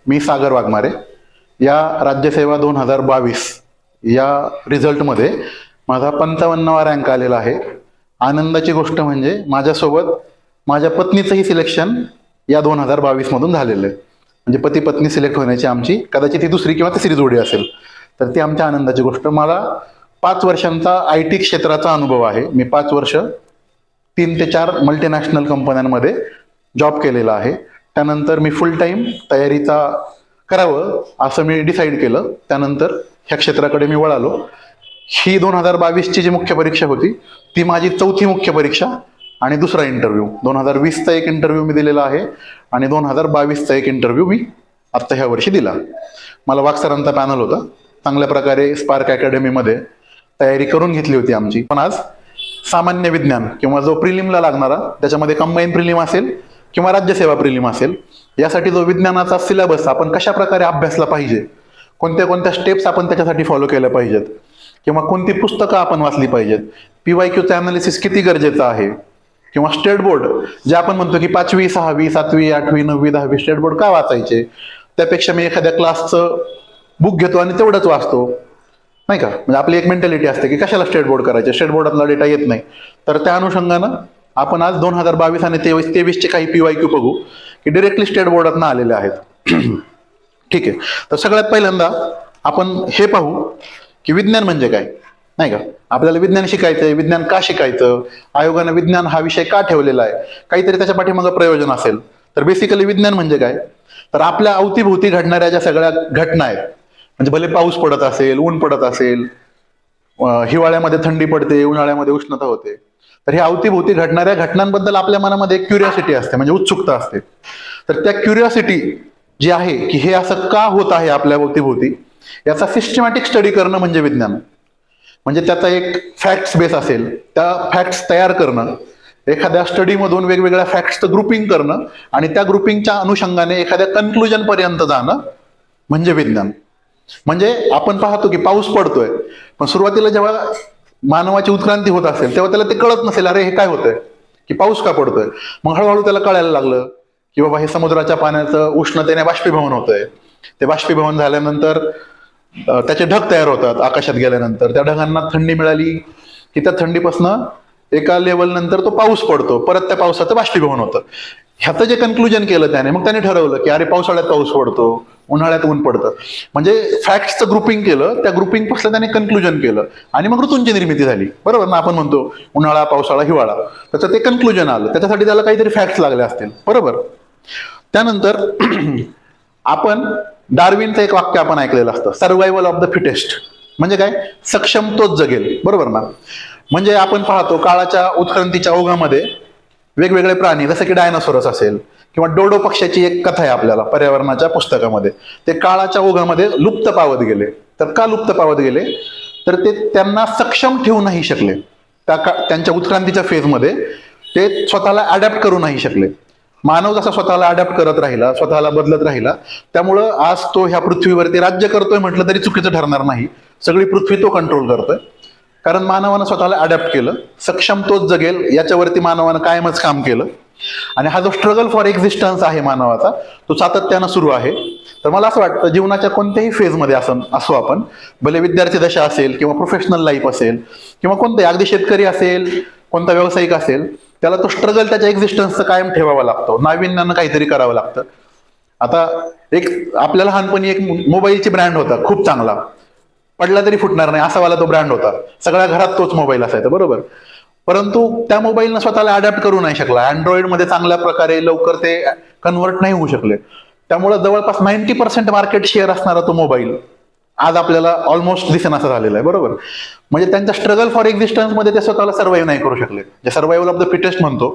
मी सागर वाघमारे. या राज्यसेवा 2022 या रिझल्टमध्ये माझा 55वा रँक आलेला आहे. आनंदाची गोष्ट म्हणजे माझ्यासोबत माझ्या पत्नीचंही सिलेक्शन या 2022 मधून झालेलं आहे. म्हणजे पती पत्नी सिलेक्ट होण्याची आमची कदाचित ही दुसरी किंवा तिसरी जोडी असेल. तर ती आमच्या आनंदाची गोष्ट. मला 5 वर्षांचा IT क्षेत्राचा अनुभव आहे. मी 5 वर्ष 3 ते 4 मल्टीनॅशनल कंपन्यांमध्ये जॉब केलेला आहे. त्यानंतर मी फुल टाईम तयारीचा करावं असं मी डिसाईड केलं. त्यानंतर ह्या क्षेत्राकडे मी वळालो. ही 2022ची जी मुख्य परीक्षा होती ती माझी 4थी मुख्य परीक्षा आणि दुसरा इंटरव्ह्यू. 2020चा एक इंटरव्ह्यू मी दिलेला आहे आणि 2022चा एक इंटरव्ह्यू मी आत्ता ह्या वर्षी दिला. मला वाघ सरांचा पॅनल होता. चांगल्या प्रकारे स्पार्क अकॅडमीमध्ये तयारी करून घेतली होती आमची. पण आज सामान्य विज्ञान किंवा जो प्रिलिमला लागणारा, त्याच्यामध्ये कंबाईन प्रिलिम असेल किंवा राज्यसेवा प्रिलिम असेल, यासाठी जो विज्ञानाचा सिलेबस आपण कशा प्रकारे अभ्यासला पाहिजे, कोणत्या कोणत्या स्टेप्स आपण त्याच्यासाठी फॉलो केल्या पाहिजेत, किंवा कोणती पुस्तकं आपण वाचली पाहिजेत, PYQचं अनालिसिस किती गरजेचं आहे, किंवा स्टेट बोर्ड जे आपण म्हणतो की 5वी 6वी 7वी 8वी 9वी 10वी स्टेट बोर्ड का वाचायचे, त्यापेक्षा मी एखाद्या क्लासचं बुक घेतो आणि तेवढंच वाचतो, नाही का. म्हणजे आपली एक मेंटॅलिटी असते की कशाला स्टेट बोर्ड करायचे, स्टेट बोर्डातला डेटा येत नाही. तर त्या अनुषंगानं आपण आज 2022 आणि 23चे काही PYQ बघू की डिरेक्टली स्टेट बोर्डातनं आलेले आहेत. ठीक आहे. तर सगळ्यात पहिल्यांदा आपण हे पाहू की विज्ञान म्हणजे काय, नाही का. आपल्याला विज्ञान शिकायचंय. विज्ञान का शिकायचं, आयोगानं विज्ञान हा विषय का ठेवलेला आहे, काहीतरी त्याच्या पाठीमागं प्रयोजन असेल. तर बेसिकली विज्ञान म्हणजे काय, तर आपल्या अवतीभोवती घडणाऱ्या ज्या सगळ्या घटना आहेत, म्हणजे भले पाऊस पडत असेल, ऊन पडत असेल, हिवाळ्यामध्ये थंडी पडते, उन्हाळ्यामध्ये उष्णता होते, तर ह्या अवतीभोवती घडणाऱ्या घटनांबद्दल आपल्या मनामध्ये एक क्युरिओसिटी असते, म्हणजे उत्सुकता असते. तर त्या क्युरिओसिटी जी आहे की हे असं का होत आहे आपल्या अवतीभोवती, याचा सिस्टमॅटिक स्टडी करणं म्हणजे विज्ञान. म्हणजे त्याचा एक फॅक्ट्स बेस असेल, त्या फॅक्ट्स तयार करणं, एखाद्या स्टडीमधून वेगवेगळ्या फॅक्ट्सचं ग्रुपिंग करणं आणि त्या ग्रुपिंगच्या अनुषंगाने एखाद्या कन्क्लुजन पर्यंत जाणं म्हणजे विज्ञान. म्हणजे आपण पाहतो की पाऊस पडतोय, पण सुरुवातीला जेव्हा मानवाची उत्क्रांती होत असेल तेव्हा त्याला ते कळत नसेल, अरे हे काय होतंय, की पाऊस का पडतोय. मग हळूहळू त्याला कळायला लागलं की बाबा हे समुद्राच्या पाण्याचं उष्णतेने बाष्पीभवन होतंय. ते बाष्पीभवन झाल्यानंतर त्याचे ढग तयार होतात आकाशात गेल्यानंतर. त्या ढगांना थंडी मिळाली की त्या थंडीपासनं एका लेवल नंतर तो पाऊस पडतो, परत त्या पावसाचं बाष्पीभवन होतं. ह्याचं जे कन्क्लुजन केलं त्याने, मग त्याने ठरवलं की अरे पावसाळ्यात पाऊस पडतो, उन्हाळ्यात ऊन पडतं. म्हणजे फॅक्ट्सचं ग्रुपिंग केलं, त्या ग्रुपिंग पासून त्याने कन्क्लुजन केलं आणि मग ऋतूंची निर्मिती झाली. बरोबर ना. आपण म्हणतो उन्हाळा, पावसाळा, हिवाळा, त्याचं ते कन्क्लुजन आलं. त्याच्यासाठी त्याला काहीतरी फॅक्ट्स लागले असतील. बरोबर. त्यानंतर आपण डार्विनचं एक वाक्य आपण ऐकलेलं असतं, सर्व्हायव्हल ऑफ द फिटेस्ट. म्हणजे काय, सक्षम तोच जगेल. बरोबर ना. म्हणजे आपण पाहतो काळाच्या उत्क्रांतीच्या ओघामध्ये वेगवेगळे प्राणी, जसं की डायनासोरस असेल किंवा डोडो पक्ष्याची एक कथा आहे आपल्याला पर्यावरणाच्या पुस्तकामध्ये, ते काळाच्या ओघामध्ये लुप्त पावत गेले. तर का लुप्त पावत गेले, तर ते त्यांना सक्षम ठेवू नाही शकले. त्यांच्या उत्क्रांतीच्या फेजमध्ये ते स्वतःला अडॅप्ट करू नाही शकले. मानव जसा स्वतःला अडॅप्ट करत राहिला, स्वतःला बदलत राहिला, त्यामुळं आज तो ह्या पृथ्वीवरती राज्य करतोय म्हटलं तरी चुकीचं ठरणार नाही. सगळी पृथ्वी तो कंट्रोल करतोय, कारण मानवानं स्वतःला अडॅप्ट केलं. सक्षम तोच जगेल याच्यावरती मानवानं कायमच काम केलं. आणि हा जो स्ट्रगल फॉर एक्झिस्टन्स आहे मानवाचा, तो सातत्यानं सुरू आहे. तर मला असं वाटतं जीवनाच्या कोणत्याही फेजमध्ये असो आपण, भले विद्यार्थी दशा असेल किंवा प्रोफेशनल लाईफ असेल किंवा कोणताही, अगदी शेतकरी असेल, कोणता व्यावसायिक असेल, त्याला तो स्ट्रगल त्याच्या एक्झिस्टन्सचं कायम ठेवावा लागतो. नाविन्यानं काहीतरी करावं लागतं. आता एक आपल्याला लहानपणी एक मोबाईलची ब्रँड होता खूप चांगला, पडला तरी फुटणार नाही असा वाला तो ब्रँड होता. सगळ्या घरात तोच मोबाईल असायचा. बरोबर. परंतु त्या मोबाईलनं स्वतःला अडॅप्ट करू नाही शकला. अँड्रॉइडमध्ये चांगल्या प्रकारे लवकर ते कन्व्हर्ट नाही होऊ शकले. त्यामुळे जवळपास 90% मार्केट शेअर असणारा तो मोबाईल आज आपल्याला ऑलमोस्ट दिसेनासा झालेला आहे. बरोबर. म्हणजे त्यांच्या स्ट्रगल फॉर एक्झिस्टन्स मध्ये ते स्वतःला सर्व्हाइव्ह नाही करू शकले. जे सर्व्हायव्हल ऑफ द फिटेस्ट म्हणतो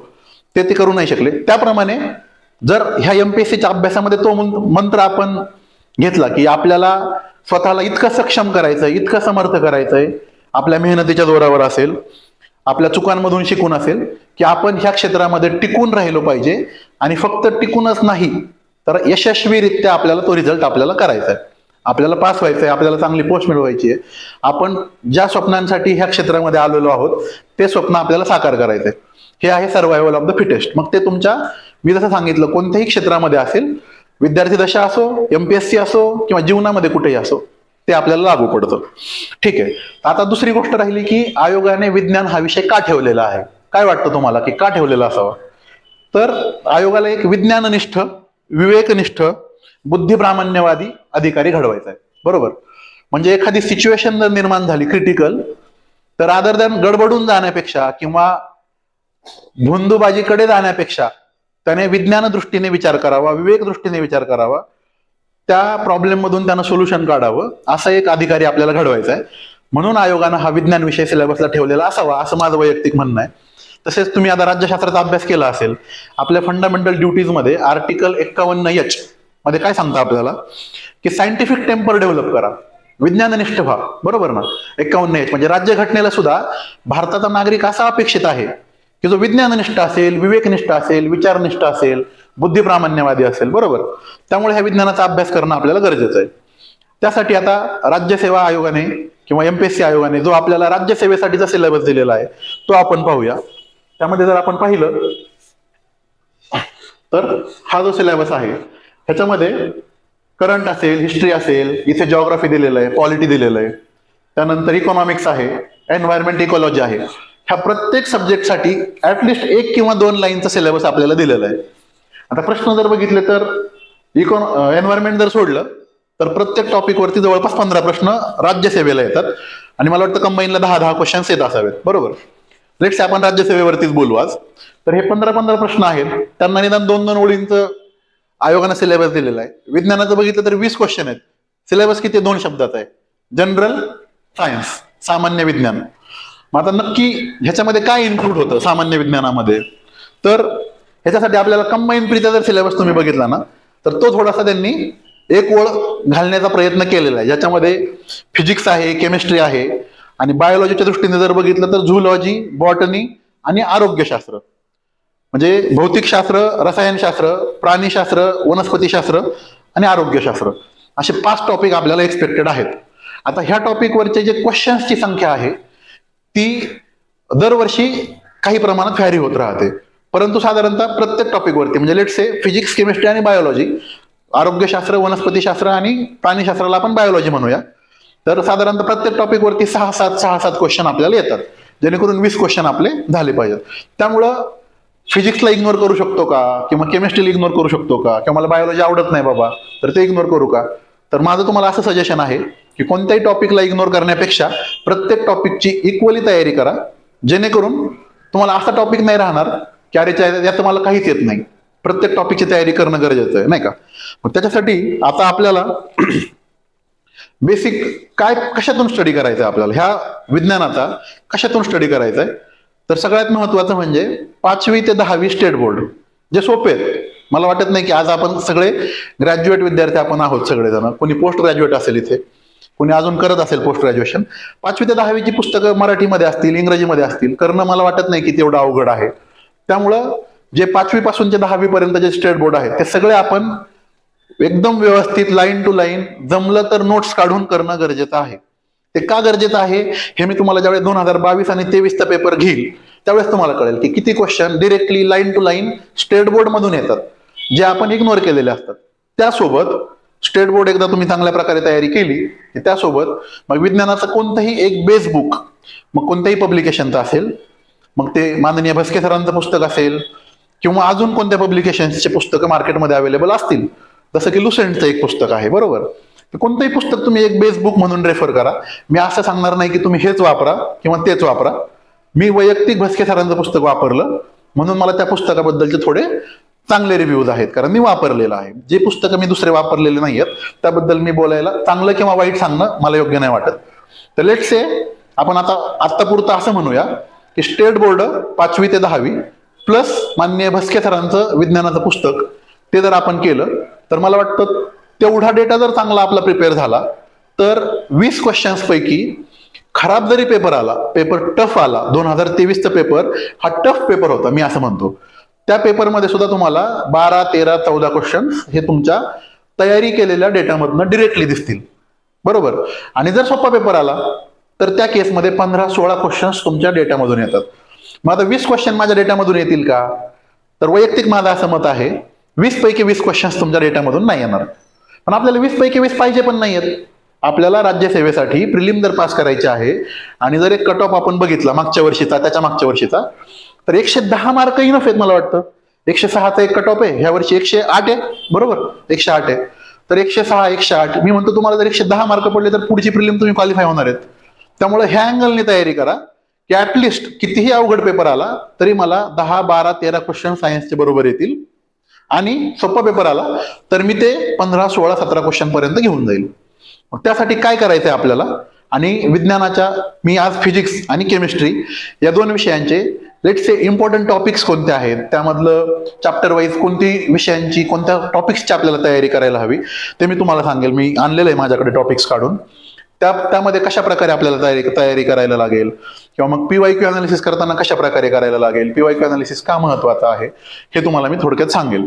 ते करू नाही शकले. त्याप्रमाणे जर ह्या MPSCच्या अभ्यासामध्ये तो मंत्र आपण घेतला की आपल्याला स्वतःला इतकं सक्षम करायचंय, इतकं समर्थ करायचंय, आपल्या मेहनतीच्या जोरावर असेल, आपल्या चुकांमधून शिकून असेल, की आपण ह्या क्षेत्रामध्ये टिकून राहिलो पाहिजे. आणि फक्त टिकूनच नाही तर यशस्वीरित्या आपल्याला तो रिझल्ट आपल्याला करायचा आहे. आपल्याला पास व्हायचंय, आपल्याला चांगली पोस्ट मिळवायची आहे. आपण ज्या स्वप्नांसाठी ह्या क्षेत्रामध्ये आलेलो आहोत ते स्वप्न आपल्याला साकार करायचंय. हे आहे सर्व्हायव्हल ऑफ द फिटेस्ट. मग ते तुमच्या, मी जसं सांगितलं, कोणत्याही क्षेत्रामध्ये असेल, विद्यार्थी दशा असो, MPSC असो किंवा जीवनामध्ये कुठेही असो, ते आपल्याला लागू पडतं. ठीक आहे. आता दुसरी गोष्ट राहिली की आयोगाने विज्ञान हा विषय का ठेवलेला आहे. काय वाटतं तुम्हाला की का ठेवलेला असावा? तर आयोगाला एक विज्ञाननिष्ठ, विवेकनिष्ठ, बुद्धिप्रामाण्यवादी अधिकारी घडवायचा आहे. बरोबर. म्हणजे एखादी सिच्युएशन जर निर्माण झाली क्रिटिकल, तर अदर दॅन गडबडून जाण्यापेक्षा किंवा भोंदूबाजीकडे जाण्यापेक्षा त्याने विज्ञान दृष्टीने विचार करावा, विवेक दृष्टीने विचार करावा, त्या प्रॉब्लेम मधून त्यानं सोल्युशन काढावं, असा एक अधिकारी आपल्याला घडवायचा आहे. म्हणून आयोगानं हा विज्ञान विषय सिलेबसला ठेवलेला असावा, असं माझं वैयक्तिक म्हणणं आहे. तसेच तुम्ही आता राज्यशास्त्राचा अभ्यास केला असेल, आपल्या फंडामेंटल ड्युटीज मध्ये आर्टिकल 51H मध्ये काय सांगतं आपल्याला की सायंटिफिक टेम्पर डेव्हलप करा, विज्ञाननिष्ठ व्हा. बरोबर ना. 51H म्हणजे राज्यघटनेला सुद्धा भारताचा नागरिक असा अपेक्षित आहे की जो विज्ञाननिष्ठ असेल, विवेकनिष्ठ असेल, विचारनिष्ठ असेल, बुद्धिप्रामाण्यवादी असेल. बरोबर. त्यामुळे ह्या विज्ञानाचा अभ्यास करणं आपल्याला गरजेचं आहे. त्यासाठी आता राज्यसेवा आयोगाने किंवा MPSC आयोगाने जो आपल्याला राज्यसेवेसाठीचा सिलेबस दिलेला आहे तो आपण पाहूया. त्यामध्ये जर आपण पाहिलं तर हा जो सिलेबस आहे ह्याच्यामध्ये करंट असेल, हिस्ट्री असेल, इथे जिओग्राफी दिलेलं आहे, पॉलिटी दिलेलं आहे, त्यानंतर इकॉनॉमिक्स आहे, एन्व्हायरमेंट इकॉलॉजी आहे. ह्या प्रत्येक सब्जेक्टसाठी ऍटलिस्ट 1 किंवा 2 लाईनचा सिलेबस आपल्याला दिलेला आहे. आता प्रश्न जर बघितले तर एन्व्हायरमेंट जर सोडलं तर प्रत्येक टॉपिकवरती जवळपास 15 प्रश्न राज्यसेवेला येतात आणि मला वाटतं कंबाईनला 10-10 क्वेश्चन्स येत असावेत. बरोबर. लेट्स आपण राज्यसेवेवरतीच बोलू आज. तर हे 15-15 प्रश्न आहेत, त्यांना निदान 2-2 ओळींचं आयोगाने सिलेबस दिलेला आहे. विज्ञानाचं बघितलं तर 20 क्वेश्चन आहेत. सिलेबस किती 2 शब्दात आहे, जनरल सायन्स, सामान्य विज्ञान. मग आता नक्की ह्याच्यामध्ये काय इन्क्लूड होतं सामान्य विज्ञानामध्ये, तर ह्याच्यासाठी आपल्याला कंबाईन प्रीचा जर सिलेबस तुम्ही बघितला ना तर तो थोडासा त्यांनी एक ओळ घालण्याचा प्रयत्न केलेला आहे, ज्याच्यामध्ये फिजिक्स आहे, केमिस्ट्री आहे आणि बायोलॉजीच्या दृष्टीने जर बघितलं तर झूलॉजी, बॉटनी आणि आरोग्यशास्त्र म्हणजे भौतिकशास्त्र, रसायनशास्त्र, प्राणीशास्त्र, वनस्पतीशास्त्र आणि आरोग्यशास्त्र असे 5 टॉपिक आपल्याला एक्सपेक्टेड आहेत. आता ह्या टॉपिकवरचे जे क्वेश्चन्सची संख्या आहे ती दरवर्षी काही प्रमाणात व्हॅरी होत राहते, परंतु साधारणतः प्रत्येक टॉपिकवरती म्हणजे लेट्स से फिजिक्स, केमिस्ट्री आणि बायोलॉजी, आरोग्यशास्त्र, वनस्पतीशास्त्र आणि प्राणीशास्त्राला आपण बायोलॉजी म्हणूया, तर साधारणतः प्रत्येक टॉपिकवरती 6-7 क्वेश्चन आपल्याला येतात, जेणेकरून 20 क्वेश्चन आपले झाले पाहिजेत. त्यामुळं फिजिक्सला इग्नोर करू शकतो का किंवा केमिस्ट्रीला इग्नोर करू शकतो का किंवा मला बायोलॉजी आवडत नाही बाबा तर ते इग्नोर करू का, तर माझं तुम्हाला असं सजेशन आहे की कोणत्याही टॉपिकला इग्नोर करण्यापेक्षा प्रत्येक टॉपिकची इक्वली तयारी करा, जेणेकरून तुम्हाला असा टॉपिक नाही राहणार की अरे याचं मला काहीच येत नाही. प्रत्येक टॉपिकची तयारी करणं गरजेचं आहे, नाही का. मग त्याच्यासाठी आता आपल्याला बेसिक काय कशातून स्टडी करायचं आहे, आपल्याला ह्या विज्ञानाचा कशातून स्टडी करायचा आहे, तर सगळ्यात महत्वाचं म्हणजे 5वी ते 10वी स्टेट बोर्ड जे सोपे आहेत. मला वाटत नाही की आज आपण सगळे ग्रॅज्युएट विद्यार्थी आपण आहोत सगळेजण, कोणी पोस्ट ग्रॅज्युएट असेल इथे, कोणी अजून करत असेल पोस्ट ग्रॅज्युएशन. 5वी ते 10वीची पुस्तकं मराठीमध्ये असतील, इंग्रजीमध्ये असतील, करणं मला वाटत नाही की तेवढं अवघड आहे. त्यामुळं जे 5वी पासून ते 10वी पर्यंत जे स्टेट बोर्ड आहेत ते सगळे आपण एकदम व्यवस्थित लाईन टू लाईन जमलं तर नोट्स काढून करणं गरजेचं आहे. ते का गरजेचं आहे हे मी तुम्हाला ज्यावेळेस 2022 आणि 23चा पेपर घेईल त्यावेळेस तुम्हाला कळेल की किती question directly line to line state board मधून येतात जे आपण इग्नोर केलेले असतात. त्यासोबत स्टेट बोर्ड एकदा तुम्ही चांगल्या प्रकारे तयारी केली की त्यासोबत मग विज्ञानाचं कोणतंही एक बेस बुक, मग कोणत्याही पब्लिकेशनचं असेल, मग ते माननीय भस्के सरांचं पुस्तक असेल किंवा अजून कोणत्या पब्लिकेशन्सचे पुस्तकं मार्केटमध्ये अवेलेबल असतील, जसं की लुसेंटचं एक पुस्तक आहे. बरोबर. कोणतंही पुस्तक तुम्ही एक बेस बुक म्हणून रेफर करा. मी असं सांगणार नाही की तुम्ही हेच वापरा किंवा तेच वापरा. मी वैयक्तिक भस्के सरांचं पुस्तक वापरलं म्हणून मला त्या पुस्तकाबद्दलचे थोडे चांगले रिव्ह्यूज आहेत, कारण मी वापरलेलं आहे. जे पुस्तकं मी दुसरे वापरलेले नाही आहेत त्याबद्दल मी बोलायला चांगलं किंवा वाईट सांगणं मला योग्य नाही वाटत. तर लेट्स से आपण आत्तापुरतं असं म्हणूया की स्टेट बोर्ड 5वी ते 10वी प्लस माननीय भस्के सरांचं विज्ञानाचं पुस्तक ते जर आपण केलं तर मला वाटतं तेवढा डेटा जर चांगला आपला प्रिपेअर झाला तर 20 क्वेश्चन्स पैकी खराब जरी पेपर आला, पेपर टफ आला, 2023चा पेपर हा टफ पेपर होता मी असं म्हणतो, त्या पेपरमध्ये सुद्धा तुम्हाला 12, 13, 14 क्वेश्चन्स हे तुमच्या तयारी केलेल्या डेटामधनं डिरेक्टली दिसतील. बरोबर. आणि जर सोपा पेपर आला तर त्या केसमध्ये 15-16 क्वेश्चन्स तुमच्या डेटामधून येतात. मग आता 20 क्वेश्चन माझ्या डेटामधून येतील का, तर वैयक्तिक माझं असं मत आहे 20 पैकी 20 क्वेश्चन्स तुमच्या डेटामधून नाही येणार. पण आपल्याला 20 पैकी 20 पाहिजे पण नाही आहेत. आपल्याला राज्यसेवेसाठी प्रिलिम जर पास करायचे आहे आणि जर एक कट ऑफ आपण बघितला मागच्या वर्षीचा त्याच्या मागच्या वर्षीचा, तर 110 मार्कही नसेल मला वाटतं. 106चा एक कट ऑफ आहे, ह्या वर्षी 108 आहे, बरोबर, 108 आहे. तर 106, 108, मी म्हणतो तुम्हाला जर 110 मार्क पडले तर पुढची प्रिलिम तुम्ही क्वालिफाय होणार आहेत. त्यामुळे ह्या अँगलने तयारी करा की ऍटलिस्ट कितीही अवघड पेपर आला तरी मला 10, 12, 13 क्वेश्चन सायन्सचे बरोबर येतील, आणि सोपा पेपर आला तर मी ते 15, 16, 17 क्वेश्चन पर्यंत घेऊन जाईल. मग त्यासाठी काय करायचंय आपल्याला, आणि विज्ञानाच्या मी आज फिजिक्स आणि केमिस्ट्री या दोन विषयांचे लेट्स से इम्पॉर्टंट टॉपिक्स कोणते आहेत, त्यामधलं चॅप्टर वाईज कोणती विषयांची कोणत्या टॉपिक्सची आपल्याला तयारी करायला हवी ते मी तुम्हाला सांगेल. मी आणलेलं आहे माझ्याकडे टॉपिक्स काढून. त्यामध्ये कशा प्रकारे आपल्याला तयारी करायला लागेल, किंवा मग PYQ अनालिसिस करताना कशा प्रकारे करायला लागेल, PYQ अनालिसिस का महत्वाचं आहे हे तुम्हाला मी थोडक्यात सांगेल.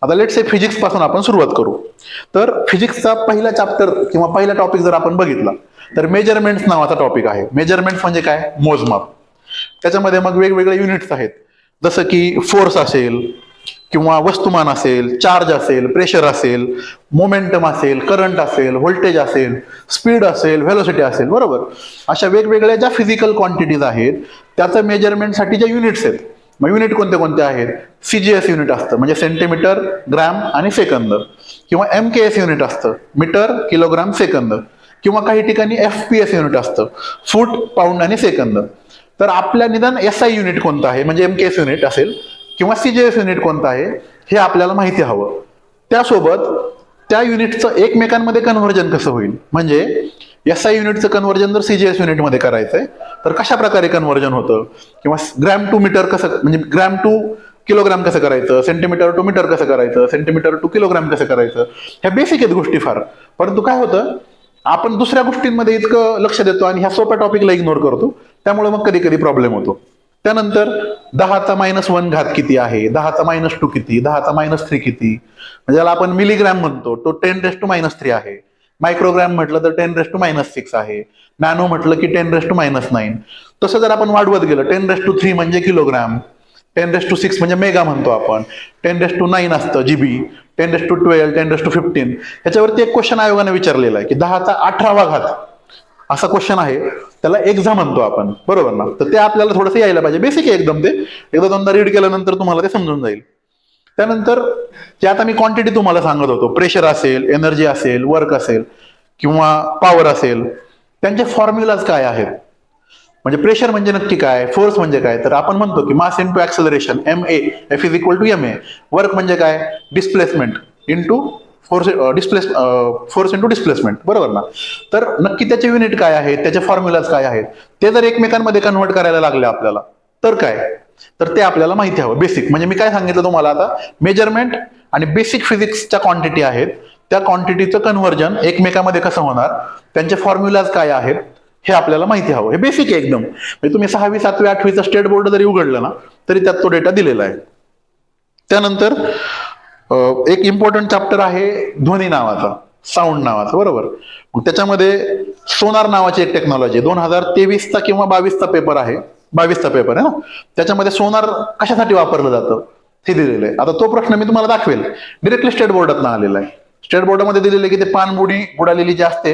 आता लेट्स से फिजिक्स पासून आपण सुरुवात करू. तर फिजिक्सचा पहिला चॅप्टर किंवा पहिला टॉपिक जर आपण बघितला तर मेजरमेंट्स नावाचा टॉपिक आहे. मेजरमेंट्स म्हणजे काय, मोजमाप. त्याच्यामध्ये मग वेगवेगळे युनिट्स आहेत, जसं की फोर्स असेल किंवा वस्तुमान असेल, चार्ज असेल, प्रेशर असेल, मोमेंटम असेल, करंट असेल, व्होल्टेज असेल, स्पीड असेल, व्हेलोसिटी असेल, बरोबर. अशा वेगवेगळ्या ज्या फिजिकल क्वांटिटीज आहेत त्याचं मेजरमेंटसाठी ज्या युनिट्स आहेत, मग युनिट कोणते कोणते आहेत, CGS युनिट असतं म्हणजे सेंटीमीटर, ग्रॅम आणि सेकंद, किंवा MKS युनिट असतं मीटर, किलोग्राम, सेकंद, किंवा काही ठिकाणी FPS युनिट असतं फूट, पाऊंड आणि सेकंद. तर आपल्या निदान SI युनिट कोणतं आहे म्हणजे MKS युनिट असेल किंवा CGS युनिट कोणतं आहे हे आपल्याला माहिती हवं. त्यासोबत त्या युनिटचं एकमेकांमध्ये कन्व्हर्जन कसं होईल, म्हणजे SI युनिटचं कन्व्हर्जन जर CGS युनिटमध्ये करायचंय तर कशा प्रकारे कन्व्हर्जन होतं, किंवा ग्रॅम टू मीटर कसं म्हणजे ग्रॅम टू किलोग्राम कसं करायचं, सेंटीमीटर टू मीटर कसं करायचं, सेंटीमीटर टू किलोग्राम कसं करायचं, ह्या बेसिक आहेत गोष्टी फार. परंतु काय होतं, आपण दुसऱ्या गोष्टींमध्ये इतकं लक्ष देतो आणि ह्या सोप्या टॉपिकला इग्नोर करतो, त्यामुळे मग कधी कधी प्रॉब्लेम होतो. त्यानंतर 10⁻1 घात किती आहे, 10⁻2 किती, 10⁻3 किती, म्हणजे ज्याला आपण मिलीग्रॅम म्हणतो तो 10⁻³ आहे. मायक्रोग्रॅम म्हटलं तर 10⁻6 आहे. नॅनो म्हटलं की 10⁻9. तसं जर आपण वाढवत गेलं 10⁻3 म्हणजे किलोग्रॅम, 10⁻6 म्हणजे मेगा म्हणतो आपण, 10⁻9 असतं GB, 10⁻12, 10⁻15. ह्याच्यावरती एक क्वेश्चन आयोगाने विचारलेला आहे की 10⁻18 घात असा क्वेश्चन आहे, त्याला एक्झा म्हणतो आपण, बरोबर ना. तर ते आपल्याला थोडंसं यायला पाहिजे, बेसिक आहे एकदम. ते एकदा दोनदा रीड केल्यानंतर तुम्हाला ते समजून जाईल. त्यानंतर जे आता मी क्वांटिटी तुम्हाला सांगत होतो, प्रेशर असेल, एनर्जी असेल, वर्क असेल किंवा पॉवर असेल, त्यांचे फॉर्म्युलाज काय आहेत, म्हणजे प्रेशर म्हणजे नक्की काय, फोर्स म्हणजे काय, तर आपण म्हणतो की mass into acceleration MA, F is equal to MA. Work म्हणजे काय, displacement into force into displacement, बरोबर ना. तर नक्की त्याचे युनिट काय आहेत, त्याचे फॉर्म्युलाज काय आहेत, ते जर एकमेकांमध्ये कन्व्हर्ट करायला लागले आपल्याला तर काय, तर ते आपल्याला माहिती हवं. बेसिक म्हणजे मी काय सांगितलं तुम्हाला आता, मेजरमेंट आणि बेसिक फिजिक्सच्या क्वांटिटी आहेत, त्या क्वांटिटीचं कन्व्हर्जन एकमेकांमध्ये कसं होणार, त्यांचे फॉर्म्युलाज काय आहेत हे आपल्याला माहिती हवं. हे बेसिक आहे एकदम. म्हणजे तुम्ही 6वी, 7वी, 8वीचा स्टेट बोर्ड जरी उघडलं ना तरी त्यात तो डेटा दिलेला आहे. त्यानंतर एक इम्पॉर्टंट चॅप्टर आहे ध्वनी नावाचा, साऊंड नावाचा, बरोबर. मग त्याच्यामध्ये सोनार नावाची एक टेक्नॉलॉजी 2023चा किंवा 22चा पेपर आहे, 22चा पेपर आहे ना, त्याच्यामध्ये सोनार कशासाठी वापरलं जातं हे दिलेलं आहे. आता तो प्रश्न मी तुम्हाला दाखवेल, डिरेक्टली स्टेट बोर्डात आलेला आहे. स्टेट बोर्डामध्ये दिलेलं आहे की ते पाणबुडी बुडालेली जी असते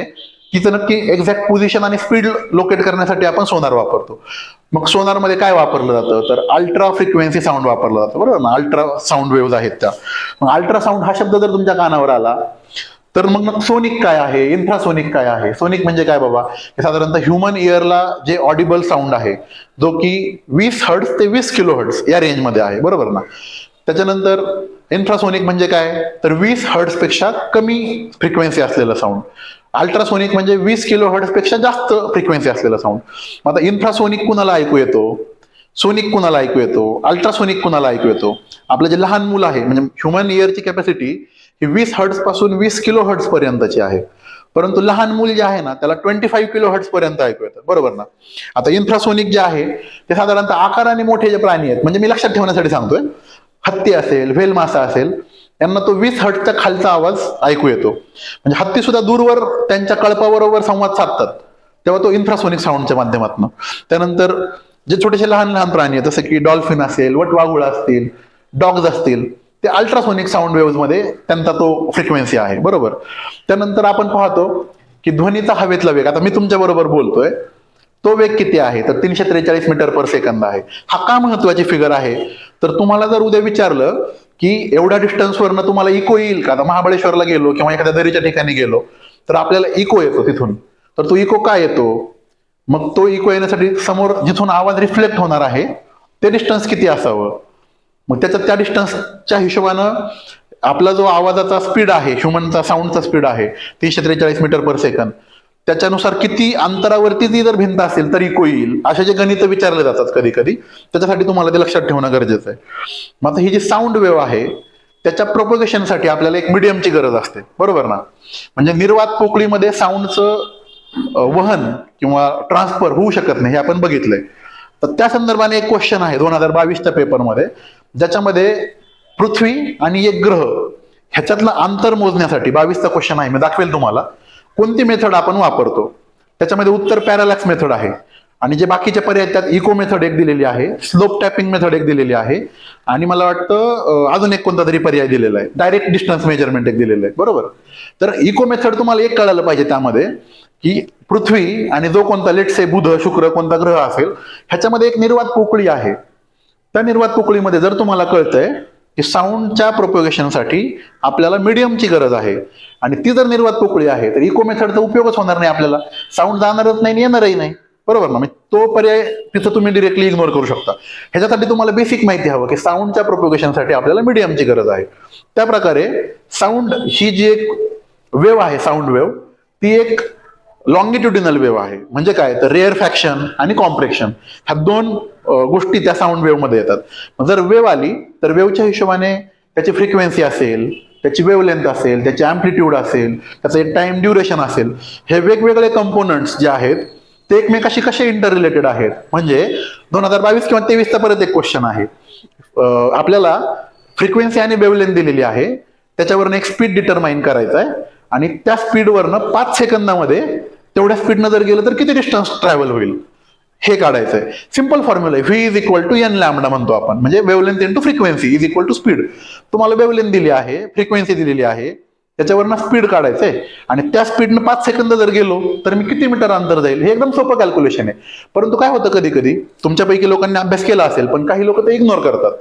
तिचं नक्की एक्झॅक्ट पोझिशन आणि स्पीड लोकेट करण्यासाठी आपण सोनार वापरतो. मग सोनारमध्ये काय वापरलं जातं, तर अल्ट्रा फ्रिक्वेन्सी साऊंड वापरलं जातं, बरोबर ना. अल्ट्रा साऊंड वेव्ज आहेत त्या. मग अल्ट्रा साऊंड हा शब्द जर तुमच्या कानावर आला तर मग सोनिक काय आहे, इन्फ्रासोनिक काय आहे. सोनिक म्हणजे काय बाबा, हे साधारणतः ह्युमन इयरला जे ऑडिबल साऊंड आहे जो की 20 हर्ट्ज ते 20 किलोहर्ट्ज या रेंजमध्ये आहे, बरोबर ना. त्याच्यानंतर इन्फ्रासोनिक म्हणजे काय, तर 20 हर्ट्ज पेक्षा कमी फ्रिक्वेन्सी असलेलं साऊंड. अल्ट्रासोनिक म्हणजे 20 किलोहर्ट्ज पेक्षा जास्त फ्रिक्वेन्सी असलेलं साऊंड. आता इन्फ्रासोनिक कुणाला ऐकू येतो, सोनिक कुणाला ऐकू येतो, अल्ट्रासोनिक कुणाला ऐकू येतो. आपलं जे लहान मुलं आहे म्हणजे ह्युमन इयरची कॅपॅसिटी ही 20 हर्ट्ज पासून 20 किलोहर्ट्ज पर्यंतची आहे, परंतु लहान मूल जे आहे ना त्याला 25 किलोहर्ट्ज पर्यंत ऐकू येतं, बरोबर ना. आता इन्फ्रासोनिक जे आहे ते साधारणतः आकाराने मोठे जे प्राणी आहेत, म्हणजे मी लक्षात ठेवण्यासाठी सांगतोय, हत्ती असेल, व्हेल मासा असेल, यांना तो 20 हर्ट्जच्या खालचा आवाज ऐकू येतो. म्हणजे हत्ती सुद्धा दूरवर त्यांच्या कळपाबरोबर संवाद साधतात तेव्हा तो इन्फ्रासोनिक साऊंडच्या माध्यमातून. त्यानंतर जे छोटेसे लहान लहान प्राणी आहेत जसं की डॉल्फिन असेल, वटवाघुळ असतील, डॉग्स असतील, ते अल्ट्रासोनिक साऊंड वेव्ह मध्ये त्यांचा तो फ्रिक्वेन्सी आहे, बरोबर. त्यानंतर आपण पाहतो की ध्वनीचा हवेतला वेग, आता मी तुमच्या बरोबर बोलतोय, तो वेग किती आहे, तर 343 मीटर पर सेकंद आहे. हा का महत्वाची फिगर आहे, तर तुम्हाला जर उद्या विचारलं की एवढ्या डिस्टन्सवरनं तुम्हाला इको येईल का, आता महाबळेश्वरला गेलो किंवा एखाद्या दरीच्या ठिकाणी गेलो तर आपल्याला इको येतो तिथून, तर तो इको का येतो, मग तो इको येण्यासाठी समोर जिथून आवाज रिफ्लेक्ट होणार आहे ते डिस्टन्स किती असावं, मग त्या डिस्टन्सच्या हिशोबानं आपला जो आवाजाचा स्पीड आहे, ह्युमनचा साऊंडचा स्पीड आहे 343 मीटर पर सेकंद, त्याच्यानुसार किती अंतरावरती ती जर भिंत असेल तर इको येईल, असे जे गणित विचारले जातात कधी कधी, त्याच्यासाठी तुम्हाला ते लक्षात ठेवणं गरजेचं आहे. मग आता ही जी साऊंड वेव्ह आहे त्याच्या प्रोपोगेशनसाठी आपल्याला एक मीडियमची गरज असते, बरोबर ना. म्हणजे निर्वात पोकळीमध्ये साऊंडचं वहन किंवा ट्रान्सफर होऊ शकत नाही हे आपण बघितलंय. तर त्या संदर्भाने एक क्वेश्चन आहे 2022च्या पेपरमध्ये, ज्याच्यामध्ये पृथ्वी आणि एक ग्रह ह्याच्यातलं अंतर मोजण्यासाठी 22चा क्वेश्चन आहे, मी दाखवेल तुम्हाला कोणती मेथड आपण वापरतो. त्याच्यामध्ये उत्तर पॅरालॅक्स मेथड आहे आणि जे बाकीचे पर्याय त्यात इको मेथड एक दिलेली आहे, स्लोप टॅपिंग मेथड एक दिलेली आहे आणि मला वाटतं अजून एक कोणता तरी पर्याय दिलेला आहे, डायरेक्ट डिस्टन्स मेजरमेंट एक दिलेलं आहे, बरोबर. तर इको मेथड तुम्हाला एक कळायला पाहिजे त्यामध्ये की पृथ्वी आणि जो कोणता लेट से बुध शुक्र कोणता ग्रह असेल ह्याच्यामध्ये एक निर्वात पोकळी आहे. त्या निर्वात पोकळीमध्ये जर तुम्हाला कळतंय की साऊंडच्या प्रोपोगेशनसाठी आपल्याला मीडियमची गरज आहे आणि ती जर निर्वात पोकळी आहे तर इको मेथडचा उपयोगच होणार नाही, आपल्याला साऊंड जाणारच नाही, येणारही नाही, बरोबर ना. तो पर्याय तिथं तुम्ही डिरेक्टली इग्नोर करू शकता. ह्याच्यासाठी तुम्हाला बेसिक माहिती हवं की साऊंडच्या प्रोपोगेशनसाठी आपल्याला मीडियमची गरज आहे. त्या प्रकारे साऊंड ही जी एक वेव्ह आहे, साऊंड वेव्ह, ती एक लॉंगिट्युडिनल वेव्ह आहे. म्हणजे काय, तर रेअर फॅक्शन आणि कॉम्प्रेक्शन ह्या दोन गोष्टी त्या साऊंड वेव्ह मध्ये येतात. जर वेव्ह आली तर वेव्हच्या हिशोबाने त्याची फ्रिक्वेन्सी असेल, त्याची वेव्हलेंथ असेल, त्याची अँप्लिट्यूड असेल, त्याचं टाइम ड्युरेशन असेल, हे वेगवेगळे कंपोनंट्स जे आहेत ते एकमेकाशी कसे इंटर रिलेटेड आहेत. म्हणजे 2022 किंवा 23चा परत एक क्वेश्चन आहे, आपल्याला फ्रिक्वेन्सी आणि वेव्हलेंथ दिलेली आहे, त्याच्यावरनं एक स्पीड डिटरमाइन करायचं आहे आणि त्या स्पीडवरनं 5 सेकंदामध्ये तेवढ्या स्पीडनं जर गेलं तर किती डिस्टन्स ट्रॅव्हल होईल हे काढायचंय. सिंपल फॉर्म्युला आहे, V is equal to N lambda म्हणतो आपण, म्हणजे wavelength into frequency is equal to speed. तुम्हाला वेव्हलेंथ दिली आहे, फ्रिक्वेन्सी दिलेली आहे, त्याच्यावरनं स्पीड काढायचंय आणि त्या स्पीडनं 5 सेकंद जर गेलो तर मी किती मीटर अंतर जाईल, हे एकदम सोपं कॅल्क्युलेशन आहे. परंतु काय होतं कधी कधी तुमच्यापैकी लोकांनी अभ्यास केला असेल पण काही लोक ते इग्नोर करतात.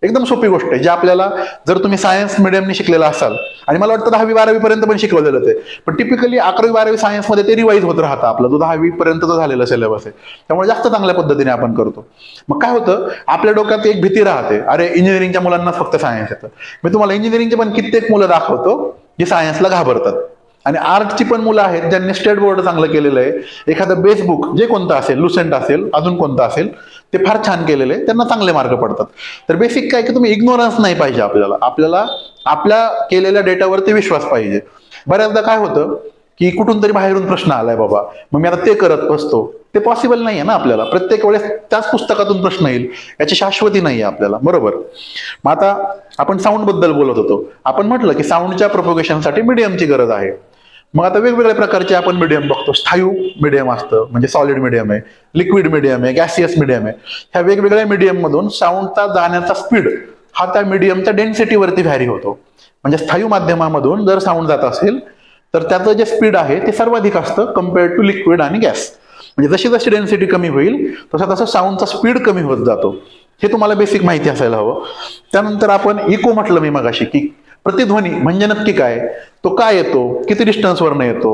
एकदम सोपी गोष्ट आहे, जे आपल्याला जर तुम्ही सायन्स मिडियमने शिकलेला असाल आणि मला वाटतं 10वी 12वी पर्यंत पण शिकवलेलं आहे, पण टिपिकली 11वी 12वी सायन्समध्ये ते रिवाईज होत राहतं आपलं, जो 10वी पर्यंतचा झालेला सिलेबस आहे, त्यामुळे जास्त चांगल्या पद्धतीने आपण करतो. मग काय होतं, आपल्या डोक्यात एक भीती राहते, अरे इंजिनिअरिंगच्या मुलांना फक्त सायन्स येतं. मी तुम्हाला इंजिनिअरिंगचे पण कित्येक मुलं दाखवतो जे सायन्सला घाबरतात आणि आर्टची पण मुलं आहेत ज्यांनी स्टेट बोर्ड चांगलं केलेलं आहे, एखादं बेस बुक जे कोणतं असेल, लुसेंट असेल, अजून कोणतं असेल, ते फार छान केलेले आहे, त्यांना चांगले मार्क पडतात. तर बेसिक काय की तुम्ही इग्नोरन्स नाही पाहिजे, आपल्याला आपल्या केलेल्या डेटावरती विश्वास पाहिजे. बऱ्याचदा काय होतं की कुठून तरी बाहेरून प्रश्न आलाय बाबा, मग मी आता ते करत बसतो, ते पॉसिबल नाहीये ना. आपल्याला प्रत्येक वेळेस त्याच पुस्तकातून प्रश्न येईल याची शाश्वती नाहीये आपल्याला, बरोबर. मग आता आपण साऊंड बद्दल बोलत होतो, आपण म्हटलं की साऊंडच्या प्रोपोगेशनसाठी मीडियमची गरज आहे. मग आता वेगवेगळ्या प्रकारचे आपण मीडियम बघतो, स्थायू मीडियम असतं म्हणजे सॉलिड मीडियम आहे, लिक्विड मीडियम आहे, गॅसियस मीडियम आहे. ह्या वेगवेगळ्या मीडियम मधून साऊंडचा जाण्याचा स्पीड हा त्या मीडियमच्या डेन्सिटीवरती व्हॅरी होतो. म्हणजे स्थायू माध्यमामधून जर साऊंड जात असेल तर त्याचं जे स्पीड आहे ते सर्वाधिक असतं कम्पेअर्ड टू लिक्विड आणि गॅस. म्हणजे जशी जशी डेन्सिटी कमी होईल तसं तसं साऊंडचा स्पीड कमी होत जातो. हे तुम्हाला बेसिक माहिती असायला हवं. त्यानंतर आपण इको म्हटलं मी मगाशी की प्रतिध्वनी म्हणजे नक्की काय, तो काय येतो, किती डिस्टन्सवरनं येतो,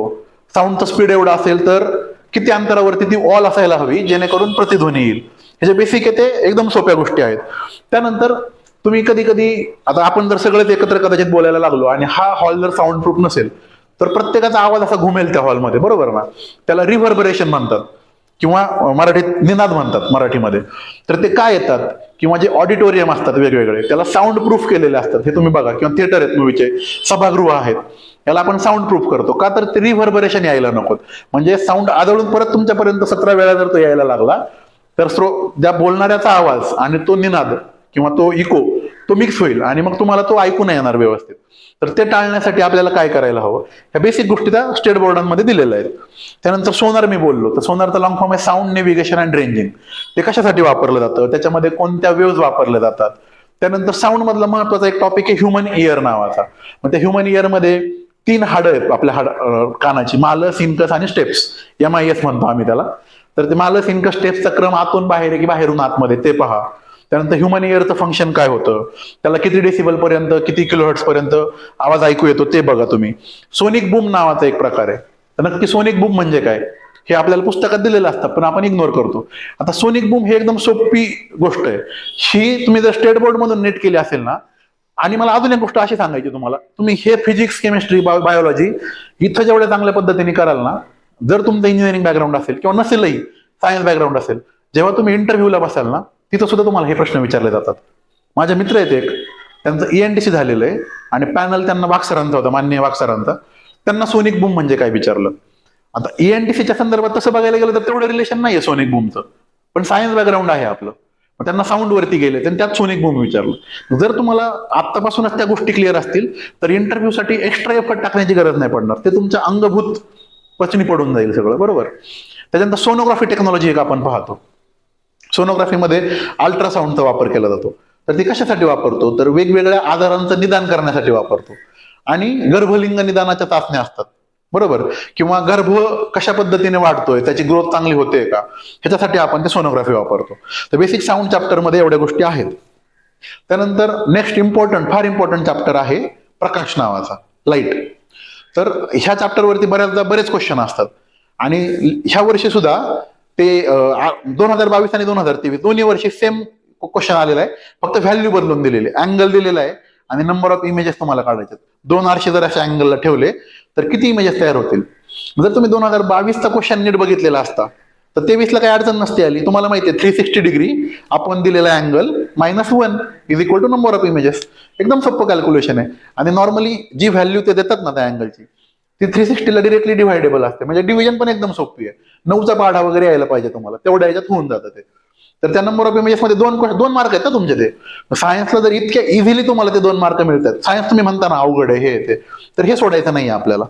साऊंडचा स्पीड एवढा असेल तर किती अंतरावरती ती ऑल असायला हवी जेणेकरून प्रतिध्वनी येईल. हे जे बेसिक आहे ते एकदम सोप्या गोष्टी आहेत. त्यानंतर तुम्ही कधी कधी आता आपण जर सगळेच एकत्र कदाचित बोलायला लागलो आणि हा हॉल जर साऊंड प्रूफ नसेल तर प्रत्येकाचा आवाज असा घुमेल त्या हॉलमध्ये, बरोबर ना. त्याला रिव्हर्बरेशन म्हणतात किंवा मराठीत निनाद म्हणतात मराठीमध्ये. तर ते काय येतात, किंवा जे ऑडिटोरियम असतात वेगवेगळे त्याला साऊंड प्रूफ केलेले असतात, हे तुम्ही बघा, किंवा थिएटर आहेत मूवीचे, सभागृह आहेत, याला आपण साऊंड प्रूफ करतो का, तर ते रिव्हर्बरेशन यायला नकोत. म्हणजे साऊंड आदळून परत तुमच्यापर्यंत 17 वेळा जर तो यायला लागला तर त्या बोलणाऱ्याचा आवाज आणि तो निनाद किंवा तो इको तो मिक्स होईल आणि मग तुम्हाला तो ऐकू नाही येणार व्यवस्थित. तर ते टाळण्यासाठी आपल्याला काय करायला हवं, ह्या बेसिक गोष्टी त्या स्टेट बोर्डांमध्ये दिलेल्या आहेत. त्यानंतर सोनार मी बोललो, तर सोनारचा लॉंग फॉर्म आहे साऊंड नेव्हिगेशन अँड रेंजिंग. ते कशासाठी वापरलं जातं, त्याच्यामध्ये कोणत्या वेव्ज वापरल्या जातात, त्यानंतर साऊंड मधला महत्वाचा एक टॉपिक आहे ह्युमन इयर नावाचा. मग त्या ह्युमन इयर मध्ये 3 हाडं आहेत आपल्या कानाची, मालस, इनकस आणि स्टेप्स. MIS म्हणतो आम्ही त्याला. तर ते मालस, इनकस, स्टेप्सचा क्रम आतून बाहेर आहे की बाहेरून आतमध्ये ते पहा. त्यानंतर ह्युमन इयरचं फंक्शन काय होतं, त्याला किती डेसिबल पर्यंत, किती किलोहर्ट्ज पर्यंत आवाज ऐकू येतो ते बघा तुम्ही. सोनिक बूम नावाचा एक प्रकार आहे. तर नक्की सोनिक बूम म्हणजे काय हे आपल्याला पुस्तकात दिलेलं असतं, पण आपण इग्नोर करतो. आता सोनिक बूम हे एकदम सोपी गोष्ट आहे. ही तुम्ही जर स्टेट बोर्ड मधून नेट केली असेल ना, आणि मला अजून एक गोष्ट अशी सांगायची तुम्हाला, तुम्ही हे फिजिक्स, केमिस्ट्री, बायोलॉजी इथं जेवढ्या चांगल्या पद्धतीने कराल ना, जर तुमचं इंजिनिअरिंग बॅकग्राऊंड असेल किंवा नसेलही, सायन्स बॅकग्राऊंड असेल, जेव्हा तुम्ही इंटरव्ह्यूला बसाल ना, तिथं सुद्धा तुम्हाला हे प्रश्न विचारले जातात. माझे मित्र आहेत एक, त्यांचं ENTC झालेलं आहे आणि पॅनल त्यांना वाकसरांचा होता, माननीय वाकसरांचा. त्यांना सोनिक बूम म्हणजे काय विचारलं. आता ENTCच्या संदर्भात तसं बघायला गेलं तर तेवढं रिलेशन नाहीये सोनिक बूमचं, पण सायन्स बॅकग्राऊंड आहे आपलं. मग त्यांना साऊंड वरती गेले, त्यांनी त्यात सोनिक बूम विचारलं. जर तुम्हाला आत्तापासूनच त्या गोष्टी क्लिअर असतील तर इंटरव्ह्यूसाठी एक्स्ट्रा एफर्ट टाकण्याची गरज नाही पडणार, ते तुमच्या अंगभूत पचनी पडून जाईल सगळं, बरोबर. त्याच्यानंतर सोनोग्राफी टेक्नॉलॉजी एक आपण पाहतो. सोनोग्राफीमध्ये अल्ट्रासाऊंडचा वापर केला जातो. तर ती कशासाठी वापरतो, तर वेगवेगळ्या आजारांचं निदान करण्यासाठी वापरतो. आणि गर्भलिंग निदानाच्या चाचण्या असतात, बरोबर, किंवा गर्भ कशा पद्धतीने वाढतोय, त्याची ग्रोथ चांगली होते का, ह्याच्यासाठी आपण ते सोनोग्राफी वापरतो. तर बेसिक साऊंड चॅप्टर मध्ये एवढ्या गोष्टी आहेत. त्यानंतर नेक्स्ट फार इम्पॉर्टंट चॅप्टर आहे प्रकाश नावाचा, लाईट. तर ह्या चॅप्टरवरती बरेच क्वेश्चन असतात आणि ह्या वर्षी सुद्धा ते 2022 आणि 2023 दोन्ही वर्षी सेम क्वेश्चन आलेला आहे, फक्त व्हॅल्यू बदलून दिलेली, अँगल दिलेला आहे आणि नंबर ऑफ इमेजेस तुम्हाला काढायचे. 2 आरशे जर अशा अँगलला ठेवले तर किती इमेजेस तयार होतील. जर तुम्ही 2022चा क्वेश्चन नीट बघितलेला असता तर 23ला काही अडचण नसते आली. तुम्हाला माहिती आहे 360 डिग्री आपण दिलेला angle -1 is equal to number of images. एकदम सोपं कॅल्क्युलेशन आहे. आणि नॉर्मली जी व्हॅल्यू ते देतात ना त्या अँगलची, ती 360ला डिरेक्टली डिव्हायडेबल असते. म्हणजे डिव्हिजन पण एकदम सोपी आहे. 9चा पाढा वगैरे यायला पाहिजे तुम्हाला, तेवढ्या ह्याच्यात होऊन जातं ते. तर त्या नंबर ऑफ इमेजेस मध्ये 2 मार्क आहेत ना तुमचे ते. सायन्सला जर इतक्या इझिली तुम्हाला ते 2 मार्क मिळतात, सायन्स तुम्ही म्हणता ना अवघड आहे हे ते, तर हे सोडायचं नाही आपल्याला.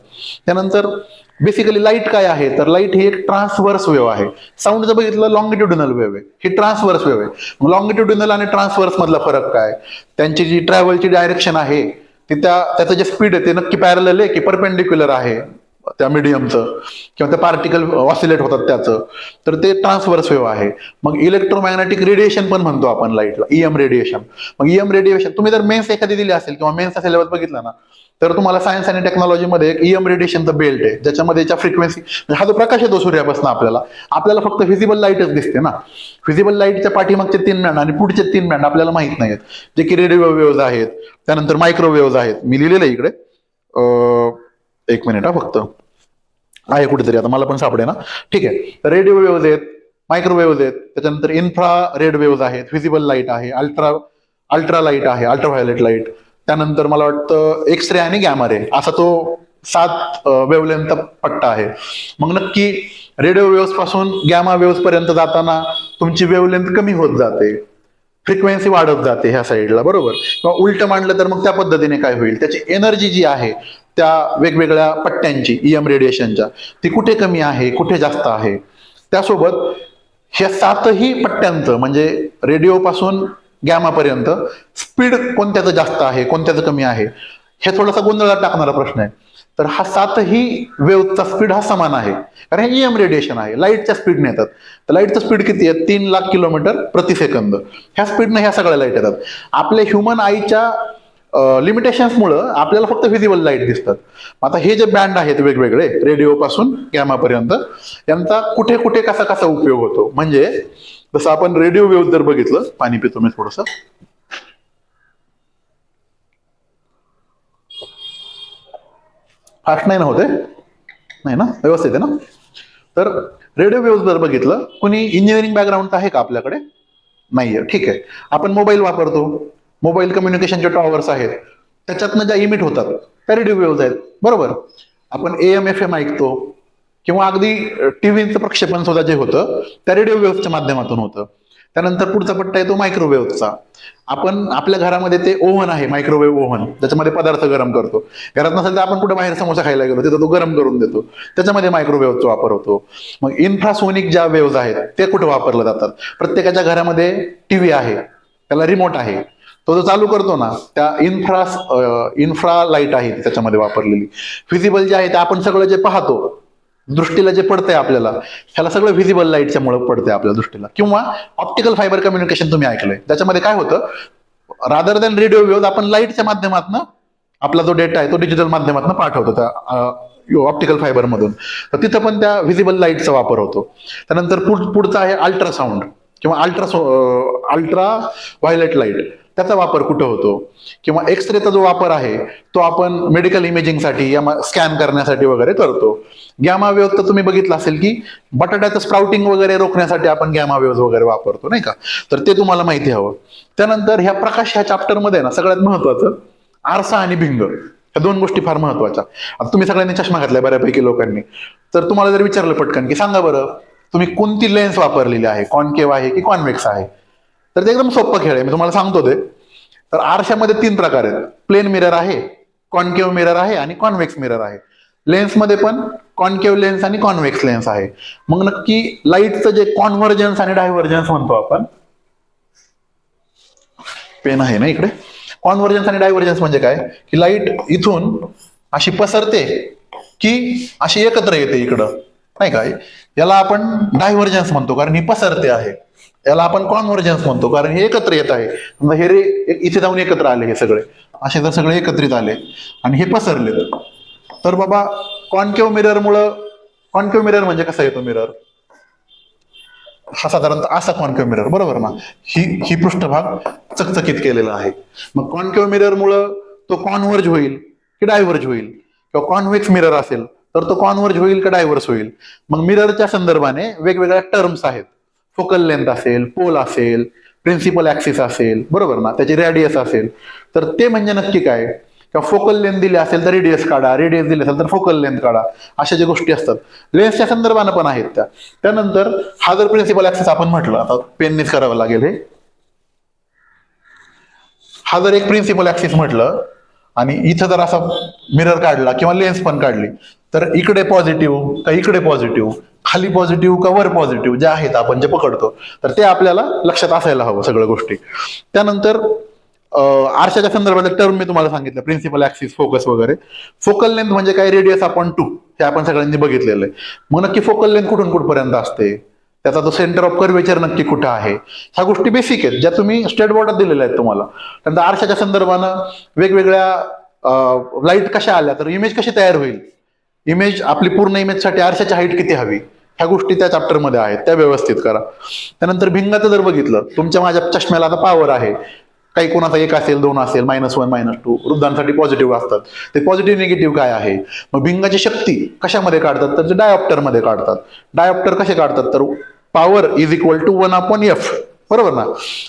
त्यानंतर बेसिकली लाईट काय आहे, तर लाईट ही एक ट्रान्सव्हर्स वेव्ह आहे. साऊंड जर बघितलं लॉंगिट्युडिनल वेव्ह आहे, ही ट्रान्सव्हर्स वेव्ह आहे. मग लॉंगिट्युडिनल आणि ट्रान्सव्हर्स मधला फरक काय, त्यांची जी ट्रॅव्हलची डायरेक्शन आहे ती त्याचं जे स्पीड आहे ते नक्की पॅरलल आहे की परपेंडिक्युलर आहे त्या मीडियमचं, किंवा त्या पार्टिकल ऑसिलेट होतात त्याचं, तर ते ट्रान्सव्हर्स वेव्ह आहे. मग इलेक्ट्रोमॅग्नेटिक रेडिएशन पण म्हणतो आपण लाईटला, EM रेडिएशन. मग EM रेडिएशन तुम्ही जर मेन्स एखादी दिली असेल किंवा मेन्सचा सिलेबस बघितला ना, तर तुम्हाला सायन्स आणि टेक्नॉलॉजीमध्ये एक EM रेडिएशनचा बेल्ट आहे, ज्याच्यामध्ये फ्रिक्वेन्सी, हा जो प्रकाश येतो सूर्यापासून आपल्याला फक्त व्हिजिबल लाईटच दिसते ना. व्हिजिबल लाईटच्या पाठीमागचे 3 बँड आणि पुढचे 3 बँड आपल्याला माहित नाहीत, जे की रेडिओ वेव्हज आहेत, त्यानंतर मायक्रोवेव्हज आहेत. मी लिहिलेलं आहे इकडे, 1 मिनिट फक्त आहे कुठेतरी, आता मला पण सापडे ना. ठीक आहे, तर रेडिओ वेव्हज आहेत, मायक्रोवेव्हज आहेत, त्याच्यानंतर इन्फ्रा रेड वेव्हज आहेत, व्हिजिबल लाईट आहे, अल्ट्रा लाईट आहे, अल्ट्राव्हायोलेट लाईट, त्यानंतर मला वाटतं एक्स रे आणि गॅमा रे, असा तो 7 वेव्हलेंथचा पट्टा आहे. मग नक्की रेडिओ वेव्हज पासून गॅमा वेव्हज पर्यंत जाताना तुमची वेव्हलेंथ कमी होत जाते, फ्रिक्वेन्सी वाढत जाते ह्या साईडला, बरोबर. किंवा उलट मांडलं तर मग त्या पद्धतीने काय होईल, त्याची एनर्जी जी आहे त्या वेगवेगळ्या पट्ट्यांची EM रेडिएशनच्या, ती कुठे कमी आहे कुठे जास्त आहे. त्यासोबत ह्या 7ही पट्ट्यांचं म्हणजे रेडिओ पासून गॅमा पर्यंत स्पीड कोणत्याचं जास्त आहे कोणत्याचं कमी आहे, हे थोडासा गोंधळात टाकणारा प्रश्न आहे. तर हा 7ही वेव्हचा स्पीड हा समान आहे, कारण हे EM रेडिएशन आहे, लाईटच्या स्पीडने येतात. तर लाईटचं स्पीड किती आहे, 3 लाख किलोमीटर प्रति सेकंद. ह्या स्पीडने ह्या सगळ्या लाईट येतात. आपल्या ह्युमन आईच्या लिमिटेशन्समुळं आपल्याला फक्त व्हिजिबल लाईट दिसतात. आता हे जे बँड आहेत वेगवेगळे रेडिओ पासून गॅमा पर्यंत, यांचा कुठे कुठे कसा कसा उपयोग होतो, म्हणजे जसं आपण रेडिओ वेव्ह जर बघितलं, पाणी पितो मी थोडस, फास्ट नाही ना होते, नाही ना, व्यवस्थित आहे ना. तर रेडिओ वेव्ह जर बघितलं, कुणी इंजिनिअरिंग बॅकग्राऊंड आहे का आपल्याकडे, नाहीये, ठीक आहे. आपण मोबाईल वापरतो, मोबाईल कम्युनिकेशनचे टॉवर्स आहेत, त्याच्यातनं ज्या इमिट होतात त्या रेडिओ वेव्हज आहेत, बरोबर. आपण AM FM ऐकतो, किंवा अगदी टीव्हीचं प्रक्षेपण सुद्धा जे होतं त्या रेडिओ वेव्हच्या माध्यमातून होतं. त्यानंतर पुढचा पट्टा येतो मायक्रोवेव्हचा. आपण आपल्या घरामध्ये ते ओव्हन आहे, मायक्रोवेव्ह ओव्हन, ज्याच्यामध्ये पदार्थ गरम करतो. घरात नसेल तर आपण कुठे बाहेर समोसा खायला गेलो तिथं तो गरम करून देतो, त्याच्यामध्ये मायक्रोवेव्हचा वापर होतो. मग इन्फ्रासोनिक ज्या वेव्हज आहेत ते कुठे वापरले जातात, प्रत्येकाच्या घरामध्ये टीव्ही आहे, त्याला रिमोट आहे, तो जो चालू करतो ना, त्या इन्फ्रा लाईट आहे त्याच्यामध्ये वापरलेली. व्हिजिबल जे आहे ते आपण सगळं जे पाहतो, दृष्टीला जे पडतंय आपल्याला, ह्याला सगळं व्हिजिबल लाईटच्या मुळे पडतंय आपल्या दृष्टीला. किंवा ऑप्टिकल फायबर कम्युनिकेशन तुम्ही ऐकलंय, त्याच्यामध्ये काय होतं, रादर दॅन रेडिओ वेव्ह आपण लाईटच्या माध्यमातून आपला जो डेटा आहे तो डिजिटल माध्यमातून पाठवतो त्या ऑप्टिकल फायबर मधून. तर तिथं पण त्या व्हिजिबल लाईटचा वापर होतो. त्यानंतर पुढचा आहे अल्ट्रासाऊंड किंवा अल्ट्रा व्हायलेट लाईट, त्याचा वापर कुठं होतो. किंवा एक्सरेचा जो वापर आहे तो आपण मेडिकल इमेजिंगसाठी या स्कॅन करण्यासाठी वगैरे करतो. गॅमा वेव्ह तर तुम्ही बघितलं असेल की बटाट्याचं स्प्राउटिंग वगैरे रोखण्यासाठी आपण गॅमा वेव्ह वगैरे वापरतो, नाही का. तर ते तुम्हाला माहिती हवं. त्यानंतर ह्या प्रकाश ह्या चॅप्टरमध्ये ना सगळ्यात महत्वाचं आरसा आणि भिंग, ह्या दोन गोष्टी फार महत्वाच्या. आता तुम्ही सगळ्यांनी चष्मा घातलाय बऱ्यापैकी लोकांनी, तर तुम्हाला जर विचारलं पटकन की सांगा बरं तुम्ही कोणती लेन्स वापरलेली आहे, कॉन्केव्ह आहे की कॉन्व्हेक्स आहे, तर ते एकदम सोपं खेळ आहे, मी तुम्हाला सांगतो ते. तर आरशामध्ये 3 प्रकार आहेत, प्लेन मिरर आहे, कॉन्केव्ह मिरर आहे आणि कॉन्व्हेक्स मिरर आहे. लेन्समध्ये पण कॉन्केव्ह लेन्स आणि कॉन्व्हेक्स लेन्स आहे. मग नक्की लाईटचं जे कॉन्व्हर्जन्स आणि डायव्हर्जन्स म्हणतो आपण, पेन आहे ना इकडे, कॉन्व्हर्जन्स आणि डायव्हर्जन्स म्हणजे काय की लाईट इथून अशी पसरते की अशी एकत्र येते इकडं, नाही काय, याला आपण डायव्हर्जन्स म्हणतो कारण ही पसरते आहे. याला आपण कॉन्व्हर्जन्स म्हणतो कारण हे एकत्र येत आहे. समजा हे इथे जाऊन एकत्र आले, हे सगळे असे जर सगळे एकत्रित आले आणि हे पसरले, तर बाबा कॉन्केव्ह मिरर म्हणजे कसा येतो मिरर, हा साधारणतः असा कॉन्केव्ह मिरर, बरोबर ना. ही पृष्ठभाग चकचकीत केलेला आहे. मग कॉन्केव्ह मिरर मुळे तो कॉन्व्हर्ज होईल की डायव्हर्ज होईल, किंवा कॉन्व्हेक्स मिरर असेल तर तो कॉन्व्हर्ज होईल का डायव्हर्स होईल. मग मिररच्या संदर्भाने वेगवेगळ्या टर्म्स आहेत. फोकल लेंथ असेल, पोल असेल, प्रिन्सिपल ऍक्सिस असेल, बरोबर ना, त्याची रेडियस असेल. तर ते म्हणजे नक्की काय, किंवा फोकल लेंथ दिली असेल तर रेडियस काढा, रेडियस दिली असेल तर फोकल लेंथ काढा, अशा ज्या गोष्टी असतात लेन्सच्या संदर्भानं पण आहेत त्या. त्यानंतर हा जर प्रिन्सिपल ऍक्सिस आपण म्हटलं, आता पेननेच करावं लागेल हे, हा जर एक प्रिन्सिपल ऍक्सिस म्हटलं आणि इथं जर असा मिरर काढला किंवा लेन्स पण काढली, तर इकडे पॉझिटिव्ह का इकडे पॉझिटिव्ह, खाली पॉझिटिव्ह का वर पॉझिटिव्ह जे आहेत आपण जे पकडतो, तर ते आपल्याला लक्षात असायला हवं सगळ्या गोष्टी. त्यानंतर आरशाच्या संदर्भात टर्म मी तुम्हाला सांगितलं, प्रिन्सिपल ऍक्सिस, फोकस वगैरे. फोकल लेंथ म्हणजे काय, रेडियस अपॉन 2, हे आपण सगळ्यांनी बघितलेलं आहे. मग नक्की फोकल लेंथ कुठून कुठपर्यंत असते, त्याचा तो सेंटर ऑफ कर्वेचर नक्की कुठं आहे, ह्या गोष्टी बेसिक आहेत ज्या तुम्ही स्टेट बोर्डात दिलेल्या आहेत तुम्हाला. त्यानंतर आरशाच्या संदर्भानं वेगवेगळ्या लाईट कशा आल्या तर इमेज कशी तयार होईल, इमेज आपली पूर्ण इमेजसाठी आरशाची हाईट किती हवी, ह्या गोष्टी त्या चॅप्टरमध्ये आहेत, त्या व्यवस्थित करा. त्यानंतर भिंगाचं जर बघितलं, तुमच्या माझ्या चष्म्याला आता पॉवर आहे, काही कोणाचा 1 असेल, 2 असेल, -1 -2, वृद्धांसाठी पॉझिटिव्ह असतात, ते पॉझिटिव्ह निगेटिव्ह काय आहे. मग भिंगाची शक्ती कशामध्ये काढतात तर ते डायऑप्टरमध्ये काढतात. डायऑप्टर कसे काढतात तर power is equal to 1/f, बरोबर ना.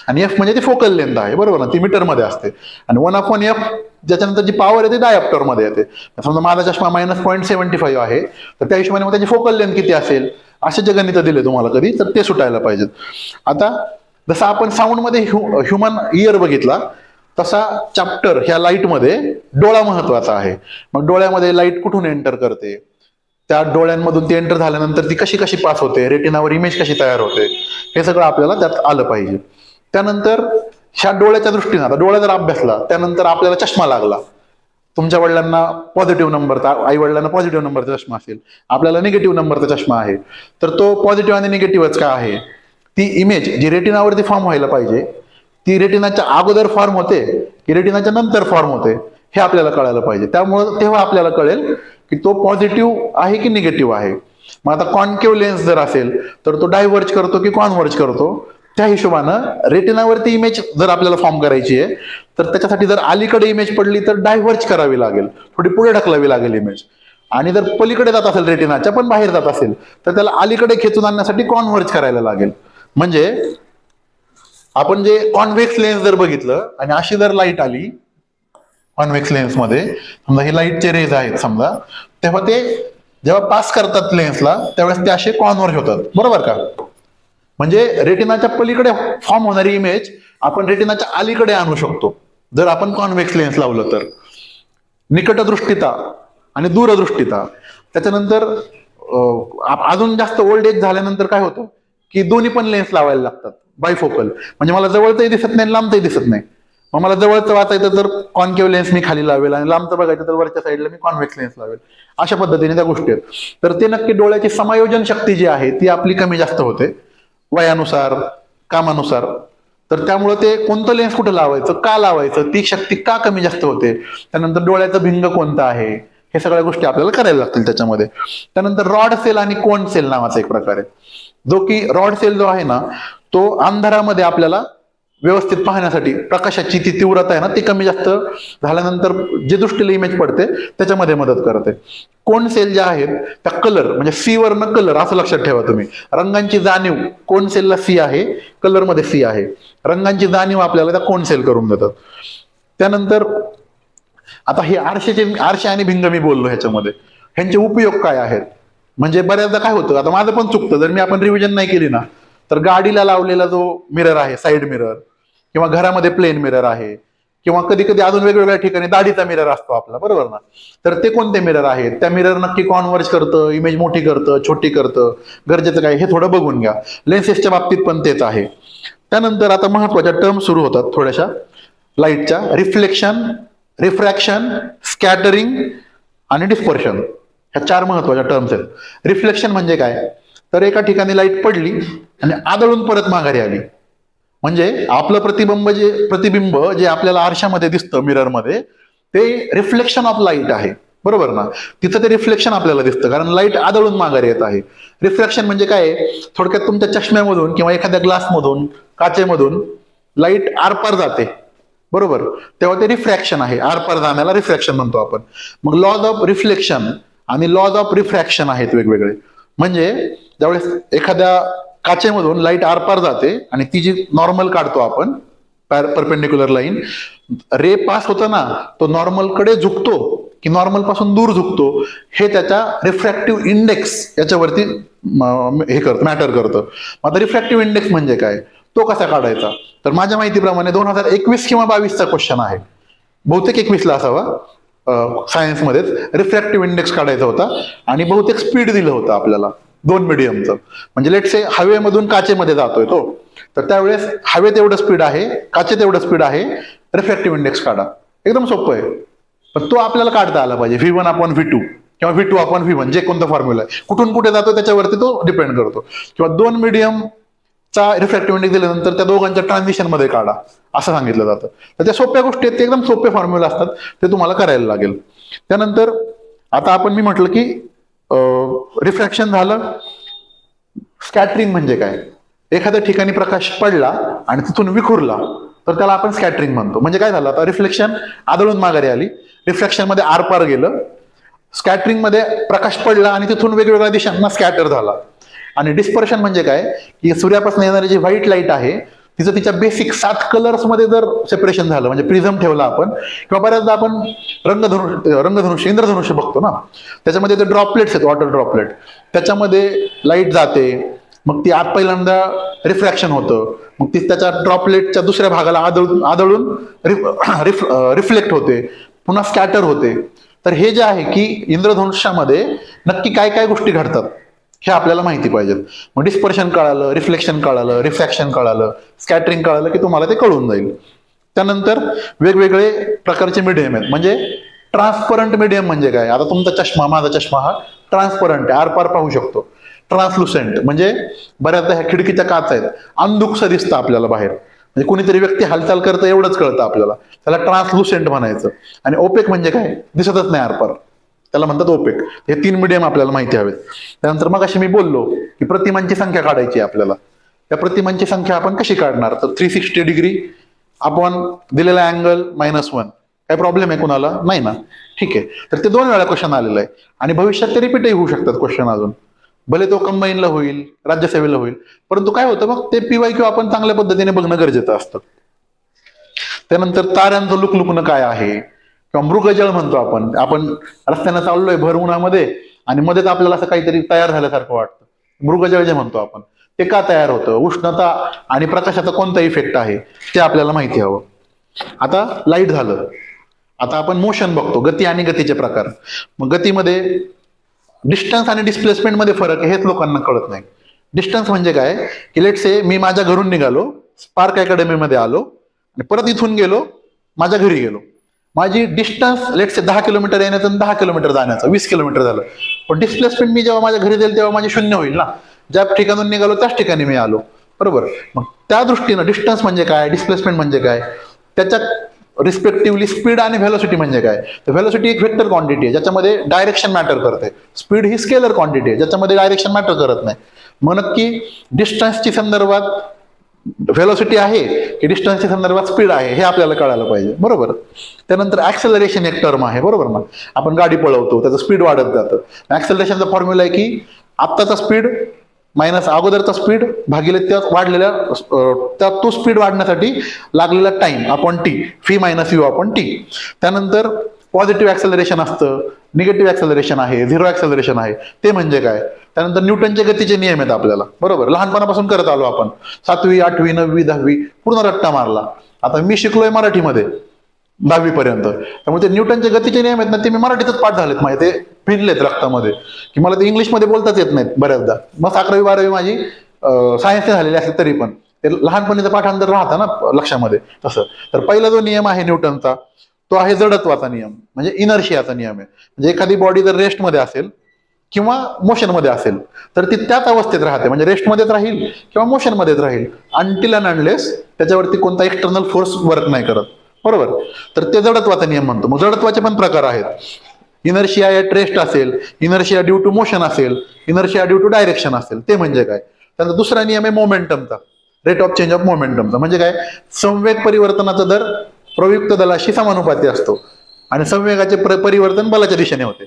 आणि एफ म्हणजे ती फोकल लेंथ आहे, बरोबर ना, ती मीटरमध्ये असते. आणि 1/f ज्याच्यानंतर जी पॉवर येते डायऑप्टरमध्ये येते. समजा माझा चष्मा -0.75 आहे, तर त्या हिशोबाने मग त्याची फोकल लेंथ किती असेल, असे जे गणित दिले तुम्हाला कधी, तर ते सुटायला पाहिजेत. आता जसं आपण साऊंडमध्ये ह्युमन इयर बघितला, तसा चॅप्टर ह्या लाईटमध्ये डोळा महत्वाचा आहे. मग डोळ्यामध्ये लाईट कुठून एंटर करते, त्या डोळ्यांमधून ती एंटर झाल्यानंतर ती कशी कशी पास होते, रेटिनावर इमेज कशी तयार होते, हे सगळं आपल्याला त्यात आलं पाहिजे. त्यानंतर ह्या डोळ्याच्या दृष्टीने, आता डोळा जर अभ्यासला, त्यानंतर आपल्याला चष्मा लागला, तुमच्या वडिलांना पॉझिटिव्ह नंबरचा, आई वडिलांना पॉझिटिव्ह नंबरचा चष्मा असेल, आपल्याला निगेटिव्ह नंबरचा चष्मा आहे, तर तो पॉझिटिव्ह आणि निगेटिव्हच काय आहे, ती इमेज जी रेटिनावरती फॉर्म व्हायला पाहिजे, ती रेटिनाच्या अगोदर फॉर्म होते की रेटिनाच्या नंतर फॉर्म होते, हे आपल्याला कळायला पाहिजे. त्यामुळे तेव्हा आपल्याला कळेल की तो पॉझिटिव्ह आहे की निगेटिव्ह आहे. मग आता कॉन्केव्ह लेन्स जर असेल तर तो डायव्हर्ज करतो की कॉन्व्हर्ज करतो, त्या हिशोबानं रेटिनावरती इमेज जर आपल्याला फॉर्म करायची आहे, तर त्याच्यासाठी जर अलीकडे इमेज पडली तर डायव्हर्ज करावी लागेल, थोडी पुढे ढकलावी लागेल इमेज. आणि जर पलीकडे जात असेल, रेटिनाच्या पण बाहेर जात असेल, तर त्याला अलीकडे खेचून आणण्यासाठी कॉन्व्हर्ज करायला लागेल. म्हणजे आपण जे कॉन्व्हेक्स लेन्स जर बघितलं आणि अशी जर लाईट आली कॉन्व्हेक्स लेन्स मध्ये, समजा हे लाईटचे रेज आहेत समजा, तेव्हा ते जेव्हा पास करतात लेन्सला त्यावेळेस ते असे कॉन्व्हर्ज होतात, बरोबर का. म्हणजे रेटिनाच्या पलीकडे फॉर्म होणारी इमेज आपण रेटिनाच्या अलीकडे आणू शकतो जर आपण कॉन्व्हेक्स लेन्स लावलं तर. निकटदृष्टिता आणि दूरदृष्टिता, त्याच्यानंतर अजून जास्त ओल्ड एज झाल्यानंतर काय होतं की दोन्ही पण लेन्स लावायला लागतात, बायफोकल, म्हणजे मला जवळचंही दिसत नाही लांबचंही दिसत नाही. मग मला जवळचं वाचायचं तर कॉन्केव्ह लेन्स मी खाली लावेल आणि लांबचं बघायचं तर वरच्या साईडला मी कॉन्व्हेक्स लेन्स लावेल. अशा पद्धतीने त्या गोष्टी आहेत. तर ते नक्की डोळ्याची समायोजन शक्ती जी आहे ती आपली कमी जास्त होते वयानुसार, कामानुसार. तर त्यामुळे ते कोणतं लेन्स कुठं लावायचं, का लावायचं, ती शक्ती का कमी जास्त होते, त्यानंतर डोळ्याचं भिंग कोणतं आहे, हे सगळ्या गोष्टी आपल्याला करायला लागतील त्याच्यामध्ये. त्यानंतर रॉड सेल आणि कोन सेल नावाचा एक प्रकार आहे, जो की रॉड सेल जो आहे ना तो अंधारामध्ये आपल्याला व्यवस्थित पाहण्यासाठी प्रकाशाची ती तीव्रता आहे ना ती कमी जास्त झाल्यानंतर जे दृष्टीला इमेज पडते त्याच्यामध्ये मदत करते. कोन सेल ज्या आहेत त्या कलर म्हणजे सी वरनं कलर असं लक्षात ठेवा तुम्ही. रंगांची जाणीव कोन सेलला सी आहे, कलर मध्ये सी आहे. रंगांची जाणीव आपल्याला त्या कोन सेल करून देतात. त्यानंतर आता हे आरशे आणि भिंग मी बोललो ह्याच्यामध्ये, ह्यांचे उपयोग काय आहेत. म्हणजे बऱ्याचदा काय होतं, आता माझं पण चुकतं, जर मी आपण रिव्हिजन नाही केली ना तर गाडीला लावलेला जो मिरर आहे साईड मिरर, किंवा घरामध्ये प्लेन मिरर आहे, किंवा कधी कधी अजून वेगवेगळ्या ठिकाणी दाढीचा मिरर असतो आपला, बरोबर ना. तर ते कोणते मिरर आहेत, त्या मिरर नक्की कॉन्व्हर्ज करतं, इमेज मोठी करतं, छोटी करतं, गरजेचं काय हे थोडं बघून घ्या. लेन्सेसच्या बाबतीत पण तेच आहे. त्यानंतर आता महत्वाच्या टर्म सुरू होतात थोड्याशा लाईटच्या, रिफ्लेक्शन, रिफ्रॅक्शन, स्कॅटरिंग आणि डिस्पर्शन. ह्या 4 महत्वाच्या टर्म्स आहेत. रिफ्लेक्शन म्हणजे काय, तर एका ठिकाणी लाईट पडली आणि आदळून परत माघारी आली, म्हणजे आपलं प्रतिबिंब जे आपल्याला आरशामध्ये दिसतं मिररमध्ये ते रिफ्लेक्शन ऑफ लाईट आहे, बरोबर ना. तिथं ते रिफ्लेक्शन आपल्याला दिसतं कारण लाईट आदळून माघारी येत आहे. रिफ्रॅक्शन म्हणजे काय, थोडक्यात तुमच्या चष्म्यामधून किंवा एखाद्या ग्लासमधून, काचेमधून लाईट आरपार जाते, बरोबर, तेव्हा ते रिफ्रॅक्शन आहे. आरपार जाण्याला रिफ्रॅक्शन म्हणतो आपण. मग लॉज ऑफ रिफ्लेक्शन आणि लॉज ऑफ रिफ्रॅक्शन आहेत वेगवेगळे. म्हणजे ज्यावेळेस एखाद्या काचेमधून लाईट आरपार जाते आणि ती जी नॉर्मल काढतो आपण परपेंडिक्युलर लाईन, रे पास होतं ना, तो नॉर्मल कडे झुकतो की नॉर्मल पासून दूर झुकतो, हे त्याच्या रिफ्रॅक्टिव्ह इंडेक्स याच्यावरती हे करतं, मॅटर करतं. आता रिफ्रॅक्टिव्ह इंडेक्स म्हणजे काय, तो कसा काढायचा, तर माझ्या माहितीप्रमाणे 2021 किंवा 22चा क्वेश्चन आहे, बहुतेक 21ला असावा, सायन्समध्येच रिफ्रॅक्टिव्ह इंडेक्स काढायचा होता आणि बहुतेक स्पीड दिलं होतं आपल्याला 2 मीडियमचं. म्हणजे लेट्स से हवेमधून काचेमध्ये जातोय तो, तर त्यावेळेस हवेत एवढं स्पीड आहे, काचेत एवढं स्पीड आहे, रिफ्रॅक्टिव्ह इंडेक्स काढा. एकदम सोपं आहे, पण तो आपल्याला काढता आला पाहिजे. V1/V2 किंवा V2/V1 जे कोणता फॉर्म्युला आहे, कुठून कुठे जातो त्याच्यावरती तो डिपेंड करतो. किंवा 2 मीडियमचा रिफ्रॅक्टिव्ह इंडेक्स दिल्यानंतर त्या दोघांच्या ट्रान्झिशन मध्ये काढा असं सांगितलं जातं. तर त्या सोप्या गोष्टी आहेत, ते एकदम सोपे फॉर्म्युला असतात, ते तुम्हाला करायला लागेल. त्यानंतर आता आपण मी म्हटलं की रिफ्रॅक्शन झालं. स्कॅटरिंग म्हणजे काय, एखाद्या ठिकाणी प्रकाश पडला आणि तिथून विखुरला तर त्याला आपण स्कॅटरिंग म्हणतो. म्हणजे काय झालं, आता रिफ्लेक्शन आदळून माघारी आली, रिफ्रॅक्शन मध्ये आरपार गेलं, स्कॅटरिंग मध्ये प्रकाश पडला आणि तिथून वेगवेगळ्या दिशांना स्कॅटर झाला. आणि डिस्पर्शन म्हणजे काय, की सूर्यापासून येणारी जी व्हाईट लाईट आहे तिचं तिच्या बेसिक 7 कलर्स मध्ये जर सेपरेशन झालं, म्हणजे प्रिझम ठेवला आपण, किंवा बऱ्याचदा आपण रंगधनुष्य इंद्रधनुष्य बघतो ना, त्याच्यामध्ये ते ड्रॉपलेट्स आहेत, वॉटर ड्रॉपलेट, त्याच्यामध्ये लाईट जाते, मग ती आत पहिल्यांदा रिफ्रॅक्शन होतं, मग ती त्याच्या ड्रॉपलेटच्या दुसऱ्या भागाला आदळून रिफ्लेक्ट होते, पुन्हा स्कॅटर होते. तर हे जे आहे की इंद्रधनुष्यामध्ये नक्की काय काय गोष्टी घडतात हे आपल्याला माहिती पाहिजेत. मग डिस्पर्शन कळालं, रिफ्लेक्शन कळालं, रिफ्रॅक्शन कळालं, स्कॅटरिंग कळालं की तुम्हाला ते कळून जाईल. त्यानंतर वेगवेगळे प्रकारचे मीडियम आहेत. म्हणजे ट्रान्सपरंट मीडियम म्हणजे काय, आता तुमचा चष्मा, माझा चष्मा हा ट्रान्सपरंट आहे, आरपार पाहू शकतो. ट्रान्सलुसेंट म्हणजे बऱ्याचदा ह्या खिडकीच्या काच आहेत, अंधुकसं दिसतं आपल्याला बाहेर, म्हणजे कुणीतरी व्यक्ती हालचाल करतं एवढंच कळतं आपल्याला, त्याला ट्रान्सलुसेंट म्हणायचं. आणि ओपेक म्हणजे काय, दिसतच नाही आरपार, त्याला म्हणतात ओपेक. हे 3 मीडियम आपल्याला माहिती हवेत. त्यानंतर मग अशी मी बोललो की प्रतिमांची संख्या काढायची आपल्याला. त्या प्रतिमांची संख्या आपण कशी काढणार, तर 360 डिग्री आपण दिलेला अँगल -1. काय प्रॉब्लेम आहे कुणाला, नाही ना, ठीक आहे. तर ते 2 वेळा क्वेश्चन आलेलं आहे आणि भविष्यात ते रिपीटही होऊ शकतात क्वेश्चन अजून, भले तो कंबाईनला होईल, राज्यसेवेला होईल, परंतु काय होतं मग ते PYQ आपण चांगल्या पद्धतीने बघणं गरजेचं असतं. त्यानंतर ताऱ्यांचं लुकलुकणं काय आहे, किंवा मृगजळ म्हणतो आपण रस्त्यानं चाललोय भर उन्हामध्ये आणि मध्येच आपल्याला असं काहीतरी तयार झाल्यासारखं वाटतं, मृगजळ जे म्हणतो आपण, ते का तयार होतं, उष्णता आणि प्रकाशाचा कोणता इफेक्ट आहे ते आपल्याला माहिती हवं. आता लाईट झालं, आता आपण मोशन बघतो, गती आणि गतीचे प्रकार. मग गतीमध्ये डिस्टन्स आणि डिस्प्लेसमेंट मध्ये फरक आहे, हेच लोकांना कळत नाही. डिस्टन्स म्हणजे काय की लेट्स से मी माझ्या घरून निघालो, स्पार्क अकॅडमीमध्ये आलो आणि परत इथून गेलो माझ्या घरी गेलो, माझी डिस्टन्स लेट्स से 10 किलोमीटर येण्याचं आणि 10 किलोमीटर जाण्याचं 20 किलोमीटर झालं, पण डिस्प्लेसमेंट मी जेव्हा माझ्या घरी जाईल तेव्हा माझी 0 होईल ना. ज्या ठिकाणून निघालो त्याच ठिकाणी मी आलो, बरोबर. मग त्या दृष्टीनं डिस्टन्स म्हणजे काय, डिस्प्लेसमेंट म्हणजे काय, त्याच्यात रिस्पेक्टिव्हली स्पीड आणि व्हेलोसिटी म्हणजे काय. तर व्हेलोसिटी एक व्हेक्टर क्वांटिटी आहे ज्याच्यामध्ये डायरेक्शन मॅटर करते. स्पीड ही स्केलर क्वांटिटी आहे ज्याच्यामध्ये डायरेक्शन मॅटर करत नाही. मग नक्की डिस्टन्सची संदर्भात व्हेलोसिटी आहे की डिस्टन्सच्या संदर्भात स्पीड आहे हे आपल्याला कळायला पाहिजे, बरोबर. त्यानंतर ऍक्सेलरेशन एक टर्म आहे, बरोबर ना. आपण गाडी पळवतो त्याचं स्पीड वाढत जातं. ऍक्सेलरेशनचा फॉर्म्युला आहे की आत्ताचा स्पीड मायनस अगोदरचा स्पीड भागिले त्या वाढलेल्या तो स्पीड वाढण्यासाठी लागलेला time upon T, fee minus U upon T. त्यानंतर पॉझिटिव्ह ऍक्सेलरेशन असतं, निगेटिव्ह ऍक्सेलरेशन आहे, झिरो ऍक्सेलरेशन आहे. ते म्हणजे काय. त्यानंतर न्यूटनचे गतीचे नियम आहेत आपल्याला, बरोबर. लहानपणापासून करत आलो आपण, 7वी 8वी 9वी 10वी पूर्ण रट्टा मारला. आता मी शिकलोय मराठीमध्ये 10वी पर्यंत, त्यामुळे ते न्यूटनचे गतीचे नियम आहेत ना ते मी मराठीतच पाठ झालेत माझे, ते भिनलेत रक्तामध्ये की मला ते इंग्लिशमध्ये बोलताच येत नाहीत बऱ्याचदा. मग 11वी 12वी माझी सायन्सने झालेली असेल तरी पण ते लहानपणीचं पाठांतर राहतं ना लक्षामध्ये तसं. तर पहिला जो नियम आहे न्यूटनचा तो आहे जडत्वाचा नियम, म्हणजे इनर्शियाचा नियम आहे. म्हणजे एखादी बॉडी जर रेस्टमध्ये असेल किंवा मोशनमध्ये असेल तर ती त्याच अवस्थेत राहते, म्हणजे रेस्टमध्येच राहील किंवा मोशनमध्येच राहील अनटिल अँड अनलेस त्याच्यावरती कोणता एक्सटर्नल फोर्स वर्क नाही करत, बरोबर. तर ते जडत्वाचा नियम म्हणतो. मग जडत्वाचे पण प्रकार आहेत. इनर्शिया ॲट रेस्ट असेल, इनर्शिया ड्यू टू मोशन असेल, इनर्शिया ड्यू टू डायरेक्शन असेल. ते म्हणजे काय. त्यानंतर दुसरा नियम आहे मोमेंटमचा, रेट ऑफ चेंज ऑफ मोमेंटमचा. म्हणजे काय, संवेग परिवर्तनाचा दर प्रयुक्त दलाशी समानुपाती असतो आणि संवेगाचे परिवर्तन बलाच्या दिशेने होते.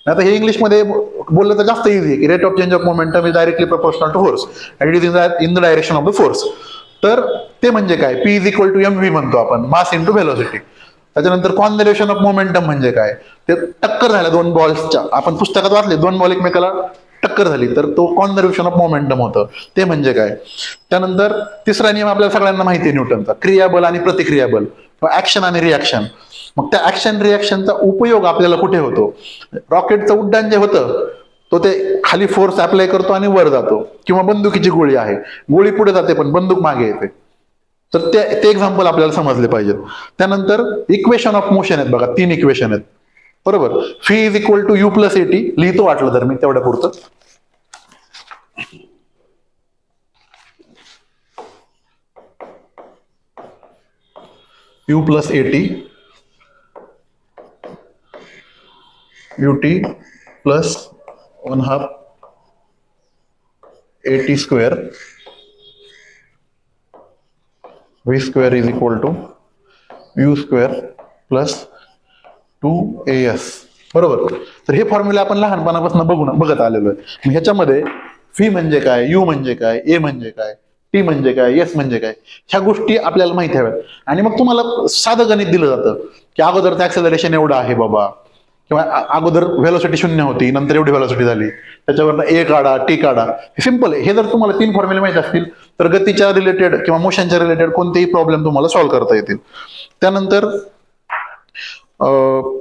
आता हे इंग्लिशमध्ये बोललं तर जास्त इझी आहे की rate of change of momentum is directly proportional to force and it is in the direction of the force. तर ते म्हणजे काय, P is equal to M V म्हणतो आपण, मास इंटू व्हेलोसिटी. त्याच्यानंतर कॉन्झर्वेशन ऑफ मोमेंटम म्हणजे काय, ते टक्कर झाल्या दोन बॉल्सच्या, आपण पुस्तकात वाचले, दोन बॉल एकमेकाला टक्कर झाली तर तो कॉन्झर्वेशन ऑफ मोमेंटम होतं. ते म्हणजे काय. त्यानंतर तिसरा नियम आपल्याला सगळ्यांना माहिती आहे न्यूटनचा, क्रियाबल आणि प्रतिक्रियाबल, ऍक्शन आणि रिॲक्शन. मग त्या ऍक्शन रिॲक्शनचा उपयोग आपल्याला कुठे होतो. रॉकेटचं उड्डाण जे होतं तो ते खाली फोर्स अप्लाय करतो आणि वर जातो, किंवा बंदुकीची गोळी आहे, गोळी पुढे जाते पण बंदूक मागे येते. तर ते एक्झाम्पल आपल्याला समजले पाहिजेत. त्यानंतर इक्वेशन ऑफ मोशन आहेत बघा, 3 इक्वेशन आहेत, बरोबर. V is equal to U plus A T लिहितो वाटलं तर मी तेवढ्या पुरतं. U plus A T ut plus 1/2 at square v square is equal to u square plus 2as, बरोबर. तर हे फॉर्म्युला आपण लहानपणापासून बघत आलेलो आहे. मग ह्याच्यामध्ये फी म्हणजे काय, यू म्हणजे काय, ए म्हणजे काय, टी म्हणजे काय, एस म्हणजे काय, ह्या गोष्टी आपल्याला माहिती हव्यात. आणि मग तुम्हाला साधं गणित दिलं जातं की अगोदरचं ऍक्सेलरेशन एवढं आहे बाबा, किंवा अगोदर व्हेलोसिटी 0 होती नंतर एवढी व्हेलोसिटी झाली, त्याच्यावरनं ए काढा टी काढा. हे सिंपल आहे. हे जर तुम्हाला 3 फॉर्म्युले माहित असतील तर गतीच्या रिलेटेड किंवा मोशनच्या रिलेटेड कोणतेही प्रॉब्लेम तुम्हाला सॉल्व्ह करता येतील. त्यानंतर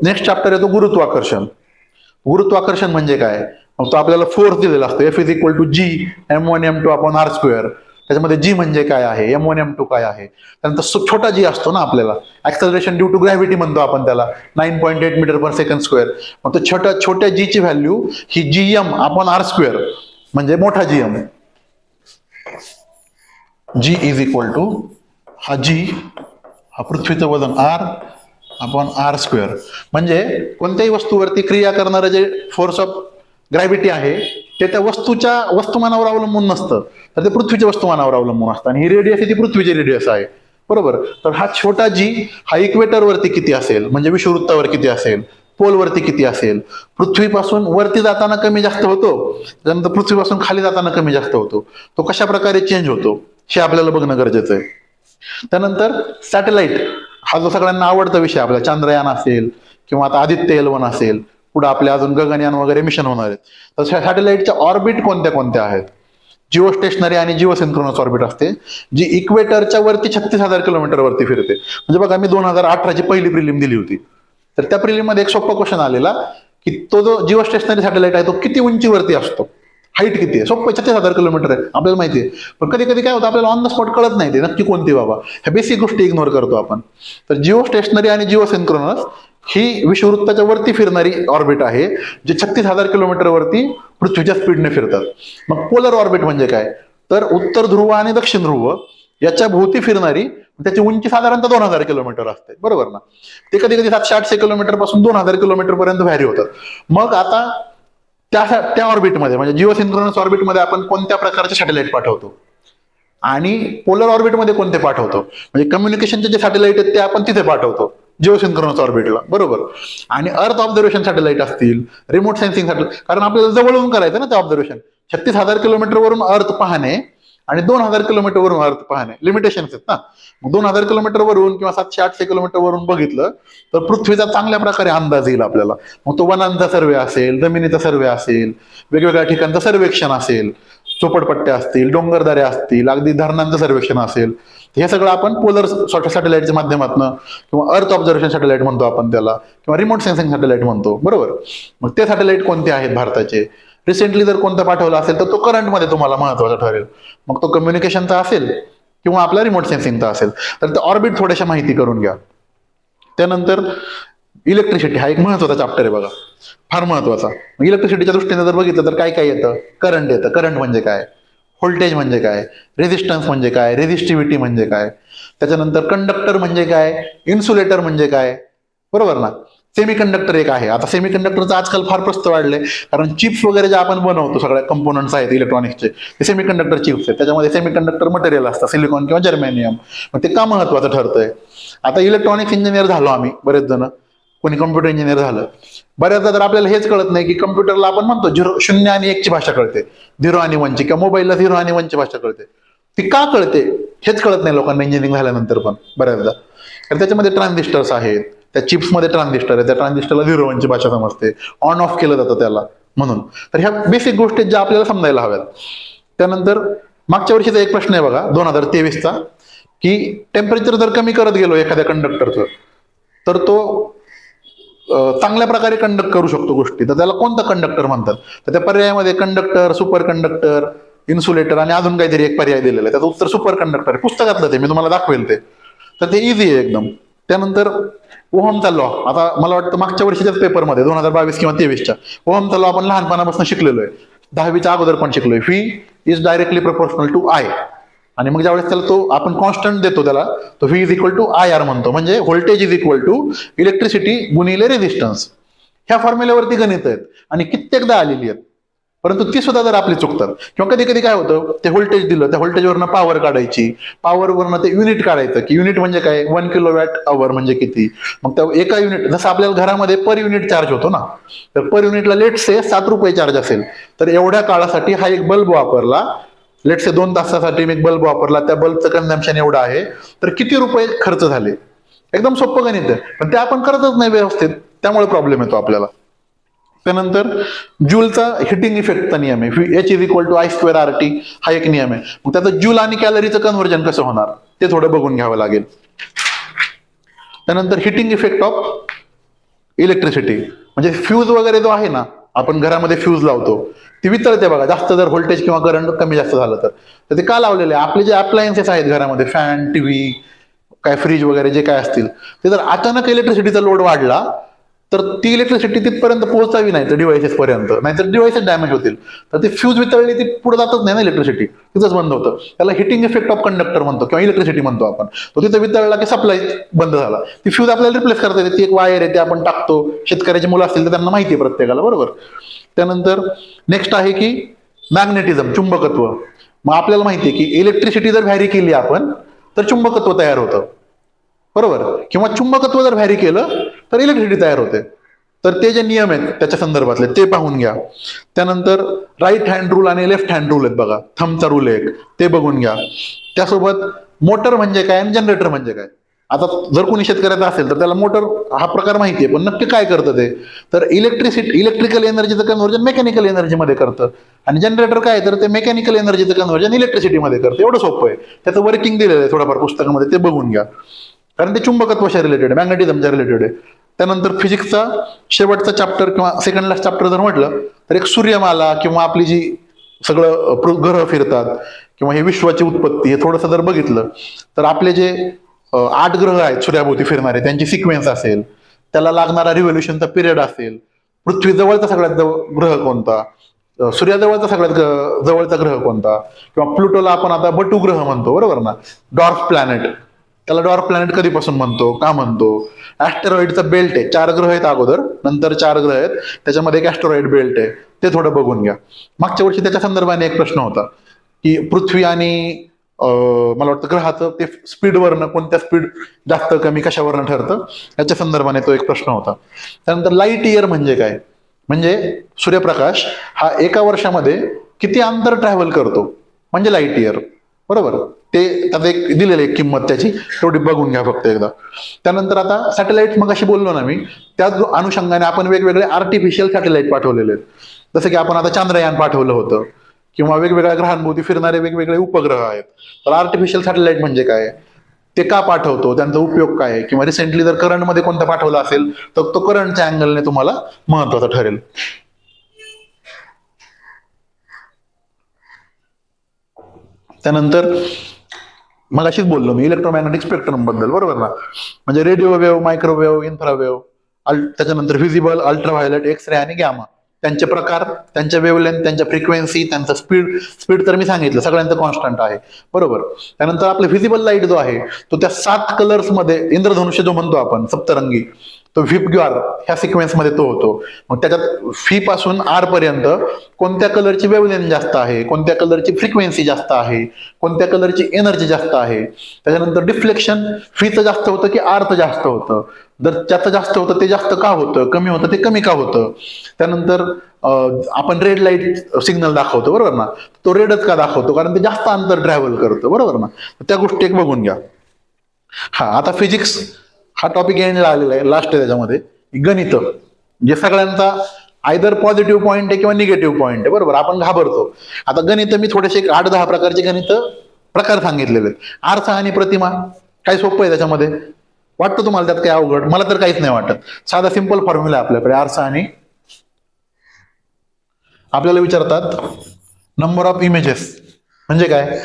नेक्स्ट चॅप्टर येतो गुरुत्वाकर्षण. गुरुत्वाकर्षण म्हणजे काय, तो आपल्याला फोर्स दिलेला असतो, F is equal to G m1 m2 upon R square. त्याच्यामध्ये जी म्हणजे काय आहे, m1 m2 काय आहे. त्यानंतर छोटा जी असतो ना आपल्याला, ऍक्सेलरेशन ड्यू टू ग्रॅव्हिटी म्हणतो आपण त्याला, 9.8 मीटर पर सेकंड स्क्वेअर. मग तो छोट्या जी ची व्हॅल्यू ही gm अपॉन आर स्क्वेअर, म्हणजे मोठा gm. G is equal to हा जी, हा पृथ्वीचं वजन r अपॉन आर स्क्वेअर. म्हणजे कोणत्याही वस्तूवरती क्रिया करणारं जे फोर्स ऑफ ग्रॅव्हिटी आहे ते त्या वस्तुमानावर अवलंबून नसतं, तर ते पृथ्वीच्या वस्तुमानावर अवलंबून असतं. आणि ही रेडियस ती पृथ्वीची रेडियस आहे, बरोबर. तर हा छोटा जी हा इक्वेटरवरती किती असेल, म्हणजे विषुवृत्तावर किती असेल, पोलवरती किती असेल, पृथ्वीपासून वरती जाताना कमी जास्त होतो, त्यानंतर पृथ्वीपासून खाली जाताना कमी जास्त होतो, तो कशा प्रकारे चेंज होतो हे आपल्याला बघणं गरजेचं आहे. त्यानंतर सॅटेलाइट हा जो सगळ्यांना आवडता विषय आपला, चांद्रयान असेल किंवा आता आदित्य L1 असेल, पुढे आपले अजून गगनयान वगैरे मिशन होणार आहेत. तर सॅटेलाइटच्या ऑर्बिट कोणत्या कोणत्या आहेत. जिओ स्टेशनरी आणि जिओ सिंक्रोनस ऑर्बिट असते, जी इक्वेटरच्या वरती 36,000 किलोमीटर वरती फिरते. म्हणजे बघा, मी 2018ची पहिली प्रिलिम दिली होती, तर त्या प्रिलिम मध्ये एक सोपा क्वेश्चन आलेला की तो जो जिओ स्टेशनरी सॅटेलाइट आहे तो किती उंचीवरती असतो, हाईट किती आहे, सोपं 36,000 किलोमीटर आहे आपल्याला माहिती आहे. पण कधी कधी काय होतं आपल्याला ऑन द स्पॉट कळत नाही ते नक्की कोणती बाबा. ह्या बेसिक गोष्टी इग्नोर करतो आपण. तर जिओ स्टेशनरी आणि जिओ सिंक्रोनस ही विषुववृत्ताच्या वरती फिरणारी ऑर्बिट आहे, जे 36,000 किलोमीटर वरती पृथ्वीच्या स्पीडने फिरतात. मग पोलर ऑर्बिट म्हणजे काय, तर उत्तर ध्रुव आणि दक्षिण ध्रुव याच्या भोवती फिरणारी, त्याची उंची साधारणतः 2,000 किलोमीटर असते, बरोबर ना. ते कधी कधी 700-800 किलोमीटर पासून 2,000 किलोमीटर पर्यंत व्हॅरी होतात. मग आता त्या ऑर्बिटमध्ये म्हणजे जिओ सिंक्रोनस ऑर्बिटमध्ये आपण कोणत्या प्रकारचे सॅटेलाइट पाठवतो आणि पोलर ऑर्बिटमध्ये कोणते पाठवतो, म्हणजे कम्युनिकेशनचे जे सॅटेलाइट आहेत ते आपण तिथे पाठवतो जिओ सिंक्रोनस ऑर्बिटला, बरोबर. आणि अर्थ ऑब्झर्वेशन सॅटेलाइट असतील, रिमोट सेन्सिंग सॅटेलाइट, कारण आपल्याला जवळून करायचं ना ते ऑब्झर्वेशन. 36,000 किलोमीटर वरून अर्थ पाहणे आणि 2,000 किलोमीटर वरून अर्थ पाहणे लिमिटेशन्स आहेत ना. मग 2,000 किलोमीटर वरून किंवा 700-800 किलोमीटर वरून बघितलं तर पृथ्वीचा चांगल्या प्रकारे अंदाज येईल आपल्याला. मग तो वनांचा सर्वे असेल, जमिनीचा सर्वे असेल, वेगवेगळ्या ठिकाणचं सर्वेक्षण असेल, चोपडपट्ट्या असतील, डोंगरदऱ्या असतील, अगदी धरणांचं सर्वेक्षण असेल, हे सगळं आपण पोलर सॅटेलाइटच्या माध्यमातून किंवा अर्थ ऑब्झर्वेशन सॅटेलाइट म्हणतो आपण त्याला, किंवा रिमोट सेन्सिंग सॅटेलाइट म्हणतो, बरोबर. मग ते सॅटेलाइट कोणते आहेत भारताचे, रिसेंटली जर कोणता पाठवला असेल तर तो करंटमध्ये तुम्हाला महत्वाचा ठरेल. मग तो कम्युनिकेशनचा असेल किंवा आपला रिमोट सेन्सिंगचा असेल. तर ते ऑर्बिट थोड्याशा माहिती करून घ्या. त्यानंतर इलेक्ट्रिसिटी हा एक महत्वाचा चॅप्टर आहे बघा, फार महत्वाचा. इलेक्ट्रिसिटीच्या दृष्टीने जर बघितलं तर काय काय येतं, करंट येतं. करंट म्हणजे काय, व्होल्टेज म्हणजे काय, रेझिस्टन्स म्हणजे काय, रेझिस्टिव्हिटी म्हणजे काय, त्याच्यानंतर कंडक्टर म्हणजे काय, इन्सुलेटर म्हणजे काय, बरोबर ना. सेमीकंडक्टर एक आहे. आता सेमीकंडक्टरचं आजकाल फार प्रस्त वाढलंय, कारण चिप्स वगैरे जे आपण बनवतो, सगळ्या कंपोनंट्स आहेत इलेक्ट्रॉनिक्सचे, ते सेमीकंडक्टर चिप्स आहेत. त्याच्यामध्ये सेमीकंडक्टर मटेरियल असतं, सिलिकॉन किंवा जर्मेनियम. मग ते का महत्वाचं ठरतंय, आता इलेक्ट्रॉनिक्स इंजिनियर झालो आम्ही बरेच जण, कोणी कम्प्युटर इंजिनियर झालं. बऱ्याचदा तर आपल्याला हेच कळत नाही की कम्प्युटरला आपण म्हणतो 0 आणि 1 ची भाषा कळते, 0 आणि 1 ची, किंवा मोबाईलला 0 आणि 1 ची भाषा कळते. ती का कळते हेच कळत नाही लोकांना इंजिनिअरिंग झाल्यानंतर पण बऱ्याचदा. तर त्याच्यामध्ये ट्रान्झिस्टर्स आहेत, त्या चिप्समध्ये ट्रान्झिस्टर आहे, त्या ट्रान्झिस्टरला 0-1 ची भाषा समजते, ऑन ऑफ केलं जातं त्याला म्हणून. तर ह्या बेसिक गोष्टी ज्या आपल्याला समजायला हव्यात. त्यानंतर मागच्या वर्षीचा एक प्रश्न आहे बघा 2023चा, की टेम्परेचर जर कमी करत गेलो एखाद्या कंडक्टरचं तर तो चांगल्या प्रकारे कंडक्ट करू शकतो गोष्टी, तर त्याला कोणता कंडक्टर म्हणतात. तर त्या पर्यायामध्ये कंडक्टर, सुपर कंडक्टर, इन्सुलेटर आणि अजून काहीतरी एक पर्याय दिलेला आहे. त्याचं उत्तर सुपर कंडक्टर आहे. पुस्तकातलं ते मी तुम्हाला दाखवेल ते. तर ते इझी आहे एकदम. त्यानंतर ओहमचा लॉ, आता मला वाटतं मागच्या वर्षीच्याच पेपरमध्ये 2022 किंवा 23च्या ओहमचा लॉ आपण लहानपणापासून शिकलेलो आहे, 10वीच्या अगोदर पण शिकलोय. V is directly proportional to I. आणि मग ज्यावेळेस त्याला तो आपण कॉन्स्टंट देतो त्याला, तो V is equal to I R म्हणतो, म्हणजे voltage is equal to electricity गुणिले रेझिस्टन्स. ह्या फॉर्म्युल्यावरती गणित आहेत आणि कित्येकदा आलेली आहेत, परंतु ती सुद्धा जर आपली चुकतात. किंवा कधी कधी काय होतं, ते व्होल्टेज दिलं, त्या व्होल्टेजवरनं पॉवर काढायची, पॉवरवरनं ते युनिट काढायचं, की युनिट म्हणजे काय, 1 किलोवॅट अवर म्हणजे किती. मग त्या एका युनिट, जसं आपल्याला घरामध्ये पर युनिट चार्ज होतो ना, तर पर युनिटला लेट से 7 रुपये चार्ज असेल, तर एवढ्या काळासाठी हा एक बल्ब वापरला, लेट से 2 तासासाठी मी एक बल्ब वापरला, त्या बल्बचं कन्झम्पशन एवढं आहे, तर किती रुपये खर्च झाले. एकदम सोपं गणित आहे, पण ते आपण करतच नाही व्यवस्थित, त्यामुळे प्रॉब्लेम येतो आपल्याला. त्यानंतर जूलचा हिटिंग इफेक्टचा नियम आहे, H is equal to I square RT, हा एक नियम आहे. मग त्याचं जूल आणि कॅलरीचं कन्व्हर्जन कसं होणार ते थोडं बघून घ्यावं लागेल. त्यानंतर हिटिंग इफेक्ट ऑफ इलेक्ट्रिसिटी, म्हणजे फ्यूज वगैरे जो आहे ना, आपण घरामध्ये फ्यूज लावतो, ती वितळते बघा, जास्त जर व्होल्टेज किंवा करंट कमी जास्त झालं तर ते का लावलेले आहे. आपले जे अप्लायन्सेस आहेत घरामध्ये, फॅन, टीव्ही, काय फ्रीज वगैरे जे काय असतील, ते जर अचानक इलेक्ट्रिसिटीचा लोड वाढला तर ती इलेक्ट्रिसिटी तिथपर्यंत पोहोचावी नाही तर डिव्हाइसेस पर्यंत, नाहीतर डिव्हाइसेस डॅमेज होतील. तर ती फ्यूज वितळली, ती पुढे जातच नाही ना इलेक्ट्रिसिटी, तिथंच बंद होतं. त्याला हिटिंग इफेक्ट ऑफ कंडक्टर म्हणतो किंवा इलेक्ट्रिसिटी म्हणतो आपण. तो तिथं वितळला की सप्लाय बंद झाला, ती फ्यूज आपल्याला रिप्लेस करता येते. ती एक वायर आहे, ते आपण टाकतो. शेतकऱ्याची मुलं असतील तर त्यांना माहिती आहे प्रत्येकाला, बरोबर. त्यानंतर नेक्स्ट आहे की मॅग्नेटिझम, चुंबकत्व. मग आपल्याला माहिती आहे की इलेक्ट्रिसिटी जर व्हॅरी केली आपण तर चुंबकत्व तयार होतं, बरोबर. किंवा चुंबकत्व जर व्हॅरी केलं तर इलेक्ट्रिसिटी तयार होते. तर ते जे नियम आहेत त्याच्या संदर्भातले ते पाहून घ्या. त्यानंतर राईट हँड रूल आणि लेफ्ट हँड रूल आहेत बघा, थंबचा रूल एक, ते बघून घ्या. त्यासोबत मोटर म्हणजे काय आणि जनरेटर म्हणजे काय. आता जर कोणी शेतकऱ्याचा असेल तर त्याला मोटर हा प्रकार माहिती आहे, पण नक्की काय करतं ते, तर इलेक्ट्रिकल एनर्जीचं कन्व्हर्जन मेकॅनिकल एनर्जीमध्ये करतं, आणि जनरेटर काय तर ते मेकॅनिकल एनर्जीचं कन्व्हर्जन इलेक्ट्रिसिटीमध्ये करतं. एवढं सोपं आहे. त्याचं वर्किंग दिलेलं आहे थोडंफार पुस्तकामध्ये, ते बघून घ्या, कारण ते चुंबकत्वाशी रिलेटेड आहे, मॅग्नेटिझमच्या रिलेटेड आहे. त्यानंतर फिजिक्सचा शेवटचा चॅप्टर किंवा सेकंड लास्ट चॅप्टर जर म्हटलं तर एक सूर्यमाला किंवा आपली जी ग्रह फिरतात किंवा हे विश्वाची उत्पत्ती हे थोडंसं जर बघितलं तर आपले जे 8 ग्रह आहेत सूर्याभोवती फिरणारे त्यांची सिक्वेन्स असेल, त्याला लागणारा रिव्होल्युशनचा पिरियड असेल, पृथ्वी जवळचा सगळ्यात ग्रह कोणता, सूर्याजवळचा सगळ्यात जवळचा ग्रह कोणता, किंवा प्लुटोला आपण आता बटू ग्रह म्हणतो बरोबर ना, डॉर्फ प्लॅनेट, त्याला डॉर्फ प्लॅनेट कधीपासून म्हणतो, का म्हणतो, ऍस्टेरॉइडचा बेल्ट आहे, 4 ग्रह आहेत अगोदर, नंतर 4 ग्रह आहेत, त्याच्यामध्ये एक ऍस्टेरॉइड बेल्ट आहे, ते थोडं बघून घ्या. मागच्या वर्षी त्याच्या संदर्भाने एक प्रश्न होता की पृथ्वी आणि मला वाटतं ग्रहाचं ते स्पीडवरनं कोणत्या स्पीड जास्त कमी कशावरनं ठरतं याच्या संदर्भाने तो एक प्रश्न होता. त्यानंतर लाईट इयर म्हणजे काय, म्हणजे सूर्यप्रकाश हा एका वर्षामध्ये किती अंतर ट्रॅव्हल करतो म्हणजे लाईट इयर बरोबर, ते त्याचं एक दिलेलं एक किंमत त्याची तेवढी बघून घ्या फक्त एकदा. त्यानंतर आता सॅटेलाइट मग अशी बोललो ना मी, त्याच अनुषंगाने आपण वेगवेगळे आर्टिफिशियल सॅटेलाइट पाठवलेले आहेत, जसं की आपण आता चांद्रयान पाठवलं होतं किंवा वेगवेगळ्या ग्रहांभोवती फिरणारे वेगवेगळे उपग्रह आहेत. तर आर्टिफिशियल सॅटेलाइट म्हणजे काय, ते का पाठवतो, त्यांचा उपयोग काय आहे, किंवा रिसेंटली जर करंटमध्ये कोणता पाठवला असेल तर तो करंटच्या अँगलने तुम्हाला महत्वाचा ठरेल. त्यानंतर मग अशीच बोललो मी इलेक्ट्रोमॅग्नेटिक स्पेक्ट्रम बद्दल बरोबर ना, म्हणजे रेडिओ वेव्ह, मायक्रोवेव्ह, इन्फ्रावेव्ह, त्याच्यानंतर व्हिजिबल, अल्ट्राव्हायोलेट, एक्स रे आणि गॅमा, त्यांचे प्रकार, त्यांच्या वेव्हलेंथ, त्यांच्या फ्रिक्वेन्सी, त्यांचा स्पीड तर मी सांगितलं सगळ्यांचं कॉन्स्टंट आहे बरोबर. त्यानंतर आपलं व्हिजिबल लाईट जो आहे तो त्या 7 कलर्स मध्ये, इंद्रधनुष्य जो म्हणतो आपण सप्तरंगी, तो व्हिपग्युआर ह्या सिक्वेन्स मध्ये तो होतो. मग त्याच्यात फी पासून आर पर्यंत कोणत्या कलरची वेव्हलेंथ जास्त आहे, कोणत्या कलरची फ्रिक्वेन्सी जास्त आहे, कोणत्या कलरची एनर्जी जास्त आहे. त्याच्यानंतर डिफ्लेक्शन फीचं जास्त होतं की आरचं जास्त होतं, जर त्याचं जास्त होतं ते जास्त का होतं, कमी होतं ते कमी का होतं. त्यानंतर आपण रेड लाईट सिग्नल दाखवतो बरोबर ना, तो रेडच का दाखवतो, कारण ते जास्त अंतर ट्रॅव्हल करतो बरोबर ना. त्या गोष्टी एक बघून घ्या. हा आता फिजिक्स हा टॉपिक एंडला आलेला आहे, लास्ट आहे त्याच्यामध्ये गणित, जे सगळ्यांचा आयदर पॉझिटिव्ह पॉईंट आहे किंवा निगेटिव्ह पॉईंट आहे बरोबर. आपण घाबरतो. आता गणित मी थोडेसे 8-10 प्रकारचे गणित प्रकार सांगितलेले आहेत. आरसा आणि प्रतिमा काय सोपं आहे त्याच्यामध्ये, वाटतं तुम्हाला त्यात काय अवघड, मला तर काहीच नाही वाटत. साधा सिंपल फॉर्म्युला आहे आपल्याकडे आरसा आणि, आपल्याला विचारतात नंबर ऑफ इमेजेस म्हणजे काय,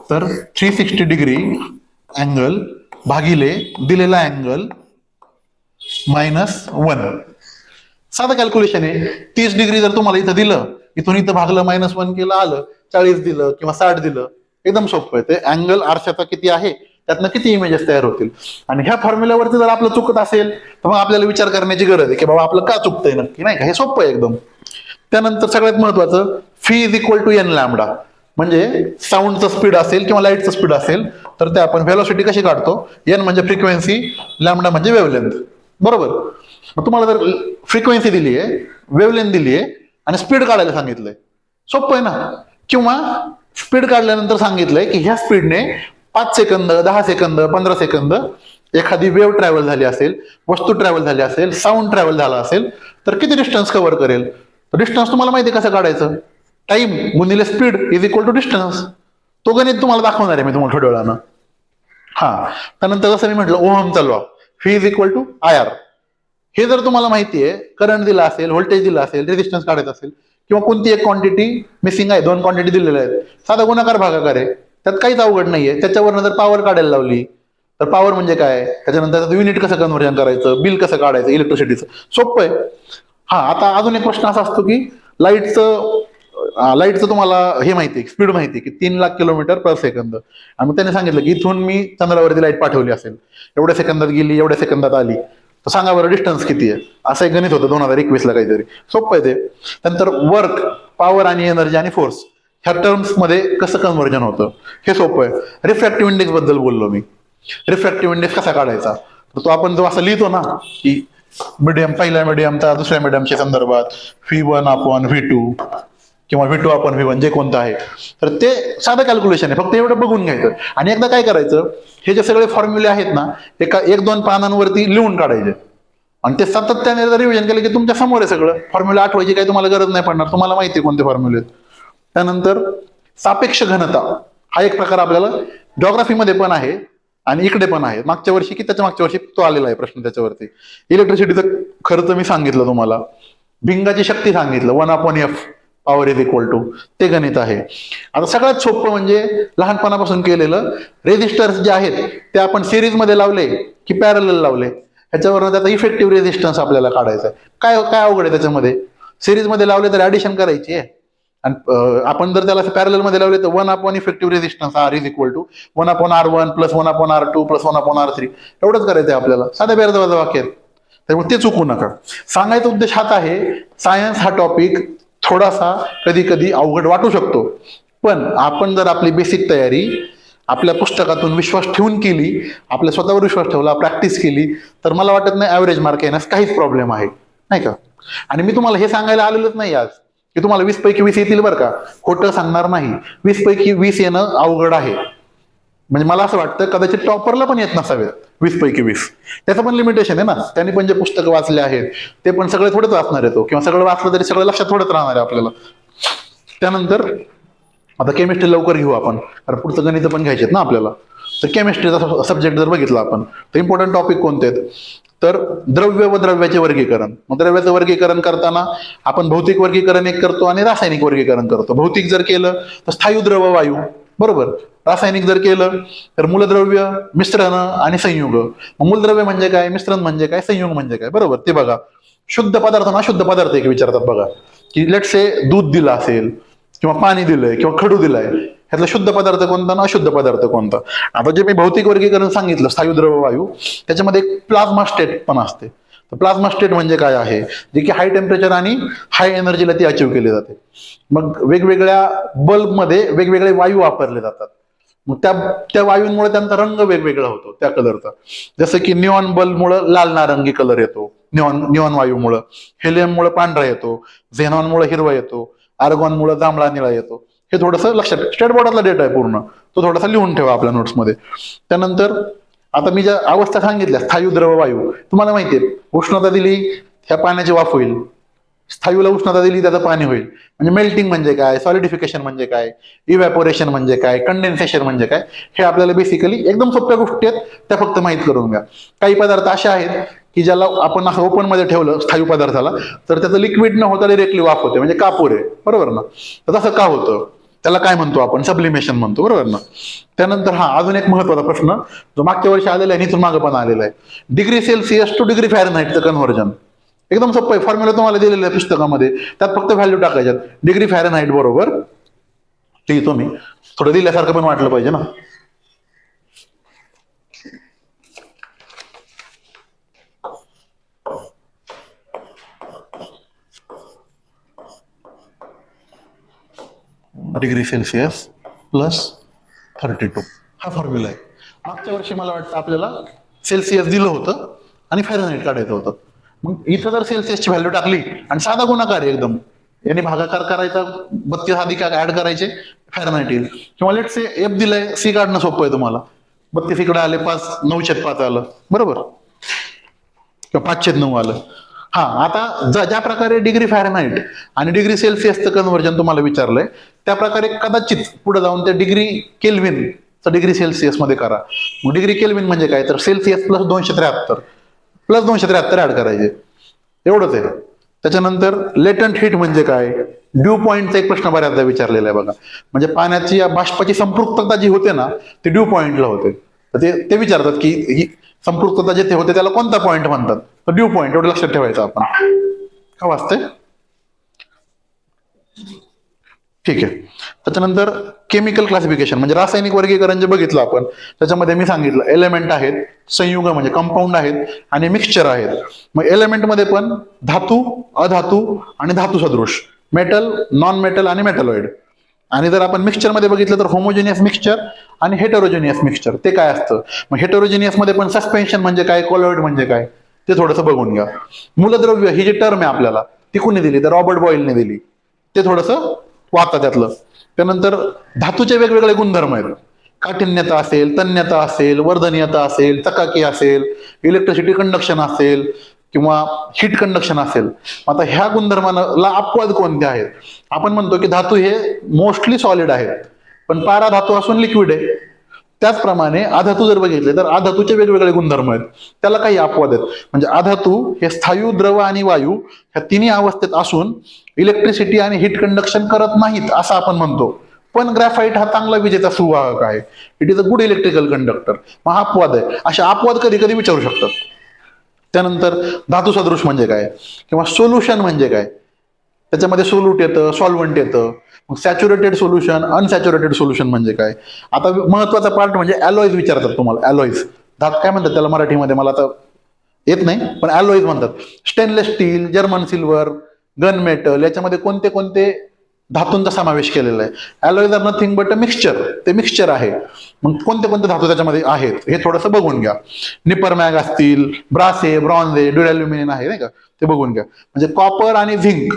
तर 360 डिग्री अँगल भागिले दिलेला अँगल -1. साधं कॅल्क्युलेशन आहे. 30 डिग्री जर तुम्हाला इथं दिलं, इथून इथं भागलं, -1 केलं, आलं 40 दिलं किंवा 60 दिलं, एकदम सोपं आहे. ते अँगल आरशाचा किती आहे त्यातनं किती इमेजेस तयार होतील. आणि ह्या फॉर्म्युल्यावरती जर आपलं चुकत असेल तर मग आपल्याला विचार करण्याची गरज आहे की बाबा आपलं का चुकतंय नक्की, नाही का, हे सोपं आहे एकदम. त्यानंतर सगळ्यात महत्वाचं V is equal to N lambda, म्हणजे साऊंडचं स्पीड असेल किंवा लाईटचं स्पीड असेल तर ते आपण व्हेलॉसिटी कशी काढतो, एन म्हणजे फ्रिक्वेन्सी, लॅम्बडा म्हणजे वेव्हलेंथ बरोबर. मग तुम्हाला जर फ्रिक्वेन्सी दिली आहे, वेव्हलेंथ दिली आहे आणि स्पीड काढायला सांगितलंय, सोपं आहे ना. किंवा स्पीड काढल्यानंतर सांगितलंय की ह्या स्पीडने 5 सेकंद, 10 सेकंद, 15 सेकंद एखादी वेव्ह ट्रॅव्हल झाली असेल, वस्तू ट्रॅव्हल झाली असेल, साऊंड ट्रॅव्हल झाला असेल तर किती डिस्टन्स कव्हर करेल. डिस्टन्स तुम्हाला माहिती आहे कसं काढायचं, टाइम गुणिले speed is equal to distance. तो गणित तुम्हाला दाखवणार आहे मी तुम्हाला थोड्या वेळानं. हा, त्यानंतर जसं मी म्हटलं ओहमचा law, V is equal to I R. हे जर तुम्हाला माहिती आहे, करंट दिला असेल, व्होल्टेज दिला असेल, रेजिस्टन्स काढायचं असेल किंवा कोणती एक क्वांटिटी मिसिंग आहे, 2 क्वांटिटी दिलेल्या आहेत, साधा गुणाकार भागाकार आहे, त्यात काहीच अवघड नाहीये. त्याच्यावरनं जर पॉवर काढायला लावली तर पॉवर म्हणजे काय, त्याच्यानंतर युनिट कसं कन्व्हर्जन करायचं, बिल कसं काढायचं इलेक्ट्रिसिटीचं, सोपं आहे. हा, आता अजून एक प्रश्न असा असतो की लाईटचं तुम्हाला हे माहिती आहे, स्पीड माहिती आहे की 3 लाख किलोमीटर पर सेकंद. आणि मग त्याने सांगितलं की इथून मी चंद्रावरती लाईट पाठवली असेल, एवढ्या सेकंदात गेली, एवढ्या सेकंदात आली, तर सांगा बरं डिस्टन्स किती आहे. असं एक गणित होतं 2021 ला काहीतरी, सोपं आहे ते. त्यानंतर वर्क, पॉवर आणि एनर्जी आणि फोर्स ह्या टर्म्स मध्ये कसं कन्व्हर्जन होतं हे सोपं आहे. रिफ्रॅक्टिव्ह इंडेक्स बद्दल बोललो मी. रिफ्रॅक्टिव्ह इंडेक्स कसा काढायचा, तर तो आपण जो असं लिहितो ना की मीडियम, पहिल्या मीडियमचा दुसऱ्या मीडियमच्या संदर्भात V1/V2 किंवा V2/V1 जे कोणतं आहे, तर ते साधं कॅल्क्युलेशन आहे, फक्त एवढं बघून घ्यायचं. आणि एकदा काय करायचं, हे जे सगळे फॉर्म्युले आहेत ना एका 1-2 पानांवरती लिहून काढायचे आणि ते सातत्याने जर रिव्हिजन केलं की तुमच्या समोर आहे सगळं. फॉर्म्युला आठवायची काही तुम्हाला गरज नाही पडणार, तुम्हाला माहिती आहे कोणते फॉर्म्युले आहेत. त्यानंतर सापेक्ष घनता हा एक प्रकार आपल्याला जॉग्राफीमध्ये पण आहे आणि इकडे पण आहे. मागच्या वर्षी की त्याच्या मागच्या वर्षी तो आलेला आहे प्रश्न त्याच्यावरती. इलेक्ट्रिसिटीचं खर्च मी सांगितलं तुम्हाला, भिंगाची शक्ती सांगितलं 1/F power is equal to, ते गणित आहे. आता सगळ्यात सोपं म्हणजे लहानपणापासून केलेलं, रेझिस्टर्स जे आहेत ते आपण सिरीजमध्ये लावले की पॅरलल लावले, ह्याच्यावरून त्याचा इफेक्टिव्ह रेझिस्टन्स आपल्याला काढायचा आहे. काय काय अवघड आहे त्याच्यामध्ये? सिरीजमध्ये लावले तर ऍडिशन करायची आहे, आणि आपण जर त्याला पॅरलल मध्ये लावले तर 1 effective resistance R is equal to 1/R1 plus 1/R2 plus 1/R3 एवढंच करायचं आहे आपल्याला, साध्या बेरजबाचं वाक्य आहे. त्यामुळे ते चुकू नका. सांगायचा उद्देश हाच आहे, सायन्स हा टॉपिक थोडासा कधी कधी अवघड वाटू शकतो, पण आपण जर आपली बेसिक तयारी आपल्या पुस्तकातून विश्वास ठेवून केली, आपल्या स्वतःवर विश्वास ठेवला, प्रॅक्टिस केली, तर मला वाटत नाही ऍव्हरेज मार्क येण्यास काहीच प्रॉब्लेम आहे, नाही का? आणि मी तुम्हाला हे सांगायला आलेलोच नाही आज की तुम्हाला 20 पैकी 20 येतील बरं का, खोटं सांगणार नाही. 20 पैकी 20 येणं अवघड आहे. म्हणजे मला असं वाटतं कदाचित टॉपरला पण येत नसावेत 20 पैकी 20. त्याचं पण लिमिटेशन आहे ना, त्यांनी पण जे पुस्तकं वाचले आहेत ते पण सगळे थोडेच वाचणार येतो, किंवा सगळं वाचलं तरी सगळं लक्षात थोडंच राहणार आहे आपल्याला. त्यानंतर आता केमिस्ट्री लवकर घेऊ आपण, कारण पुढचं गणित पण घ्यायचे ना आपल्याला. तर केमिस्ट्रीचा सब्जेक्ट जर बघितला आपण तर इम्पॉर्टंट टॉपिक कोणते आहेत? तर द्रव्य व द्रव्याचे वर्गीकरण. मग द्रव्याचं वर्गीकरण करताना आपण भौतिक वर्गीकरण एक करतो आणि रासायनिक वर्गीकरण करतो. भौतिक जर केलं तर स्थायू द्रव वायू, बरोबर. रासायनिक जर केलं तर मूलद्रव्य, मिश्रण आणि संयुग. मूलद्रव्य म्हणजे काय, मिश्रण म्हणजे काय, संयुग म्हणजे काय, बरोबर. ते बघा, शुद्ध पदार्थ आणि अशुद्ध पदार्थ एक विचारतात बघा, की लेट्स से दूध दिलं असेल किंवा पाणी दिलंय किंवा खडू दिलाय, ह्यातला शुद्ध पदार्थ कोणता आणि अशुद्ध पदार्थ कोणता. आता जे मी भौतिक वर्गीकरण सांगितलं स्थायू द्रव वायू, त्याच्यामध्ये एक प्लाझ्मा स्टेट पण असते. तर प्लाझ्मा स्टेट म्हणजे काय आहे, जे की हाय टेम्परेचर आणि हाय एनर्जीला ती अचीव्ह केली जाते. मग वेगवेगळ्या बल्बमध्ये वेगवेगळे वायू वापरले जातात. मग त्या वायूंमुळे त्यांचा रंग वेगवेगळा होतो त्या कलरचा. जसं की निऑन बल्बमुळे लाल नारंगी कलर येतो, निऑन वायूमुळे. हेलियममुळे पांढरा येतो, झेनॉनमुळे हिरवा येतो, आर्गॉनमुळे जांभळा निळा येतो. हे थोडंसं लक्षात, स्टेट बोर्डातला डेटा आहे पूर्ण, तो थोडासा लिहून ठेवा आपल्या नोट्समध्ये. त्यानंतर आता मी ज्या अवस्था सांगितल्या, स्थायू द्रव वायू, तुम्हाला माहितीये उष्णता दिली ह्या पाण्याची वाफ होईल, स्थायूला उष्णता दिली त्याचं पाणी होईल. म्हणजे मेल्टिंग म्हणजे काय, सॉलिडिफिकेशन म्हणजे काय, इव्हॅपोरेशन म्हणजे काय, कंडेन्सेशन म्हणजे काय, हे आपल्याला बेसिकली एकदम सोप्या गोष्टी आहेत, त्या फक्त माहित करून घ्या. काही पदार्थ असे आहेत की ज्याला आपण असं ओपन मध्ये ठेवलं स्थायू पदार्थाला तर त्याचं लिक्विड न होता डिरेक्टली वाफ होते, म्हणजे कापूर आहे, बरोबर ना. तर तसं का होतं, त्याला काय म्हणतो आपण, सब्लिमेशन म्हणतो, बरोबर ना. त्यानंतर अजून एक महत्वाचा प्रश्न जो मागच्या वर्षी आलेला आहे, इथून मागं पण आलेला आहे, डिग्री सेल्सिअस टू डिग्री फॅरनहाइटचं कन्व्हर्जन. एकदम सोपं आहे, फॉर्म्युला तुम्हाला दिलेलं आहे पुस्तकामध्ये, त्यात फक्त व्हॅल्यू टाकायच्यात. डिग्री फॅरनहाइट बरोबर, लिहितो मी, थोडं दिल्यासारखं पण वाटलं पाहिजे ना. डिग्री सेल्सिअस प्लस 32 हा फॉर्म्युला आहे. मागच्या वर्षी मला वाटतं आपल्याला सेल्सिअस दिलं होतं आणि फॅरनहाइट काढायचं होतं. मग इथं जर सेल्सिअसची व्हॅल्यू टाकली आणि साधा गुणाकार आहे एकदम, याने भागाकार करायचा, 32 अधिक ऍड करायचे, फॅरनहाइट येईल. किंवा लेट से एफ दिलंय, सी काढणं सोपं आहे तुम्हाला, 32 इकडे आले 5, 9/5 आलं, बरोबर, किंवा 5/9 आलं. आता ज्या प्रकारे डिग्री फॅरनहाइट आणि डिग्री सेल्सिअसचं कन्व्हर्जन तुम्हाला विचारलंय, त्या प्रकारे कदाचित पुढे जाऊन त्या डिग्री केल्विन डिग्री सेल्सिअस मध्ये करा. मग डिग्री केल्विन म्हणजे काय, तर सेल्सिअस प्लस 273 ऍड करायचे, एवढंच आहे. त्याच्यानंतर लेटंट हीट म्हणजे काय, ड्यू पॉइंटचा एक प्रश्न बऱ्याचदा विचारलेला आहे बघा. म्हणजे पाण्याची या बाष्पाची संपृक्तता जी होते ना, ती ड्यू पॉइंटला होते. तर ते विचारतात की ही संपृक्तता जिथे होते त्याला कोणता पॉइंट म्हणतात, तर ड्यू पॉइंट, एवढं लक्षात ठेवायचं आपण. का वाचतंय, ठीक आहे. त्याच्यानंतर केमिकल क्लासिफिकेशन म्हणजे रासायनिक वर्गीकरण जे बघितलं आपण, त्याच्यामध्ये मी सांगितलं एलिमेंट आहेत, संयुग म्हणजे कंपाऊंड आहेत, आणि मिक्सचर आहेत. मग एलिमेंट मध्ये पण धातू, अधातू आणि धातू सदृश, मेटल, नॉन मेटल आणि मेटलॉइड. आणि जर आपण मिक्सचर मध्ये बघितलं तर होमोजेनियस मिक्सचर आणि हेटेरोजेनियस मिक्सचर. ते काय असतं, मग हेटेरोजेनियस मध्ये पण सस्पेन्शन म्हणजे काय, कोलॉइड म्हणजे काय, ते थोडंसं बघून घ्या. मूलद्रव्य ही जी टर्म आहे आपल्याला, ती कोणी दिली, तर रॉबर्ट बॉईलने दिली, ते थोडंसं वाचा त्यातलं. त्यानंतर धातूचे वेगवेगळे गुणधर्म आहेत, काठिन्यता असेल, तन्यता असेल, वर्धनीयता असेल, चकाकी असेल, इलेक्ट्रिसिटी कंडक्शन असेल किंवा हीट कंडक्शन असेल. आता ह्या गुणधर्माला अपवाद कोणते आहेत, आपण म्हणतो की धातू हे मोस्टली सॉलिड आहेत, पण पारा धातू असून लिक्विड आहे, त्याचप्रमाणे अधातू जर बघितले तर अधातूचे वेगवेगळे गुणधर्म आहेत, त्याला काही अपवाद आहेत. म्हणजे अधातू हे स्थायू, द्रव आणि वायू ह्या तिन्ही अवस्थेत असून इलेक्ट्रिसिटी आणि हीट कंडक्शन करत नाहीत असं आपण म्हणतो. पण ग्रॅफाइट हा चांगला विजेचा सुवाहक आहे. It is a good electrical conductor. मग हा अपवाद आहे. असे अपवाद कधी कधी विचारू शकतात. त्यानंतर धातू सदृश म्हणजे काय, किंवा सोल्युशन म्हणजे काय, त्याच्यामध्ये सोल्यूट येतं, सॉल्व्हंट येतं. मग सॅच्युरेटेड सोल्युशन, अनसॅच्युरेटेड सोल्युशन म्हणजे काय. आता महत्वाचा पार्ट म्हणजे अलोईज विचारतात तुम्हाला. अलोईज काय म्हणतात त्याला मराठीमध्ये, मला आता येत नाही, पण अलोईज म्हणतात. Stainless steel, German silver, gun metal याच्यामध्ये कोणते कोणते धातूंचा समावेश केलेला आहे. Alloys are nothing but a mixture. ते मिक्सचर आहे. मग कोणते कोणते धातू त्याच्यामध्ये आहेत हे थोडंसं बघून घ्या. निपरमॅग असतील, ब्रास आहे, ब्रॉन्झ आहे, ड्युरॅल्युमिनियम आहे, नाही का, ते बघून घ्या. म्हणजे कॉपर आणि झिंक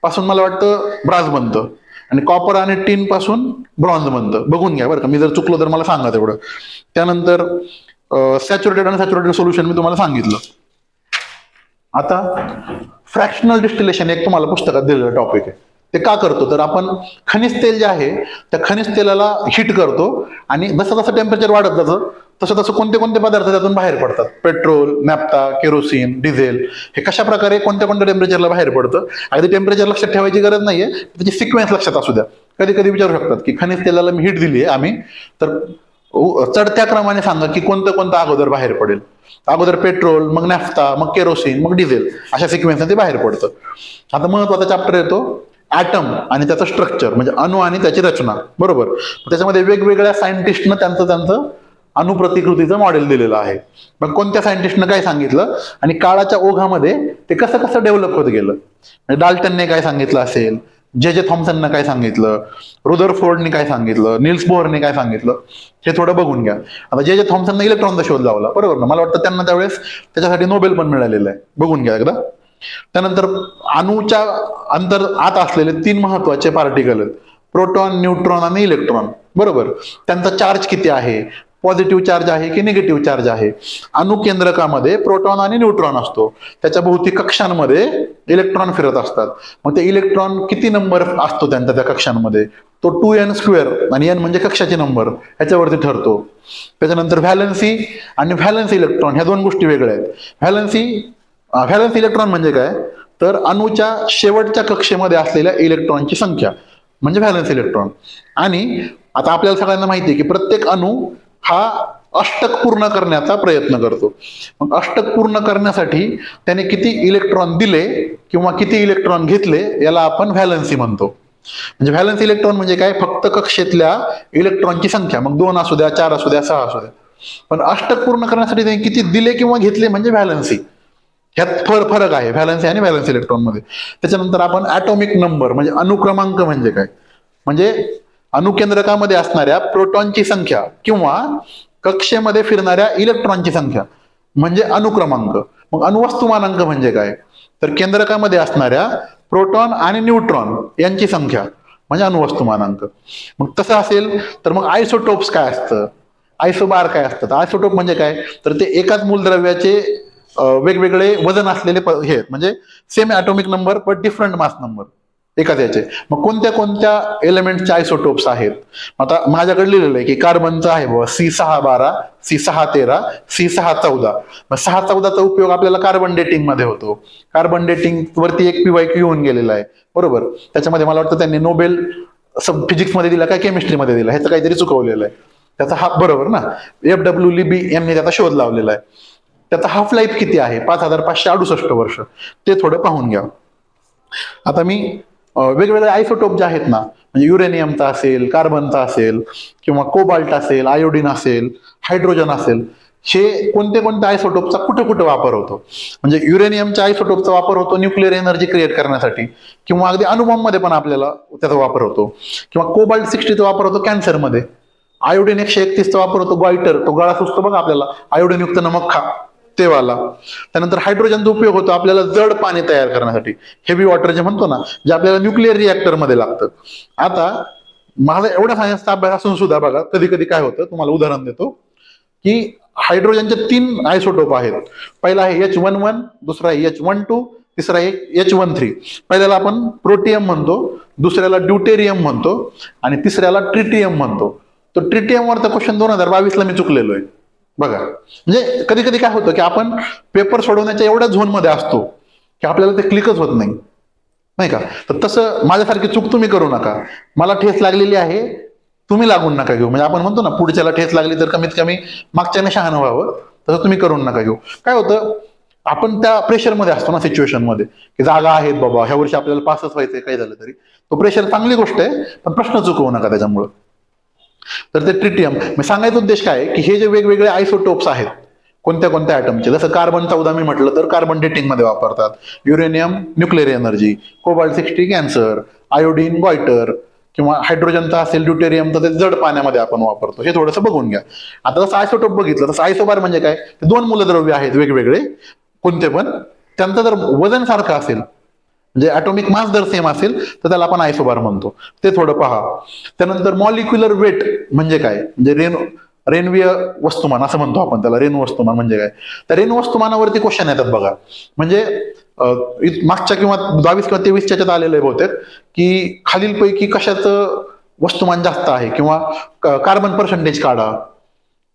पासून मला वाटतं ब्रास बनतं, आणि कॉपर आणि टीन पासून ब्रॉन्झ बनतं. बघून घ्या बरं का, मी जर चुकलो तर मला सांगा तेवढं. त्यानंतर सॅच्युरेटेड आणि सॅच्युरेटेड सोल्युशन मी तुम्हाला सांगितलं. आता फ्रॅक्शनल डिस्टिलेशन एक तुम्हाला पुस्तकात दिलेलं टॉपिक आहे. ते का करतो, तर आपण खनिज तेल जे आहे त्या खनिज तेलाला हिट करतो, आणि जसं जसं टेम्परेचर वाढत जातं तसं तसं कोणते कोणते पदार्थ त्यातून बाहेर पडतात. पेट्रोल, नॅफ्ता, केरोसिन, डिझेल हे कशा प्रकारे कोणत्या कोणत्या टेम्परेचरला बाहेर पडतं. अगदी टेम्परेचर लक्षात ठेवायची गरज नाहीये, त्याची सिक्वेन्स लक्षात असू द्या. कधी कधी विचारू शकतात की खनिज तेलाला मी हिट दिली आहे आम्ही, तर चढत्या क्रमाने सांगा की कोणतं कोणतं अगोदर बाहेर पडेल. अगोदर पेट्रोल, मग नॅफ्ता, मग केरोसिन, मग डिझेल, अशा सिक्वेन्सने ते बाहेर पडतं. आता महत्वाचा चॅप्टर येतो ॲटम आणि त्याचं स्ट्रक्चर, म्हणजे अणु आणि त्याची रचना. बरोबर. त्याच्यामध्ये वेगवेगळ्या सायंटिस्टनं त्यांचं अणुप्रतिकृतीचं मॉडेल दिलेलं आहे. मग कोणत्या सायंटिस्टनं काय सांगितलं आणि काळाच्या ओघामध्ये ते कसं कसं डेव्हलप होत गेलं. म्हणजे डाल्टनने काय सांगितलं असेल, जे जे थॉम्सननं काय सांगितलं, रुदरफोर्डने काय सांगितलं, निल्स बोहरने काय सांगितलं, हे थोडं बघून घ्या. आता जे जे थॉम्सननं इलेक्ट्रॉनचा शोध लावला, बरोबर ना, मला वाटतं त्यांना त्यावेळेस त्याच्यासाठी नोबेल पण मिळालेलं आहे. बघून घ्या एकदा. त्यानंतर अणूच्या आत असलेले 3 महत्वाचे पार्टिकल आहेत, प्रोटॉन, न्यूट्रॉन आणि इलेक्ट्रॉन. बरोबर. त्यांचा चार्ज किती आहे, पॉझिटिव्ह चार्ज आहे की निगेटिव्ह चार्ज आहे. अणुकेंद्रकामध्ये प्रोटॉन आणि न्यूट्रॉन असतो, त्याच्या भोवती कक्षांमध्ये इलेक्ट्रॉन फिरत असतात. मग ते इलेक्ट्रॉन किती नंबर असतो त्यांचा त्या कक्षांमध्ये, तो 2n² आणि n म्हणजे कक्षाचे नंबर, ह्याच्यावरती ठरतो. त्याच्यानंतर व्हॅलन्सी आणि व्हॅलन्स इलेक्ट्रॉन ह्या 2 गोष्टी वेगळ्या आहेत. व्हॅलन्स इलेक्ट्रॉन म्हणजे काय, तर अणूच्या शेवटच्या कक्षेमध्ये असलेल्या इलेक्ट्रॉनची संख्या म्हणजे व्हॅलन्स इलेक्ट्रॉन. आणि आता आपल्याला सगळ्यांना माहिती आहे की प्रत्येक अणू हा अष्टक पूर्ण करण्याचा प्रयत्न करतो. मग अष्टक पूर्ण करण्यासाठी त्याने किती इलेक्ट्रॉन दिले किंवा किती इलेक्ट्रॉन घेतले याला आपण व्हॅलन्सी म्हणतो. म्हणजे व्हॅलन्स इलेक्ट्रॉन म्हणजे काय, फक्त कक्षेतल्या इलेक्ट्रॉनची संख्या, मग 2 असू द्या, 4 असू द्या, 6 असू द्या. पण अष्टक पूर्ण करण्यासाठी त्याने किती दिले किंवा घेतले म्हणजे व्हॅलन्सी. ह्यात फरक आहे व्हॅलन्सी आणि व्हॅलन्स इलेक्ट्रॉन मध्ये. त्याच्यानंतर आपण ॲटॉमिक नंबर म्हणजे अणुक्रमांक म्हणजे काय, म्हणजे अणुकेंद्रकामध्ये असणाऱ्या प्रोटॉनची संख्या किंवा कक्षेमध्ये फिरणाऱ्या इलेक्ट्रॉनची संख्या म्हणजे अणुक्रमांक. मग अणुवस्तुमानांक म्हणजे काय, तर केंद्रकामध्ये असणाऱ्या प्रोटॉन आणि न्यूट्रॉन यांची संख्या म्हणजे अणुवस्तुमानांक. मग तसं असेल तर मग आयसोटोप्स काय असतं, आयसोबार काय असतात. आयसोटोप म्हणजे काय, तर ते एकाच मूलद्रव्याचे वेगवेगळे वजन असलेले हे म्हणजे सेम ॲटॉमिक नंबर पण डिफरंट मास नंबर एकाच याचे. मग कोणत्या कोणत्या एलिमेंटचे आयसोटोप्स आहेत. आता माझ्याकडे लिहिलेलं आहे की कार्बनचं आहे बाबा C612, C613, C614. मग 614चा उपयोग आपल्याला कार्बन डेटिंग मध्ये होतो. कार्बन डेटिंग वरती एक PYQ येऊन गेलेला आहे. बरोबर. त्याच्यामध्ये मला वाटतं त्यांनी नोबेल फिजिक्स मध्ये दिला काय केमिस्ट्रीमध्ये दिला, ह्याचं काहीतरी चुकवलेलं आहे. त्याचा हा बरोबर ना, FW लिबी यांनी त्याचा शोध लावलेला आहे. त्याचा हाफ लाईफ किती आहे, 5568 वर्ष, ते थोडं पाहून घ्या. आता मी वेगवेगळे आयसोटोप जे आहेत ना, म्हणजे युरेनियमचा असेल, कार्बनचा असेल, किंवा कोबाल्ट असेल, आयोडीन असेल, हायड्रोजन असेल, हे कोणत्या कोणत्या आयसोटोपचा कुठे कुठे वापर होतो. म्हणजे युरेनियमच्या आयसोटोपचा वापर होतो न्यूक्लिअर एनर्जी क्रिएट करण्यासाठी, किंवा अगदी अणुबॉम्बमध्ये पण आपल्याला त्याचा वापर होतो. किंवा कोबाल्ट 60चा वापर होतो कॅन्सरमध्ये. आयोडीन 131चा वापर होतो गॉयटर, तो गळा सुचतो बघा आपल्याला, आयोडीन युक्त नमक खा तेवाला. त्यानंतर हायड्रोजनचा उपयोग होतो आपल्याला जड पाणी तयार करण्यासाठी, हेवी वॉटर जे म्हणतो ना, जे आपल्याला न्यूक्लिअर रिॲक्टर मध्ये लागतं. आता माझा एवढा सायन्सचा अभ्यास असून सुद्धा बघा कधी कधी काय होतं, तुम्हाला उदाहरण देतो की हायड्रोजनचे 3 आयसोटोप आहेत. पहिला आहे H11, दुसरा आहे H12, तिसरा आहे H13. पहिल्याला आपण प्रोटियम म्हणतो, दुसऱ्याला ड्यूटेरियम म्हणतो आणि तिसऱ्याला ट्रिटियम म्हणतो. तो ट्रिटियमवरचा क्वेश्चन 2022ला मी चुकलेलो आहे बघा. म्हणजे कधी कधी काय होतं की आपण पेपर सोडवण्याच्या एवढ्या झोनमध्ये असतो की आपल्याला ते क्लिकच होत नाही, नाही का. तर तसं माझ्यासारखी चूक तुम्ही करू नका. मला ठेच लागलेली आहे, तुम्ही लागून नका घेऊ. म्हणजे आपण म्हणतो ना, पुढच्याला ठेच लागली तर कमीत कमी मागच्याने शहाणं व्हावं, तसं तुम्ही करून नका घेऊ. काय होतं, आपण त्या प्रेशरमध्ये असतो ना, सिच्युएशनमध्ये, की जागा आहेत बाबा, ह्या वर्षी आपल्याला पासच व्हायचंय काही झालं तरी. तो प्रेशर चांगली गोष्ट आहे, पण प्रश्न चुकवू नका त्याच्यामुळं. तर ते ट्रिटियम मी सांगायचा उद्देश काय आहे, की हे जे वेगवेगळे आयसोटोप्स आहेत कोणत्या कोणत्या ॲटमचे, जसं कार्बन 14 मी म्हटलं तर कार्बन डेटिंग मध्ये वापरतात, uranium nuclear energy, cobalt 60 cancer, iodine goitre, किंवा हायड्रोजनचा असेल ड्युटेरियम तर ते जड पाण्यामध्ये आपण वापरतो. हे थोडंसं बघून घ्या. आता जसं आयसोटोप बघितलं तसं आयसोबार म्हणजे काय, दोन मूलद्रव्य आहेत वेगवेगळे कोणते पण, त्यांचं जर वजन सारखं असेल म्हणजे ॲटॉमिक मास जर सेम असेल तर त्याला आपण आयसोबार म्हणतो. ते थोडं पहा. त्यानंतर मॉलिक्युलर वेट म्हणजे काय, म्हणजे रेणवीय वस्तुमान असं म्हणतो आपण त्याला. रेणू वस्तुमान म्हणजे काय, त्या रेणू वस्तुमानावरती क्वेश्चन येतात बघा. म्हणजे मागच्या किंवा 22 किंवा 23च्या आलेलं आहे बहुतेक, की खालीलपैकी कशाचं वस्तुमान जास्त आहे, किंवा कार्बन पर्सेंटेज काढा,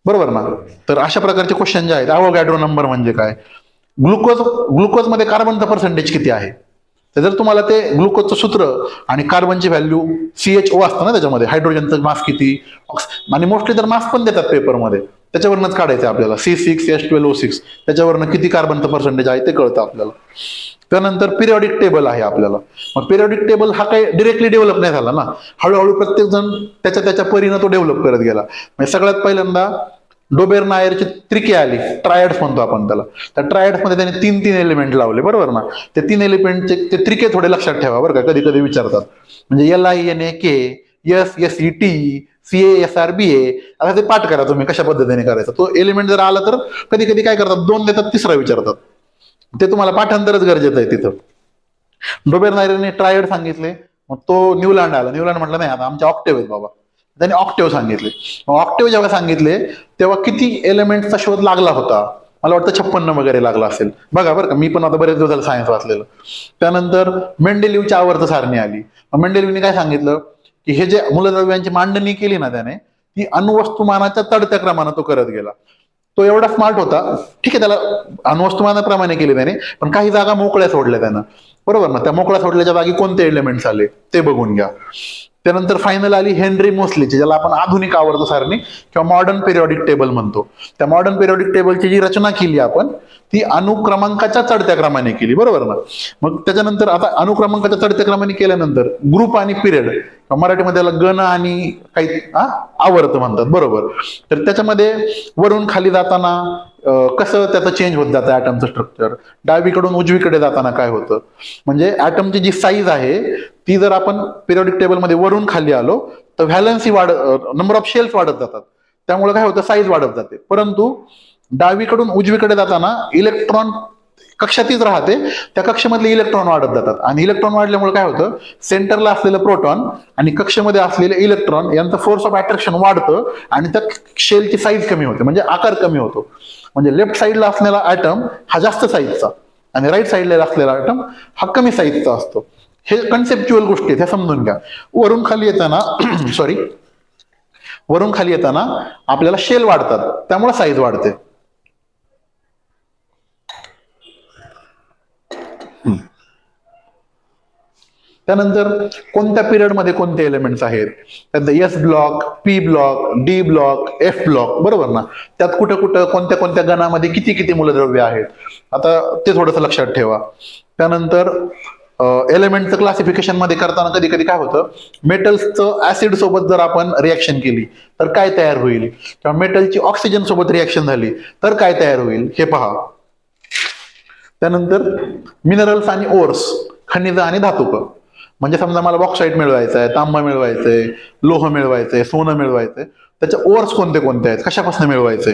बरोबर ना. तर अशा प्रकारचे क्वेश्चन जे आहेत. अवोगॅड्रो नंबर म्हणजे काय, ग्लुकोजमध्ये कार्बनचं पर्सेंटेज किती आहे. तर जर तुम्हाला ते ग्लुकोजचं सूत्र आणि कार्बनची व्हॅल्यू CHO असतं ना त्याच्यामध्ये, हायड्रोजनचं मास किती, आणि मोस्टली तर मास पण देतात पेपरमध्ये, त्याच्यावरनंच काढायचं आपल्याला. C6H12O6 त्याच्यावरनं किती कार्बनचं पर्सेंटेज आहे ते कळतं आपल्याला. त्यानंतर पिरियॉडिक टेबल आहे आपल्याला. मग पिरियॉडिक टेबल हा काही डिरेक्टली डेव्हलप नाही झाला ना, हळूहळू प्रत्येक जण त्याच्या परीनं तो डेव्हलप करत गेला. म्हणजे सगळ्यात पहिल्यांदा डोबेर नायरची त्रिके आली, ट्रायड्स म्हणतो आपण त्याला. त्या ट्रायड्स मध्ये त्याने 3 एलिमेंट लावले, बरोबर ना. ते 3 एलिमेंटचे ते त्रिके थोडे लक्षात ठेवा बरं का, कधी कधी विचारतात. म्हणजे LINAK, SSET, CASRBA, आता ते पाठ करा तुम्ही कशा पद्धतीने करायचं. तो एलिमेंट जर आला तर कधी कधी काय करतात, 2 देतात, तिसरा विचारतात. ते तुम्हाला पाठांतरच गरजेचं आहे तिथं. डोबेर नायरने ट्रायड सांगितले, मग तो न्यूलँड आला. न्यूलँड म्हटलं नाही आता आमच्या ऑक्टेव्ह आहेत बाबा, त्याने ऑक्टेव्ह सांगितले. ऑक्टेव्ह जेव्हा सांगितले तेव्हा किती एलिमेंटचा शोध लागला होता, मला वाटतं 56 वगैरे लागला असेल बघा बरं का. मी पण आता बरेच दिवस झालं सायन्स वाचलेलं. त्यानंतर मेंडेलिव्हची आवर्त सारणी आली. मेंडेलिव्हने काय सांगितलं, की हे जे मूलद्रव्यांची मांडणी केली ना त्याने, ती अणुवस्तुमानाच्या चढत्या क्रमानं तो करत गेला. तो एवढा स्मार्ट होता, ठीक आहे, त्याला अणुवस्तुमानाप्रमाणे केले त्याने, पण काही जागा मोकळ्या सोडल्या त्यानं, बरोबर ना. त्या मोकळ्या सोडल्याच्या जागी कोणते एलिमेंट्स आले ते बघून घ्या. त्यानंतर फायनल आली हेनरी मोस्लीची, ज्याला आपण आधुनिक आवर्त सारणी किंवा मॉडर्न पिरियॉडिक टेबल म्हणतो. त्या मॉडर्न पिरियॉडिक टेबलची जी रचना केली आपण, ती अनुक्रमांकाच्या चढत्या क्रमाने केली, बरोबर ना. मग त्याच्यानंतर आता अनुक्रमांकाच्या चढत्या क्रमाने केल्यानंतर ग्रुप आणि पिरियड, मराठीमध्ये त्याला गण आणि काही आवर्त म्हणतात, बरोबर. तर त्याच्यामध्ये वरून खाली जाताना कसं त्याचं चेंज होत जातं ऍटमचं स्ट्रक्चर, डावीकडून उजवीकडे जाताना काय होतं, म्हणजे ऍटमची जी साईज आहे ती जर आपण पिरियॉडिक टेबलमध्ये वरून खाली आलो तर व्हॅलन्सी नंबर ऑफ शेल्स वाढत जातात, त्यामुळे काय होतं, साईज वाढत जाते. परंतु डावीकडून उजवीकडे जाताना इलेक्ट्रॉन कक्षा तीच राहते, त्या कक्षेमधले इलेक्ट्रॉन वाढत जातात. आणि इलेक्ट्रॉन वाढल्यामुळे काय होतं, सेंटरला असलेलं प्रोटॉन आणि कक्षेमध्ये असलेले इलेक्ट्रॉन यांचं फोर्स ऑफ अट्रॅक्शन वाढतं आणि त्या शेलची साईज कमी होते, म्हणजे आकार कमी होतो. म्हणजे लेफ्ट साईडला असलेला ॲटम हा जास्त साईजचा आणि राईट साईडला असलेला ॲटम हा कमी साईजचा असतो. हे कन्सेप्च्युअल गोष्टी आहेत, हे समजून घ्या. वरून खाली येताना वरून खाली येताना आपल्याला शेल वाढतात, त्यामुळे साईज वाढते. त्यानंतर कोणत्या पिरियडमध्ये कोणते एलिमेंट्स आहेत, त्यात S block, P block, D block, F block, बरोबर ना. त्यात कुठं कुठं कोणत्या कोणत्या गणामध्ये किती किती मूलद्रव्य आहेत, आता ते थोडंसं लक्षात ठेवा. त्यानंतर एलिमेंटचं क्लासिफिकेशन मध्ये करताना कधी कधी काय होतं, मेटल्सचं ऍसिड सोबत जर आपण रिॲक्शन केली तर काय तयार होईल, किंवा मेटलची ऑक्सिजन सोबत रिॲक्शन झाली तर काय तयार होईल हे पहा. त्यानंतर मिनरल्स आणि ओर्स, खनिज आणि धातुक, म्हणजे समजा मला बॉक्साईट मिळवायचं आहे, तांबा मिळवायचं आहे, लोह मिळवायचं आहे, सोनं मिळवायचं आहे, त्याचे ओर्स कोणते कोणते आहेत, कशापासून मिळवायचे.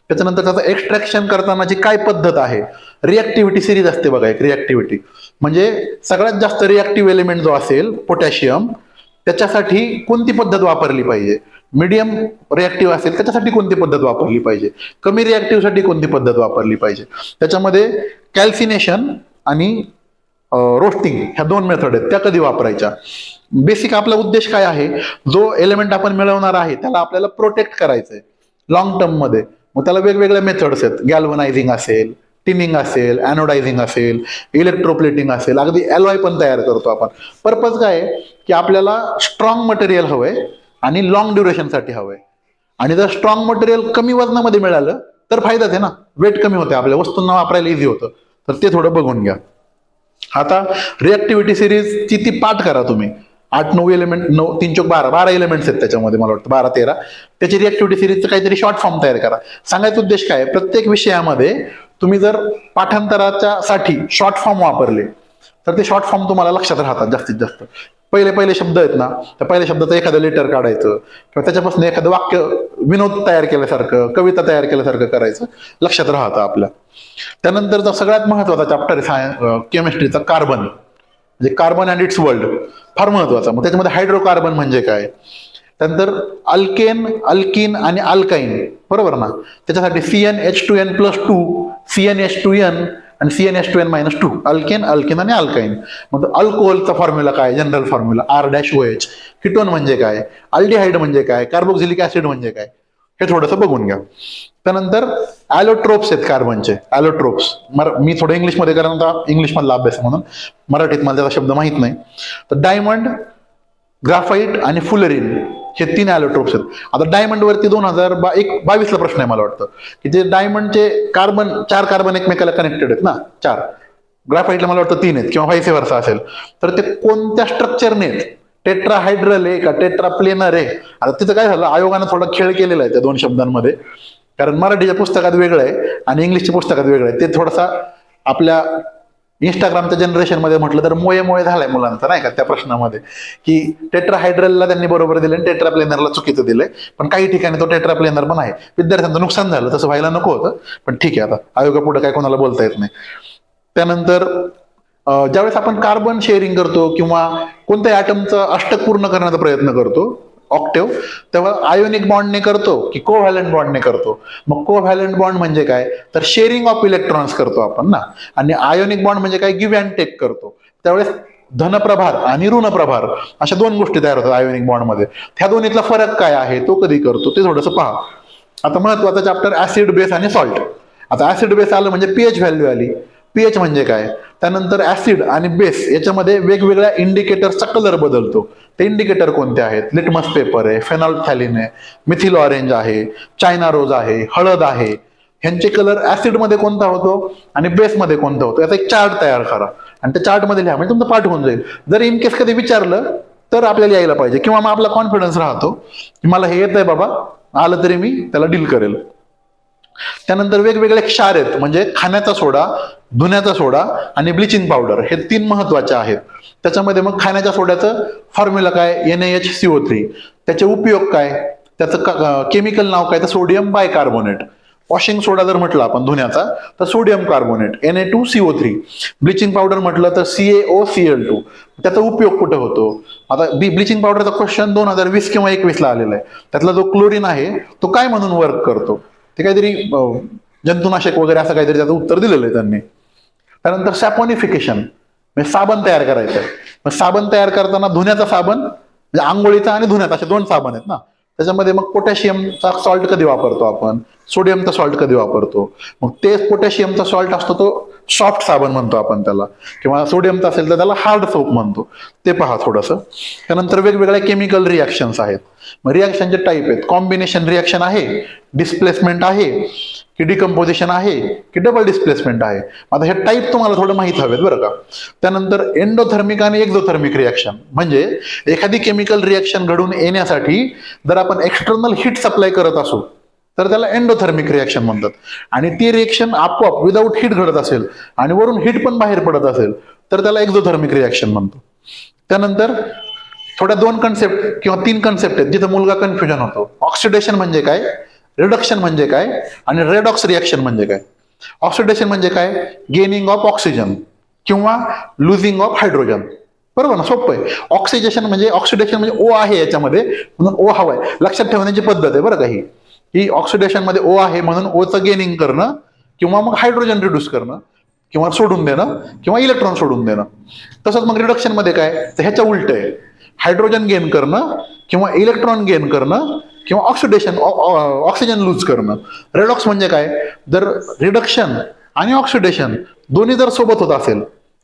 त्याच्यानंतर त्याचं एक्स्ट्रॅक्शन करतानाची काय पद्धत आहे, रिॲक्टिव्हिटी सिरीज असते बघा एक रिॲक्टिव्हिटी, म्हणजे सगळ्यात जास्त रिॲक्टिव्ह एलिमेंट जो असेल पोटॅशियम, त्याच्यासाठी कोणती पद्धत वापरली पाहिजे, मीडियम रिॲक्टिव्ह असेल त्याच्यासाठी कोणती पद्धत वापरली पाहिजे, कमी रिॲक्टिव्हसाठी कोणती पद्धत वापरली पाहिजे. त्याच्यामध्ये कॅल्सिनेशन आणि रोस्टिंग, ह्या 2 मेथड आहेत, त्या कधी वापरायच्या. बेसिक आपला उद्देश काय आहे, जो एलिमेंट आपण मिळवणार आहे त्याला आपल्याला प्रोटेक्ट करायचंय लॉंग टर्म मध्ये. मग त्याला वेगवेगळ्या मेथड्स आहेत, गॅल्वनायझिंग असेल, टिनिंग असेल, एनोडायझिंग असेल, इलेक्ट्रोप्लेटिंग असेल, अगदी अलॉय पण तयार करतो आपण. पर्पज काय आहे की आपल्याला स्ट्रॉंग मटेरियल हवंय आणि लॉंग ड्युरेशनसाठी हवंय. आणि जर स्ट्रॉंग मटेरियल कमी वजनामध्ये मिळालं तर फायदाच आहे ना, वेट कमी होते, आपल्या वस्तूंना वापरायला इझी होतं. तर ते थोडं बघून घ्या. आता रिॲक्टिव्हिटी सिरीजची ती पाठ करा तुम्ही. 8-9 एलिमेंट, 9 3 चौक 12 एलिमेंट्स आहेत त्याच्यामध्ये, मला वाटतं 12-13. त्याची रिॲक्टिव्हिटी सिरीजचं काहीतरी शॉर्ट फॉर्म तयार करा. सांगायचा उद्देश काय, प्रत्येक विषयामध्ये तुम्ही जर पाठांतराच्या साठी शॉर्ट फॉर्म वापरले तर ते शॉर्ट फॉर्म तुम्हाला लक्षात राहतात जास्तीत जास्त. पहिले शब्द आहेत ना, त्या पहिल्या शब्दाचं एखादं लेटर काढायचं किंवा त्याच्यापासून एखादं वाक्य विनोद तयार केल्यासारखं, कविता तयार केल्यासारखं करायचं, लक्षात राहतं आपल्या. त्यानंतरचा सगळ्यात महत्वाचा चॅप्टर आहे केमिस्ट्रीचा, कार्बन. म्हणजे कार्बन अँड इट्स वर्ल्ड, फार महत्वाचा. मग त्याच्यामध्ये हायड्रोकार्बन म्हणजे काय, त्यानंतर अल्केन, अल्किन आणि अल्काइन, बरोबर ना. त्याच्यासाठी CnH2n+2, CnH2n आणि CnH2n-2, अल्केन, अल्किन आणि अल्काइन. मग अल्कोहोलचा फॉर्म्युला काय, जनरल फॉर्म्युला R-OH. किटोन म्हणजे काय, अल्डिहाइड म्हणजे काय, कार्बोक्सिलिक ऍसिड म्हणजे काय, हे थोडंसं बघून घ्या. त्यानंतर ॲलोट्रोप्स आहेत कार्बनचे, ॲलोट्रोप्स. मी थोडं इंग्लिशमध्ये, कारण आता इंग्लिश मधला अभ्यास आहे म्हणून मराठीत मला त्याचा शब्द माहित नाही. तर डायमंड, ग्राफाईट आणि फुलरिन हे 3 ॲलोट्रोप्स आहेत. आता डायमंड वरती 2022ला प्रश्न आहे मला वाटतं, की जे डायमंडचे कार्बन, 4 कार्बन एकमेकाला कनेक्टेड आहेत ना, 4. ग्राफाईटला मला वाटतं 3 आहेत किंवा व्हाईस वर्सा असेल. तर ते कोणत्या स्ट्रक्चरने आहेत, टेट्राहायड्रल आहे का टेट्राप्लेनर आहे. आता तिथं काय झालं, आयोगानं थोडा खेळ केलेला आहे त्या 2 शब्दांमध्ये, कारण मराठीच्या पुस्तकात वेगळं आहे आणि इंग्लिशच्या पुस्तकात वेगळं आहे. ते थोडासा आपल्या इंस्टाग्रामच्या जनरेशनमध्ये म्हटलं तर मोये झालाय मुलांचा, नाही का, त्या प्रश्नामध्ये, की टेट्राहायड्रलला त्यांनी बरोबर दिलं आणि टेट्राप्लेनरला चुकीचं दिलंय. पण काही ठिकाणी तो टेट्राप्लेनर पण आहे. विद्यार्थ्यांचं नुकसान झालं, तसं व्हायला नको होतं, पण ठीक आहे, आता आयोगापुढे काय कोणाला बोलता येत नाही. त्यानंतर ज्यावेळेस आपण कार्बन शेअरिंग करतो किंवा कोणत्याही ॲटमचं अष्टक पूर्ण करण्याचा प्रयत्न करतो, ऑक्टेव्ह, तेव्हा आयोनिक बॉन्डने करतो की कोव्हॅलंट बॉन्डने करतो. मग कोव्हॅलंट बॉन्ड म्हणजे काय, तर शेअरिंग ऑफ इलेक्ट्रॉन्स करतो आपण ना. आणि आयोनिक बॉन्ड म्हणजे काय, गिव्ह अँड टेक करतो. त्यावेळेस धनप्रभार आणि ऋणप्रभार अशा 2 गोष्टी तयार होतात आयोनिक बॉन्डमध्ये. ह्या दोन्हीतला फरक काय आहे, तो कधी करतो, ते थोडंसं पहा. आता महत्वाचा चॅप्टर ऍसिड, बेस आणि सॉल्ट. आता ऍसिड बेस आलं म्हणजे पीएच व्हॅल्यू आली. पीएच म्हणजे काय, त्यानंतर ऍसिड आणि बेस याच्यामध्ये वेगवेगळ्या इंडिकेटरचा कलर बदलतो. ते इंडिकेटर कोणते आहेत, लिटमस पेपर आहे, फेनॉल्फथॅलिन आहे, मिथिल ऑरेंज आहे, चायना रोज आहे, हळद आहे. ह्यांचे कलर ऍसिडमध्ये कोणता होतो आणि बेसमध्ये कोणता होतो, याचा एक चार्ट तयार करा आणि त्या चार्टमध्ये लिहा, म्हणजे तुमचं पाठ होऊन जाईल. जर इन केस कधी विचारलं तर आपल्याला यायला पाहिजे, किंवा मग आपला कॉन्फिडन्स राहतो की मला हे येत आहे बाबा, आलं तरी मी त्याला डील करेल. त्यानंतर वेगवेगळे क्षार आहेत, म्हणजे खाण्याचा सोडा, धुण्याचा सोडा आणि ब्लिचिंग पावडर, हे 3 महत्वाचे आहेत. त्याच्यामध्ये मग खाण्याच्या सोड्याचं फॉर्म्युला काय, NaHCO3. त्याचे उपयोग काय, त्याचं केमिकल नाव काय, तर सोडियम बायकार्बोनेट. वॉशिंग सोडा जर म्हटलं आपण धुण्याचा तर sodium carbonate Na2CO3. Bleaching powder म्हटलं तर CaOCl2. त्याचा उपयोग कुठे होतो, आता ब्लिचिंग पावडरचा क्वेश्चन 2020 किंवा 21ला आलेला आहे. त्यातला जो क्लोरीन आहे तो काय म्हणून वर्क करतो, ते काहीतरी जंतुनाशक वगैरे असं काहीतरी त्याचं उत्तर दिलेलं आहे त्यांनी. त्यानंतर सॅपोनिफिकेशन, म्हणजे साबण तयार करायचं आहे. मग साबण तयार करताना धुण्याचा साबण, म्हणजे आंघोळीचा आणि धुण्याचा, असे 2 साबण आहेत ना. त्याच्यामध्ये मग पोटॅशियमचा सॉल्ट कधी वापरतो आपण, सोडियमचा सॉल्ट कधी वापरतो. मग ते पोटॅशियमचा सॉल्ट असतो तो सॉफ्ट साबण म्हणतो आपण त्याला, किंवा सोडियमचा असेल तर त्याला हार्ड सोप म्हणतो. ते पहा थोडंसं. त्यानंतर वेगवेगळ्या केमिकल रिॲक्शन्स आहेत. मग रिॲक्शनचे टाईप आहेत, कॉम्बिनेशन रिॲक्शन आहे, डिस्प्लेसमेंट आहे की डिकम्पोजिशन आहे की डबल डिस्प्लेसमेंट आहे. आता हे टाईप तुम्हाला थोडं माहित हवेत बरं का. त्यानंतर एंडोथर्मिक आणि एक्झोथर्मिक रिॲक्शन, म्हणजे एखादी केमिकल रिॲक्शन घडून येण्यासाठी जर आपण एक्सटर्नल हीट सप्लाय करत असू तर त्याला एंडोथर्मिक रिॲक्शन म्हणतात. आणि ती रिॲक्शन आपोआप विदाऊट हीट घडत असेल आणि वरून हीट पण बाहेर पडत असेल तर त्याला एक्झोथर्मिक रिॲक्शन म्हणतो. त्यानंतर थोड्या 2 कन्सेप्ट किंवा 3 कन्सेप्ट आहेत जिथे मुलगा कन्फ्युजन होतो. ऑक्सिडेशन म्हणजे काय, रिडक्शन म्हणजे काय आणि रेडॉक्स रिॲक्शन म्हणजे काय. ऑक्सिडेशन म्हणजे काय, गेनिंग ऑफ ऑक्सिजन किंवा लुझिंग ऑफ हायड्रोजन, बरोबर ना, सोपं आहे. ऑक्सिडेशन म्हणजे O आहे याच्यामध्ये म्हणून O हवाय, लक्षात ठेवण्याची पद्धत आहे बरं का ही ऑक्सिडेशन मध्ये O आहे म्हणून Oचं गेनिंग करणं किंवा मग हायड्रोजन रिड्यूस करणं. किंवा सोडून देणं किंवा इलेक्ट्रॉन सोडून देणं. तसंच मग रिडक्शन मध्ये काय, तर ह्याच्या उलट आहे, हायड्रोजन गेन करणं किंवा इलेक्ट्रॉन गेन करणं किंवा ऑक्सिजन लूज करणं. रेडॉक्स म्हणजे काय, जर रिडक्शन आणि ऑक्सिडेशन दोन्ही जर सोबत होत असेल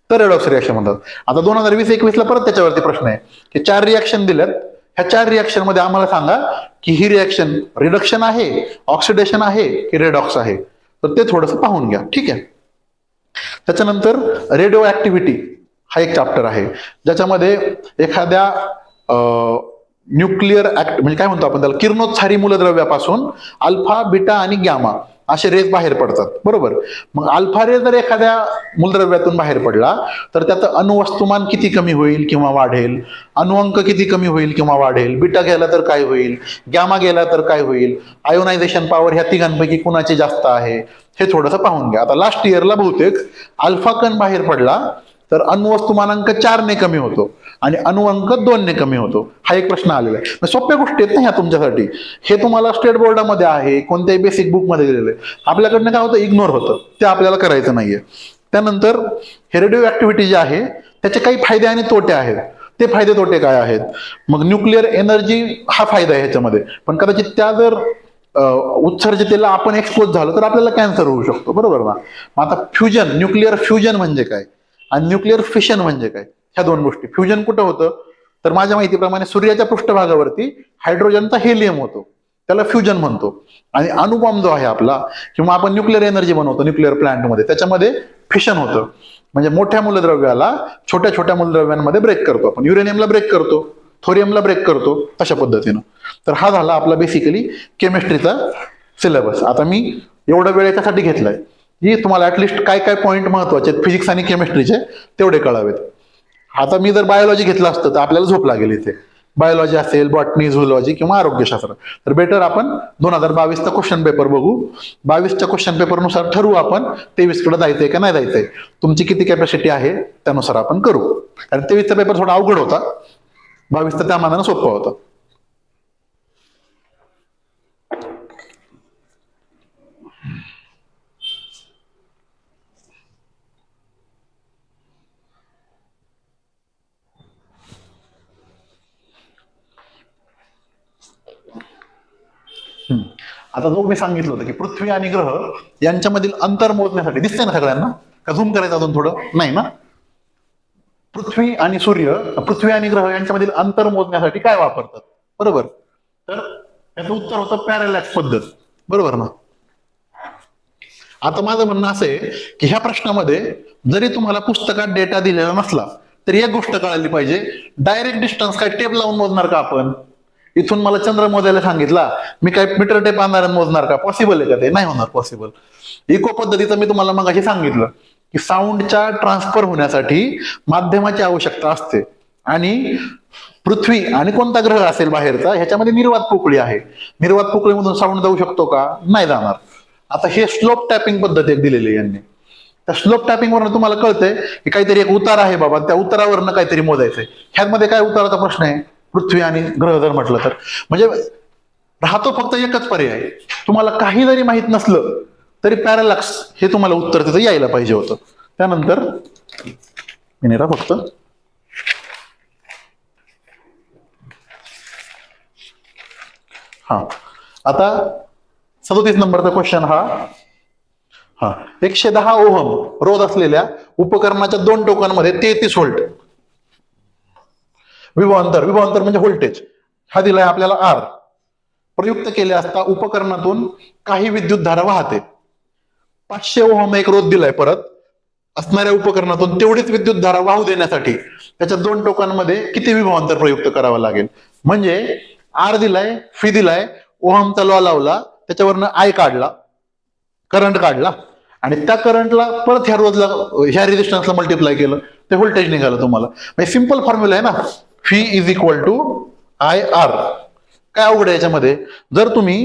तर रेडॉक्स रिॲक्शन म्हणतात. आता 2020-21 ला परत त्याच्यावरती प्रश्न आहे की 4 रिॲक्शन दिल्यात, ह्या 4 रिॲक्शन मध्ये आम्हाला सांगा की ही रिॲक्शन रिडक्शन आहे, ऑक्सिडेशन आहे की रेडॉक्स आहे. तर ते थोडंसं पाहून घ्या, ठीक आहे. त्याच्यानंतर रेडिओ ऍक्टिव्हिटी हा एक चॅप्टर आहे, ज्याच्यामध्ये एखाद्या न्यूक्लिअर म्हणजे काय म्हणतो आपण त्याला, किरणोत्सारी मूलद्रव्यापासून अल्फा, बीटा आणि गॅमा असे रेस बाहेर पडतात, बरोबर. मग अल्फा रे जर एखाद्या मूलद्रव्यातून बाहेर पडला तर त्याचं अणुवस्तुमान किती कमी होईल किंवा वाढेल, अणुअंक किती कमी होईल किंवा वाढेल, बीटा गेला तर काय होईल, गॅमा गेला तर काय होईल, आयोनायझेशन पॉवर ह्या तिघांपैकी कुणाची जास्त आहे, हे थोडंसं पाहून घ्या. आता लास्ट इयरला बहुतेक अल्फा कण बाहेर पडला तर अणुवस्तुमानांक 4 ने कमी होतो आणि अणुअंक 2 ने कमी होतो. हा एक प्रश्न आलेला आहे. सोप्या गोष्टी आहेत ना ह्या तुमच्यासाठी. हे तुम्हाला स्टेट बोर्डामध्ये आहे, कोणत्याही बेसिक बुक मध्ये दिलेलं आहे. आपल्याकडनं काय होतं, इग्नोर होतं, ते आपल्याला करायचं नाहीये. त्यानंतर हे रेडिओ ऍक्टिव्हिटी जे आहे त्याचे काही फायदे आणि तोटे आहेत. ते फायदे तोटे काय आहेत, मग न्यूक्लिअर एनर्जी हा फायदा आहे ह्याच्यामध्ये, पण कदाचित त्या जर उत्सर्जितेला आपण एक्सपोज झालो तर आपल्याला कॅन्सर होऊ शकतो, बरोबर ना. मग आता फ्युजन, न्यूक्लिअर फ्युजन म्हणजे काय आणि न्यूक्लिअर फिशन म्हणजे काय, ह्या दोन गोष्टी. फ्युजन कुठं होतं, तर माझ्या माहितीप्रमाणे सूर्याच्या पृष्ठभागावरती हायड्रोजनचा हेलियम होतो, त्याला फ्युजन म्हणतो. आणि अणुबॉम्ब जो आहे आपला, किंवा आपण न्यूक्लिअर एनर्जी बनवतो न्यूक्लिअर प्लांटमध्ये, त्याच्यामध्ये फिशन होतं. म्हणजे मोठ्या मूलद्रव्याला छोट्या छोट्या मूलद्रव्यांमध्ये ब्रेक करतो आपण. युरेनियमला ब्रेक करतो, थोरियमला ब्रेक करतो, तशा पद्धतीनं. तर हा झाला आपला बेसिकली केमिस्ट्रीचा सिलेबस. आता मी एवढा वेळ याच्यासाठी घेतलाय की तुम्हाला ऍटलिस्ट काय काय पॉईंट महत्वाचे आहेत फिजिक्स आणि केमिस्ट्रीचे तेवढे कळावेत. आता मी जर बायोलॉजी घेतलं असतं तर आपल्याला झोप लागेल इथे. बायोलॉजी असेल, बॉटनी, झुलॉजी किंवा आरोग्यशास्त्र. तर बेटर आपण 2022चा क्वेश्चन पेपर बघू. 22च्या क्वेश्चन पेपरनुसार ठरवू आपण 23 कडे जायचंय का नाही जायचंय. तुमची किती कॅपॅसिटी आहे त्यानुसार आपण करू. कारण 23चा पेपर थोडा अवघड होता, 22चा त्या मानानं सोपा होता. आता जो मी सांगितलं होतं की पृथ्वी आणि ग्रह यांच्यामधील अंतर मोजण्यासाठी, दिसतंय ना सगळ्यांना का झूम करायचं अजून थोडं, नाही ना. पृथ्वी आणि सूर्य, पृथ्वी आणि ग्रह यांच्यामधील अंतर मोजण्यासाठी काय वापरतात, बरोबर. तर याचं उत्तर होतं पॅरलॅक्स पद्धत, बरोबर ना. आता माझं म्हणणं असं आहे की ह्या प्रश्नामध्ये जरी तुम्हाला पुस्तकात डेटा दिलेला नसला तरी एक गोष्ट कळाली पाहिजे, डायरेक्ट डिस्टन्स काय टेप लावून मोजणार का आपण. इथून मला चंद्र मोजायला सांगितला, मी काय मीटर टेप आणणार मोजणार का, पॉसिबल आहे का, ते नाही होणार पॉसिबल. इको पद्धतीचं मी तुम्हाला मग सांगितलं की साऊंडच्या ट्रान्सफर होण्यासाठी माध्यमाची आवश्यकता असते, आणि पृथ्वी आणि कोणता ग्रह असेल बाहेरचा ह्याच्यामध्ये निर्वात पोकळी आहे. निर्वात पोकळीमधून साऊंड जाऊ शकतो का, नाही जाणार. आता हे स्लोप टॅपिंग पद्धत एक दिलेली यांनी. त्या स्लोप टॅपिंग वरनं तुम्हाला कळतंय की काहीतरी एक उतार आहे बाबा, त्या उतारावरनं काहीतरी मोजायचंय. ह्यामध्ये काय उताराचा प्रश्न आहे, पृथ्वी आणि ग्रह जर म्हटलं तर. म्हणजे राहतो फक्त एकच पर्याय, तुम्हाला काही जरी माहित नसलं तरी पॅरलॅक्स हे तुम्हाला उत्तर तिथं यायला पाहिजे होतं. त्यानंतर फक्त आता 37 नंबरचा क्वेश्चन हा 110 ओहम रोध असलेल्या उपकरणाच्या 2 टोकांमध्ये 33 व्होल्ट विभवांतर म्हणजे व्होल्टेज हा दिलाय आपल्याला आर प्रयुक्त केले असता उपकरणातून काही विद्युत धारा वाहते. 500 ओहम एक रोध दिलाय परत असणाऱ्या उपकरणातून तेवढीच विद्युत धारा वाहू देण्यासाठी त्याच्या 2 टोकांमध्ये किती विभवांतर प्रयुक्त करावं लागेल. म्हणजे आर दिलाय, फी दिलाय, ओहमचा लॉ लावला, त्याच्यावरनं आय काढला, करंट काढला, आणि त्या करंटला परत ह्या रेजिस्टन्सला मल्टिप्लाय केलं, ते व्होल्टेज निघालं तुम्हाला. म्हणजे सिंपल फॉर्म्युला आहे ना, V is equal to I R. काय अवघड आहे याच्यामध्ये. जर तुम्ही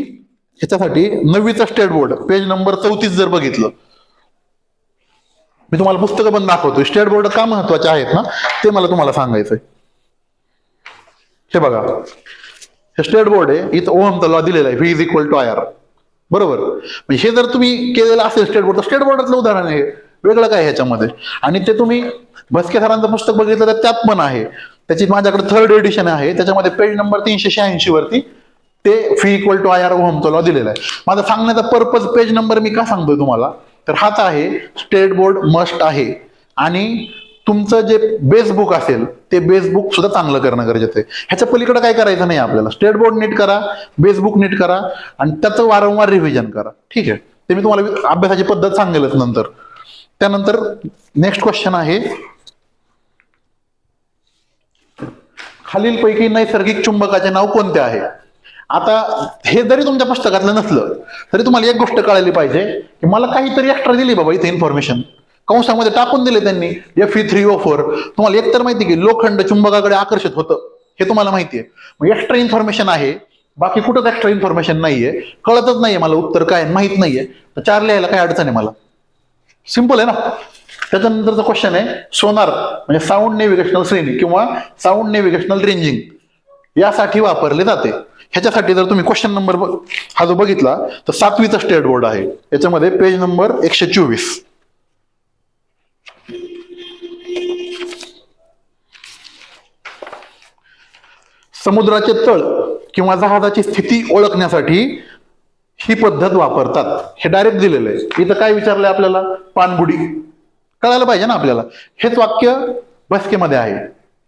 ह्याच्यासाठी 9वीचा स्टेट बोर्ड पेज नंबर 34 जर बघितलं, मी तुम्हाला पुस्तकं पण दाखवतो. स्टेट बोर्ड का महत्वाचे आहेत ना ते मला तुम्हाला सांगायचंय. हे बघा, हे स्टेट बोर्ड आहे, इथं ओहमचा लॉ दिलेला आहे, V is equal to I R, बरोबर. म्हणजे हे जर तुम्ही केलेलं असेल स्टेट बोर्ड, तर स्टेट बोर्डातलं उदाहरण आहे. वेगळं काय ह्याच्यामध्ये? आणि ते तुम्ही भस्के सरांचं पुस्तक बघितलं तर त्यात पण आहे. त्याची माझ्याकडे 3rd एडिशन आहे, त्याच्यामध्ये पेज नंबर 386 वरती ते फी इक्वल टू IR ओहमचा लॉ दिलेला आहे. माझा सांगण्याचा पर्पज पेज नंबर मी का सांगतोय तुम्हाला, तर हाच आहे स्टेट बोर्ड मस्ट आहे. आणि तुमचं जे बेस बुक असेल ते बेस बुक सुद्धा चांगलं करणं गरजेचं आहे. ह्याच्या पलीकडे काय करायचं नाही आपल्याला. स्टेट बोर्ड नीट करा, बेस बुक नीट करा आणि त्याचं वारंवार रिव्हिजन करा. ठीक आहे, ते मी तुम्हाला अभ्यासाची पद्धत सांगेलच नंतर. त्यानंतर नेक्स्ट क्वेश्चन आहे, खालीलपैकी नैसर्गिक चुंबकाचे नाव कोणते आहे? आता हे जरी तुमच्या पुस्तकातलं नसलं तरी तुम्हाला एक गोष्ट कळायला पाहिजे की मला काहीतरी एक्स्ट्रा दिली बाबा इथे इन्फॉर्मेशन, कंसामध्ये टाकून दिले त्यांनी Fe3O4. तुम्हाला एकतर माहिती की लोखंड चुंबकाकडे आकर्षित होतं, हे तुम्हाला माहिती आहे. मग एक्स्ट्रा इन्फॉर्मेशन आहे, बाकी कुठंच एक्स्ट्रा इन्फॉर्मेशन नाहीये, कळतच नाहीये मला उत्तर काय माहित नाहीये, तर 4 लिहायला काय अडचण आहे मला? सिंपल आहे ना. त्याच्यानंतरचा क्वेश्चन आहे सोनार म्हणजे साऊंड नेव्हिगेशनल श्रेणी किंवा साऊंड नेव्हिगेशनल रेंजिंग यासाठी वापरले जाते. ह्याच्यासाठी जर तुम्ही क्वेश्चन नंबर हा जो बघितला तर 7वीचा स्टेट बोर्ड आहे, याच्यामध्ये पेज नंबर 124. समुद्राचे तळ किंवा जहाजाची स्थिती ओळखण्यासाठी ही पद्धत वापरतात, हे डायरेक्ट दिलेलं आहे. इथं काय विचारलंय आपल्याला? पाणबुडी. कळायला पाहिजे ना आपल्याला. हेच वाक्य भस्केमध्ये आहे.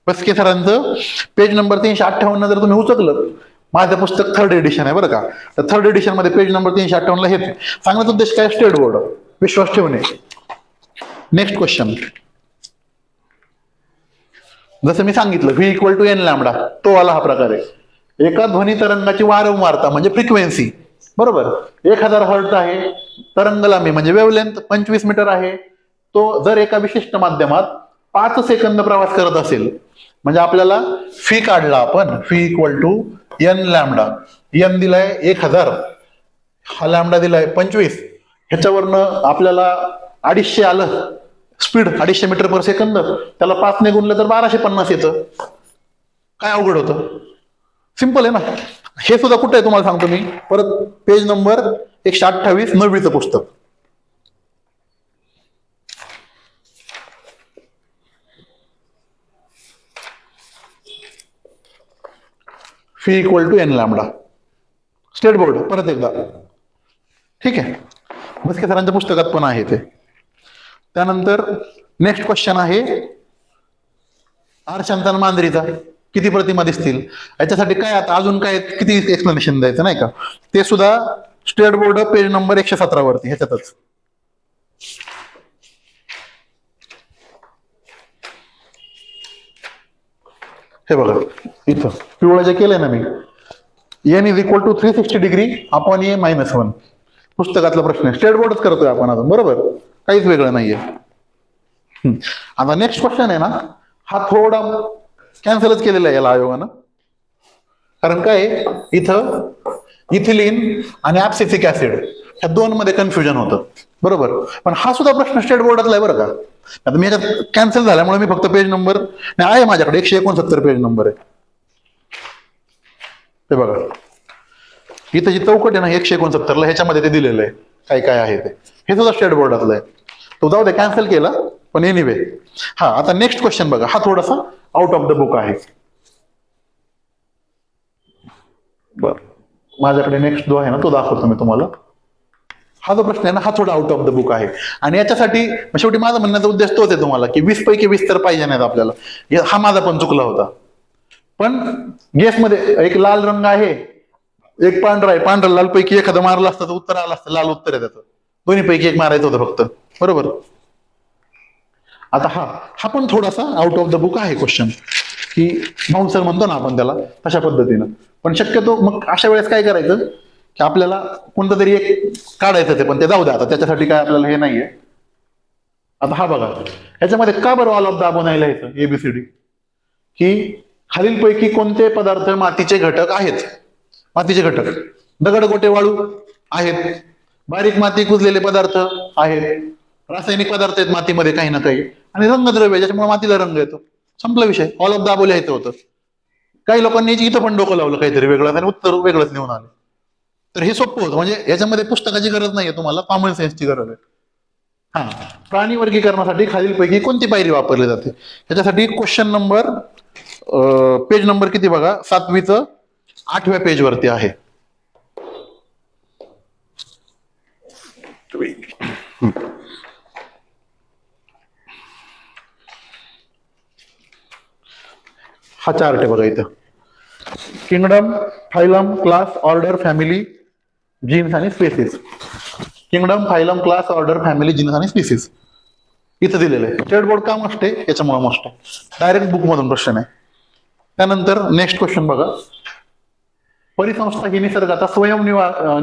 भस्के सरांचं पेज नंबर 358 जर तुम्ही उचकलं, माझं पुस्तक 3rd एडिशन आहे बरं का, तर 3rd एडिशन मध्ये पेज नंबर 358 हेच सांगण्याचा उद्देश काय? स्टेट बोर्ड, विश्वास ठेवणे. नेक्स्ट क्वेश्चन, जसं मी सांगितलं V equal to N lambda, तो वाला हा प्रकार आहे. एका ध्वनी तरंगाची वारंवारता म्हणजे फ्रिक्वेन्सी, बरोबर 1000 हर्ट्झ आहे. तरंग लांबी म्हणजे वेव्हलेंथ 25 मीटर आहे. तो जर एका विशिष्ट माध्यमात 5 सेकंद प्रवास करत असेल, म्हणजे आपल्याला फी काढला आपण, V equal to N lambda. N दिलाय 1000, हा लॅम्बडा दिलाय 25, ह्याच्यावरनं आपल्याला 250 आलं स्पीड, 250 मीटर पर सेकंद. त्याला 5 ने गुणलं तर 1250 येतं. काय अवघड होतं? सिंपल आहे ना. हे सुद्धा कुठे आहे तुम्हाला सांगतो मी, परत पेज नंबर 128 9वीचं पुस्तक. V equal to N lambda, state board परत एकदा. ठीक आहे, भस्के सरांच्या पुस्तकात पण आहे ते. त्यानंतर नेक्स्ट क्वेश्चन आहे आरशांचा मांजरीचा किती प्रतिमा दिसतील? याच्यासाठी काय आता अजून काय किती एक्सप्लेनेशन द्यायचं नाही का? ते सुद्धा स्टेट बोर्ड पेज नंबर 117 वरती ह्याच्यातच. हे बघा इथं पिवळं जे केलंय ना मी, N is equal to 360 degree upon A minus 1. पुस्तकातला प्रश्न आहे, स्टेट बोर्डच करतोय आपण अजून, बरोबर, काहीच वेगळं नाहीये. आता नेक्स्ट क्वेश्चन आहे ना, हा थोडा कॅन्सलच केलेला आहे याला आयोगानं. कारण काय इथं इथिलीन आणि ऍब्सिसिक ऍसिड ह्या 2 मध्ये कन्फ्युजन होतं, बरोबर. पण हा सुद्धा प्रश्न स्टेट बोर्डातला आहे बरं का. आता मी याच्यात कॅन्सल झाल्यामुळे मी फक्त पेज नंबर नाही आहे माझ्याकडे 169 पेज नंबर आहे. ते बघा इथं जी चौकट आहे ना 169 ला, ह्याच्यामध्ये ते दिलेलं आहे काय काय आहे ते. हे सुद्धा स्टेट बोर्डातलं आहे. तो जाऊ दे, कॅन्सल केला, पण एनिवे. हा आता नेक्स्ट क्वेश्चन बघा, हा थोडासा आउट ऑफ द बुक आहे. बर, माझ्याकडे नेक्स्ट जो आहे ना तो दाखवतो मी तुम्हाला. हा जो प्रश्न आहे ना हा थोडा आउट ऑफ द बुक आहे. आणि याच्यासाठी शेवटी माझा म्हणण्याचा उद्देश तोच आहे तुम्हाला की 20 पैकी 20 तर पाहिजे नाहीत आपल्याला. हा माझा पण चुकला होता. पण गेसमध्ये एक लाल रंग आहे, एक पांढरा आहे. पांढरा लाल पैकी एखादं मारलं असतं तर उत्तर आलं असतं, लाल उत्तर आहे त्याचं. दोन्ही पैकी एक मारायचं होतं फक्त, बरोबर. आता हा पण थोडासा आउट ऑफ द बुक आहे क्वेश्चन, की बाउन्सर म्हणतो ना आपण त्याला, तशा पद्धतीनं. पण शक्यतो मग अशा वेळेस काय करायचं की आपल्याला कोणतं तरी एक काढायचं ते, पण ते जाऊ द्या आता, त्याच्यासाठी काय आपल्याला हे नाहीये. आता हा बघा, ह्याच्यामध्ये का बरं ऑल ऑफ द अबोव नाही लिहायचं ABCD, की खालीलपैकी कोणते पदार्थ मातीचे घटक आहेत? मातीचे घटक दगड, गोटे, वाळू आहेत. बारीक माती, कुजलेले पदार्थ आहेत. रासायनिक पदार्थ आहेत मातीमध्ये काही ना काही. आणि रंगद्रव्य, ज्याच्यामुळे मातीला रंग येतो. संपला विषय. ऑल ऑफ द अबोव लिहायचं होतं. काही लोकांनी इथं पण डोकं लावलं काहीतरी वेगळं आणि उत्तर वेगळंच लिहून आलं. तर हे सोपं होतं. म्हणजे याच्यामध्ये पुस्तकाची गरज नाहीये तुम्हाला, कॉमन सेन्सची गरज आहे. हा, प्राणी वर्गीकरणासाठी खालीलपैकी कोणती पायरी वापरली जाते? याच्यासाठी क्वेश्चन नंबर पेज नंबर किती बघा, 7वीचं 8व्या पेज वरती आहे. हा चार्ट आहे बघा इथं. Kingdom, phylum, class, order, family, genus आणि species. Kingdom, phylum, class, order, family, genus आणि स्पीसीज इथं दिलेलं आहे. स्टेट बोर्ड का मस्ट आहे? याच्यामुळे मस्ट आहे. डायरेक्ट बुक मधून प्रश्न आहे. त्यानंतर नेक्स्ट क्वेश्चन बघा. परिसंस्था ही निसर्गाचा स्वयं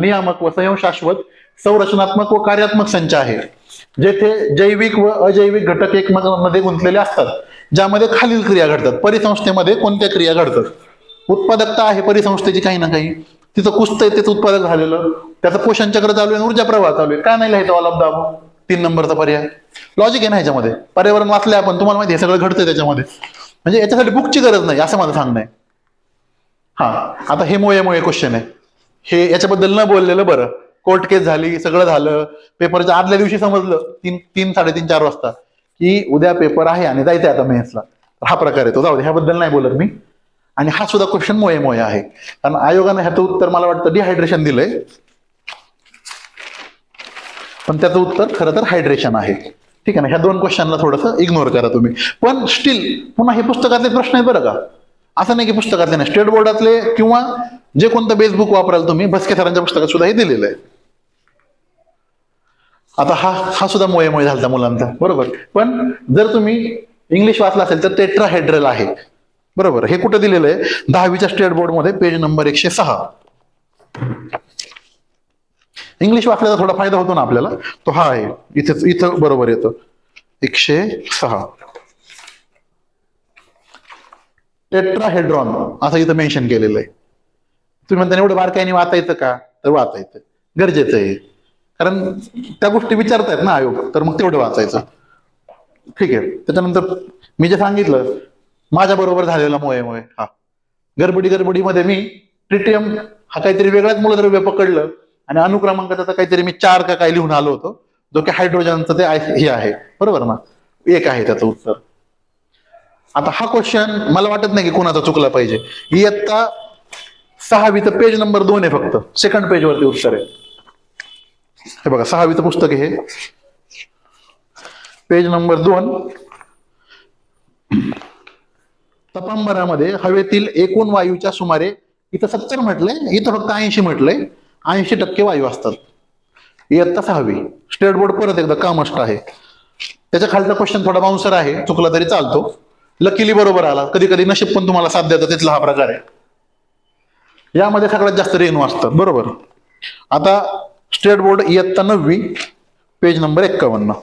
नियामक व स्वयंशाश्वत संरचनात्मक व कार्यात्मक संच आहे, जेथे जैविक व अजैविक घटक एकमेकांमध्ये गुंतलेले असतात, ज्यामध्ये खालील क्रिया घडतात. परिसंस्थेमध्ये कोणत्या क्रिया घडतात? उत्पादकता आहे परिसंस्थेची काही ना काही, तिचं कुसतंय त्याचं उत्पादक झालेलं, त्याचं पोषण चक्र चालू आहे, ऊर्जा प्रवाह चालू आहे. काय नाही लिहायचं ऑल ऑफ द अबव? 3 नंबरचा पर्याय. लॉजिक आहे ना ह्याच्यामध्ये. पर्यावरण वाचले आपण, तुम्हाला माहिती आहे सगळं घडतंय त्याच्यामध्ये. म्हणजे याच्यासाठी बुकची गरज नाही असं माझं सांगणं आहे. हा, आता हे मोये क्वेश्चन आहे. हे याच्याबद्दल न बोललेलं बरं. कोर्ट केस झाली, सगळं झालं, पेपरच्या आदल्या दिवशी समजलं 3, 3, 4 वाजता की उद्या पेपर आहे आणि जायचंय आता मेन्सला. हा प्रकार आहे तो. जाऊ दे, ह्याबद्दल नाही बोलत मी. आणि हा सुद्धा क्वेश्चन मोये आहे, कारण आयोगाने ह्याचं उत्तर मला वाटतं डिहायड्रेशन दिलंय, पण त्याचं उत्तर खरं तर हायड्रेशन आहे. ठीक आहे ना. ह्या 2 क्वेश्चनला थोडंसं इग्नोर करा तुम्ही. पण स्टील पुन्हा हे पुस्तकातले प्रश्न आहेत बरं का. असं नाही की पुस्तकातले नाही, स्टेट बोर्डातले किंवा जे कोणतं बेस बुक वापराल तुम्ही, भस्के सरांच्या पुस्तकात सुद्धा हे दिलेलं आहे. आता हा सुद्धा मोये झालता मुलांचा, बरोबर. पण जर तुम्ही इंग्लिश वाचला असेल तर टेट्राहेड्रल आहे, बरोबर. हे कुठं दिलेलं आहे? 10वीच्या स्टेट बोर्ड मध्ये पेज नंबर 106. इंग्लिश वाचल्याचा थोडा फायदा होतो ना आपल्याला, तो हा आहे. इथं बरोबर येतो 106. टेट्राहेड्रॉन असं इथं मेन्शन केलेलं आहे. तुम्ही म्हणता एवढं बारकाईने वाचायचं का? तर वाचायचं गरजेचं आहे, कारण त्या गोष्टी विचारतायत ना आयोग, तर मग तेवढं वाचायचं. ठीक आहे. त्याच्यानंतर मी जे सांगितलं माझ्या बरोबर झालेला मोये हा, गडबडीमध्ये मी ट्रिटियम हा काहीतरी वेगळाच मूलद्रव्य पकडलं आणि अनुक्रमांक त्याचा काहीतरी मी 4 का काय लिहून आलो होतो, जो की हायड्रोजनचं ते हे आहे, बरोबर ना. 1 आहे त्याचं उत्तर. आता हा क्वेश्चन मला वाटत नाही की कोणाचा चुकला पाहिजे. इयत्ता 6वीचं पेज नंबर 2 आहे फक्त, सेकंड पेज वरती उत्तर आहे. हे बघा 6वीचं पुस्तक आहे, पेज नंबर 2. तपांबरामध्ये हवेतील एकूण वायूच्या सुमारे, इथं 70 म्हटलंय, इथं फक्त 80 म्हटलंय. 80% वायू असतात. इयत्ता 6वी स्टेट बोर्ड परत एकदा कामस्ट आहे. त्याच्या खालचा क्वेश्चन थोडा बाउन्सर आहे, चुकला तरी चालतो. लकीली बरोबर आला. कधी कधी नशीब पण तुम्हाला साथ देतं, तिथला हा प्रकार आहे. यामध्ये सगळ्यात जास्त रेणू असतात, बरोबर. आता स्टेट बोर्ड इयत्ता 9वी पेज नंबर 51.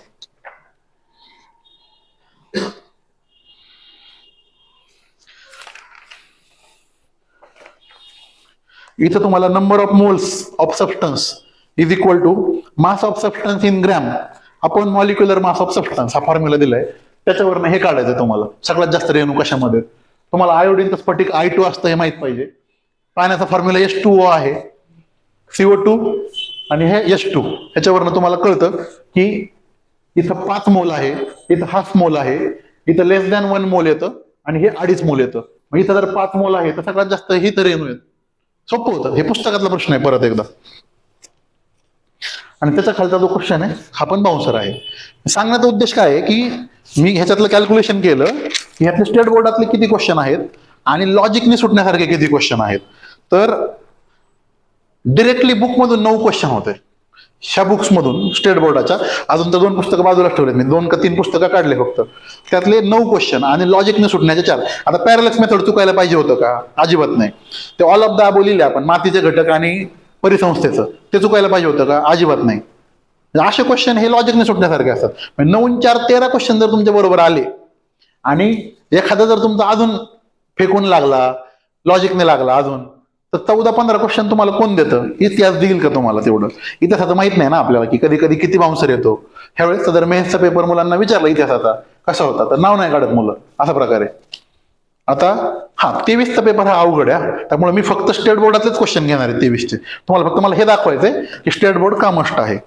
इथं तुम्हाला number of moles of substance is equal to mass of substance in gram upon molecular mass of substance हा फॉर्म्युला दिलाय. त्याच्यावरनं हे काढायचं तुम्हाला, सगळ्यात जास्त रेणू कशामध्ये. तुम्हाला आयोडीनचं स्फटिक I2 असतं हे माहित पाहिजे. पाण्याचा फॉर्म्युला H2O आहे, CO2 आणि हे H2. ह्याच्यावरनं तुम्हाला कळतं की इथं 5 मोल आहे, इथं हाफ मोल आहे, इथं लेस दॅन 1 मोल येतं आणि हे 2.5 मोल येतं. मग इथं जर 5 मोल आहे तर सगळ्यात जास्त ही तर रेणू आहेत. सोपं होतं. हे पुस्तकातला प्रश्न आहे परत एकदा. आणि त्याच्या खालचा जो क्वेश्चन आहे हा पण बाउन्सर आहे. सांगण्याचा उद्देश काय आहे की मी ह्याच्यातलं कॅल्क्युलेशन केलं की ह्यातले स्टेट बोर्डातले किती क्वेश्चन आहेत आणि लॉजिकने सुटण्यासारखे किती क्वेश्चन आहेत. तर डिरेक्टली बुकमधून 9 क्वेश्चन होते. ह्या बुक्स मधून स्टेट बोर्डाच्या अजून तर 2 पुस्तकं बाजूलाच ठेवलेत मी, 2 का 3 पुस्तकं काढले फक्त. त्यातले 9 क्वेश्चन आणि लॉजिकने सुटण्याचे 4. आता पॅरलक्स मेथड चुकायला पाहिजे होतं का? अजिबात नाही. ते ऑल ऑफ द अबोव लिहिले आपण, मातीचे घटक आणि परिसंस्थेचं, ते चुकायला पाहिजे होतं का? अजिबात नाही. असे क्वेश्चन हे लॉजिकने सुटण्यासारखे असतात. 9 4 13 क्वेश्चन जर तुमच्या बरोबर आले आणि एखादा जर तुमचा अजून फेकून लागला, लॉजिकने लागला अजून, तर 14-15 क्वेश्चन तुम्हाला कोण देतं? इतिहास देईल का तुम्हाला तेवढं? इतिहासाचं माहित नाही ना आपल्याला की कधी कधी किती बाउन्सर येतो. ह्यावेळेस जर मेन्सचा पेपर मुलांना विचारला इतिहासाचा कसा होता, तर नाव नाही काढत मुलं, असा प्रकारे. आता 23चा पेपर हा अवघड आहे, त्यामुळे मी फक्त स्टेट बोर्डातलेच क्वेश्चन घेणार आहे 23चे. तुम्हाला फक्त मला हे दाखवायचंय की स्टेट बोर्ड का मस्ट आहे.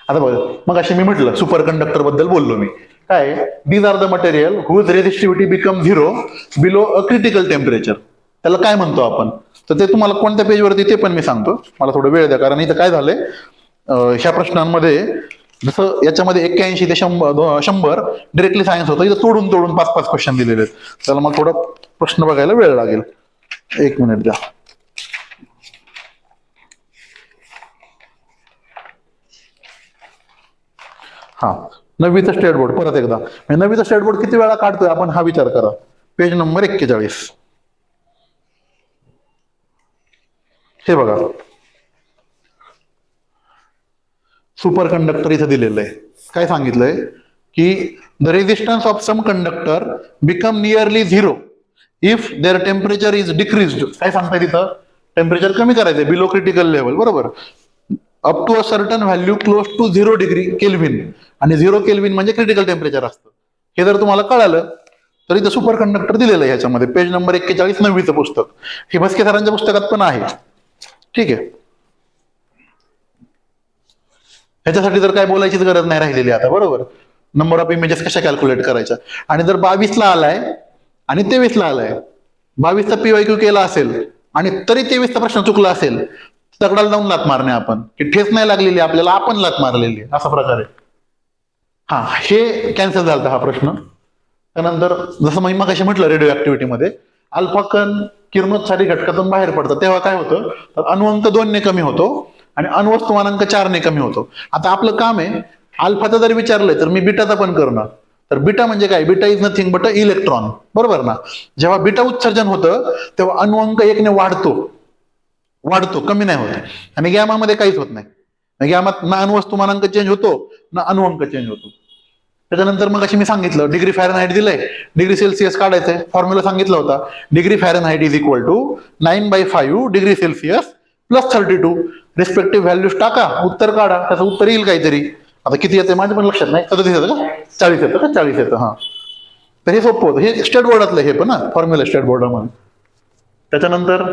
आता बघा, मग अशी मी म्हटलं सुपर कंडक्टर बद्दल बोललो मी, काय these are the material whose resistivity become 0 below a critical temperature. त्याला काय म्हणतो आपण, तर ते तुम्हाला कोणत्या पेजवरती ते पण मी सांगतो, मला थोडं वेळ द्या, कारण इथं काय झालंय ह्या प्रश्नांमध्ये जसं याच्यामध्ये 81 ते 100 डिरेक्टली सायन्स होतं, इथं तोडून तोडून 5-5 क्वेश्चन दिलेले आहेत. त्याला मग थोडा प्रश्न बघायला वेळ लागेल. 1 मिनिट द्या. हा, 9वीचं स्टेट बोर्ड परत एकदा, 9वीचं स्टेट बोर्ड किती वेळा काढतोय आपण हा विचार करा. Page number 41. हे बघा, सुपर कंडक्टर इथं दिलेलं आहे. काय सांगितलंय की the resistance of some conductor become nearly 0 if there temperature is decreased. काय सांगताय तिथं, टेम्परेचर कमी करायचंय बिलो क्रिटिकल लेवल, बरोबर, up to a certain value close to 0 degree kelvin. आणि 0 केल्व्हिन म्हणजे क्रिटिकल टेम्परेचर असतं. हे जर तुम्हाला कळालं तर इथं सुपर कंडक्टर दिलेलं आहे ह्याच्यामध्ये. पेज नंबर 41, 9वीचं पुस्तक. हे भस्के सरांच्या पुस्तकात पण आहे. ठीक आहे, ह्याच्यासाठी तर काय बोलायचीच गरज नाही राहिलेली आता, बरोबर. नंबर ऑफ इमेजेस कशा कॅल्क्युलेट करायच्या. आणि जर 22ला आलाय आणि 23ला आलाय, 22चा PYQ केला असेल आणि तरी 23चा प्रश्न चुकला असेल, दगडाला जाऊन लात मारणे आपण, की ठेच नाही लागलेली आपल्याला, आपण लात मारलेली, असा प्रकारे. हा, हे कॅन्सल झाला हा प्रश्न. त्यानंतर जसं मी मग म्हटलं, रेडिओ ऍक्टिव्हिटीमध्ये अल्फा कण किरणोत्सारी घटकातून बाहेर पडतात तेव्हा काय होतं, तर अणुअंक 2 ने कमी होतो आणि अणुवस्तुमानांक 4 ने कमी होतो. आता आपलं काम आहे, अल्फाचं जर विचारलंय तर मी बीटाचा पण करणार. तर बीटा म्हणजे काय, beta is nothing but a electron, बरोबर ना. जेव्हा बीटा उत्सर्जन होतं तेव्हा अणुअंक 1 ने वाढतो, कमी नाही होत. आणि गॅमामध्ये काहीच होत नाही. गॅमात ना अणुवस्तुमानांक चेंज होतो ना अणुअंक चेंज होतो. त्याच्यानंतर मग अशी मी सांगितलं, डिग्री फॅरनहाइट दिलंय, डिग्री सेल्सिअस काढायचंय. फॉर्म्युला सांगितला होता, degree fahrenheit is equal to 9/5 degree celsius plus 32. Respective values टाका, उत्तर काढा, त्याचं उत्तर येईल काहीतरी. आता किती येते माझ्या पण लक्षात नाही, 37 येतं का, 40 येतं का, 40 येतं. हा, तर हे सोपं होतं. हे स्टेट बोर्डातलं हे पण फॉर्म्युला स्टेट बोर्डामध्ये. त्याच्यानंतर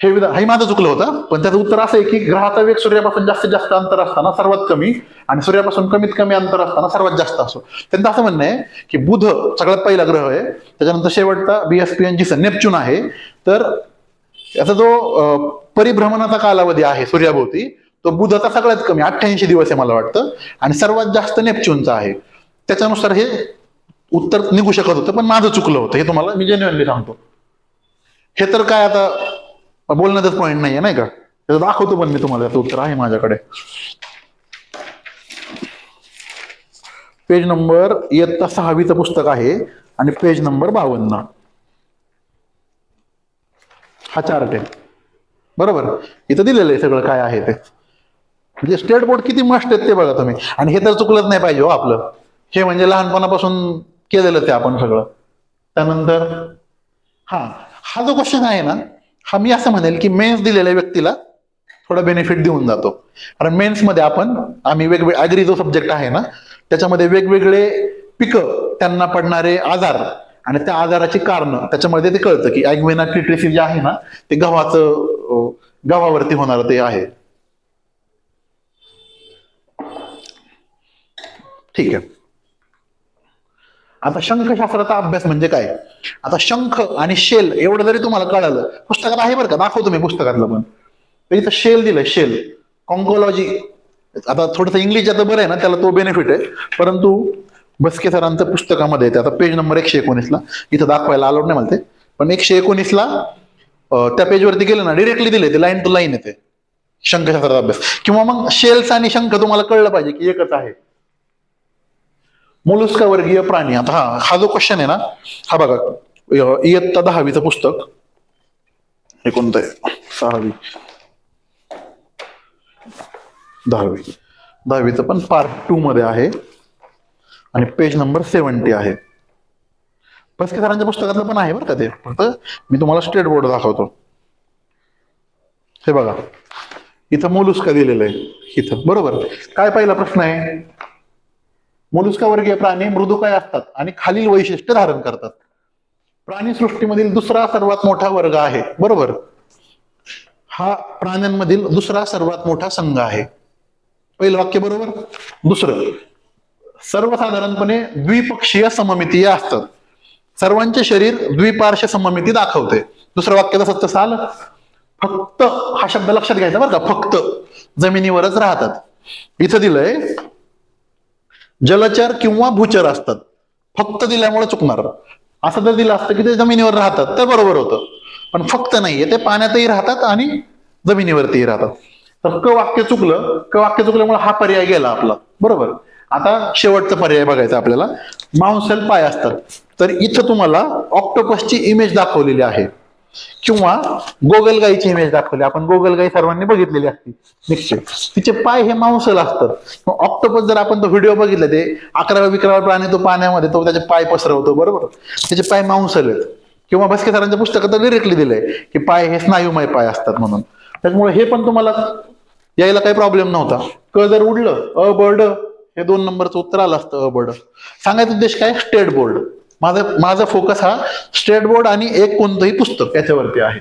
हे माझं चुकलं होतं, पण त्याचं उत्तर असं आहे की ग्रहाचा वेग सूर्यापासून जास्तीत जास्त अंतर असताना सर्वात कमी आणि सूर्यापासून कमीत कमी अंतर असताना सर्वात जास्त असो. त्यांचं असं म्हणणं आहे की बुध सगळ्यात पहिला ग्रह आहे, त्याच्यानंतर शेवटचा BSPN नेपच्यून आहे. तर याचा जो परिभ्रमणाचा कालावधी आहे सूर्याभोवती, तो बुधाचा सगळ्यात कमी 88 दिवस आहे मला वाटतं, आणि सर्वात जास्त नेपच्यूनचा आहे. त्याच्यानुसार हे उत्तर निघू शकत होतं, पण माझं चुकलं होतं. हे तुम्हाला मी जेन्युइनली सांगतो. हे तर काय आता बोलण्याचाच पॉईंट नाहीये, नाही का. त्याचं दाखवतो पण मी तुम्हाला, याचं उत्तर आहे माझ्याकडे. पेज नंबर इयत्ता 6वीचं पुस्तक आहे आणि पेज नंबर 52. हा चार्ट आहे, बरोबर. इथं दिलेलं आहे सगळं काय आहे ते. म्हणजे स्टेट बोर्ड किती मस्त आहेत ते बघा तुम्ही. आणि हे तर चुकलंच नाही पाहिजे हो आपलं. हे म्हणजे लहानपणापासून केलेलं ते आपण सगळं. त्यानंतर हा जो क्वेश्चन आहे ना, हा मी असं म्हणेल की मेन्स दिलेल्या व्यक्तीला थोडा बेनिफिट देऊन जातो. कारण मेन्समध्ये आम्ही वेगवेगळे ऍग्री जो सब्जेक्ट आहे ना, त्याच्यामध्ये वेगवेगळे पिकं, त्यांना पडणारे आजार आणि त्या आजाराची कारण, त्याच्यामध्ये ते कळतं की ॲग्वेना ट्रिट्रिसी जे आहे ना, ते गव्हावरती होणार ते आहे. ठीक आहे. आता शंखशास्त्राचा अभ्यास म्हणजे काय. आता शंख आणि शेल एवढं जरी तुम्हाला कळालं, पुस्तकात आहे बरं का, दाखवतो मी पुस्तकातलं पण. तर इथं शेल दिलंय, शेल कॉन्कोलॉजी. आता थोडंसं इंग्लिश आता बरं आहे ना, त्याला तो बेनिफिट आहे. परंतु भस्के सरांच्या पुस्तकामध्ये येते. आता पेज नंबर 119ला, इथं दाखवायला अलाउड नाही मला ते, पण 119ला त्या पेजवरती गेलं ना, डिरेक्टली दिले ते, लाईन टू लाईन येते शंखशास्त्राचा अभ्यास. किंवा मग शेल्स आणि शंख तुम्हाला कळलं पाहिजे की एकच आहे. मोलस्का वर्गीय प्राणी. आता हा जो क्वेश्चन आहे ना, हा बघा, इयत्ता 10वीचं पुस्तक. हे कोणतं आहे, 6वी 10वीचं पण पार्ट 2 मध्ये आहे आणि पेज नंबर 70 आहे. भस्के सरांच्या पुस्तकातलं पण आहे बरं का ते, फक्त मी तुम्हाला स्टेट बोर्ड दाखवतो. हे बघा, इथं मोलस्का दिलेलं आहे इथं, बरोबर. काय पहिला प्रश्न आहे, मोलस्का वर्गीय प्राणी मृदुकाय असतात आणि खालील वैशिष्ट्य धारण करतात. प्राणी सृष्टीमधील दुसरा सर्वात मोठा वर्ग आहे, बरोबर. हा प्राण्यांमधील दुसरा सर्वात मोठा संघ आहे. पहिलं वाक्य बरोबर. दुसरं, सर्वसाधारणपणे द्विपक्षीय सममितीय असतात. सर्वांचे शरीर द्विपार्श्व सममिती दाखवते. दुसरं वाक्य तसंच तसं आलं. फक्त हा शब्द लक्षात घ्यायचा बरं का, फक्त जमिनीवरच राहतात. इथं दिलंय जलचर किंवा भूचर असतात. फक्त दिल्यामुळे चुकणार. असं जर दिलं असतं की ते जमिनीवर राहतात तर बरोबर होतं, पण फक्त नाहीये, ते पाण्यातही राहतात आणि जमिनीवरतीही राहतात. तर क वाक्य चुकलं. क वाक्य चुकल्यामुळे हा पर्याय गेला आपला. बरोबर. आता शेवटचा पर्याय बघायचा आपल्याला. मांसल पाय असतात. तर इथं तुम्हाला ऑक्टोपसची इमेज दाखवलेली आहे किंवा गोगलगाईची इमेज दाखवली. आपण गोगलगाई सर्वांनी बघितलेली असते निश्चित. तिचे पाय हे मांसल असतात. ऑक्टोपस जर आपण तो व्हिडिओ बघितला, ते 11-12 प्राणी तो पाण्यामध्ये, तो त्याचे पाय पसरवतो. बरोबर. त्याचे पाय मांसल आहेत. किंवा भस्के सरांच्या पुस्तकात डिरेक्टली दिलंय की पाय हे स्नायुमय पाय असतात म्हणून. त्याच्यामुळे हे पण तुम्हाला यायला काही प्रॉब्लेम नव्हता. क जर उडलं, अ बर्ड, हे 2 नंबरचं उत्तर आलं असतं, अ बर्ड. सांगायचा उद्देश काय, स्टेट बोर्ड. माझा फोकस हा स्टेट बोर्ड आणि एक कोणतंही पुस्तक याच्यावरती आहे.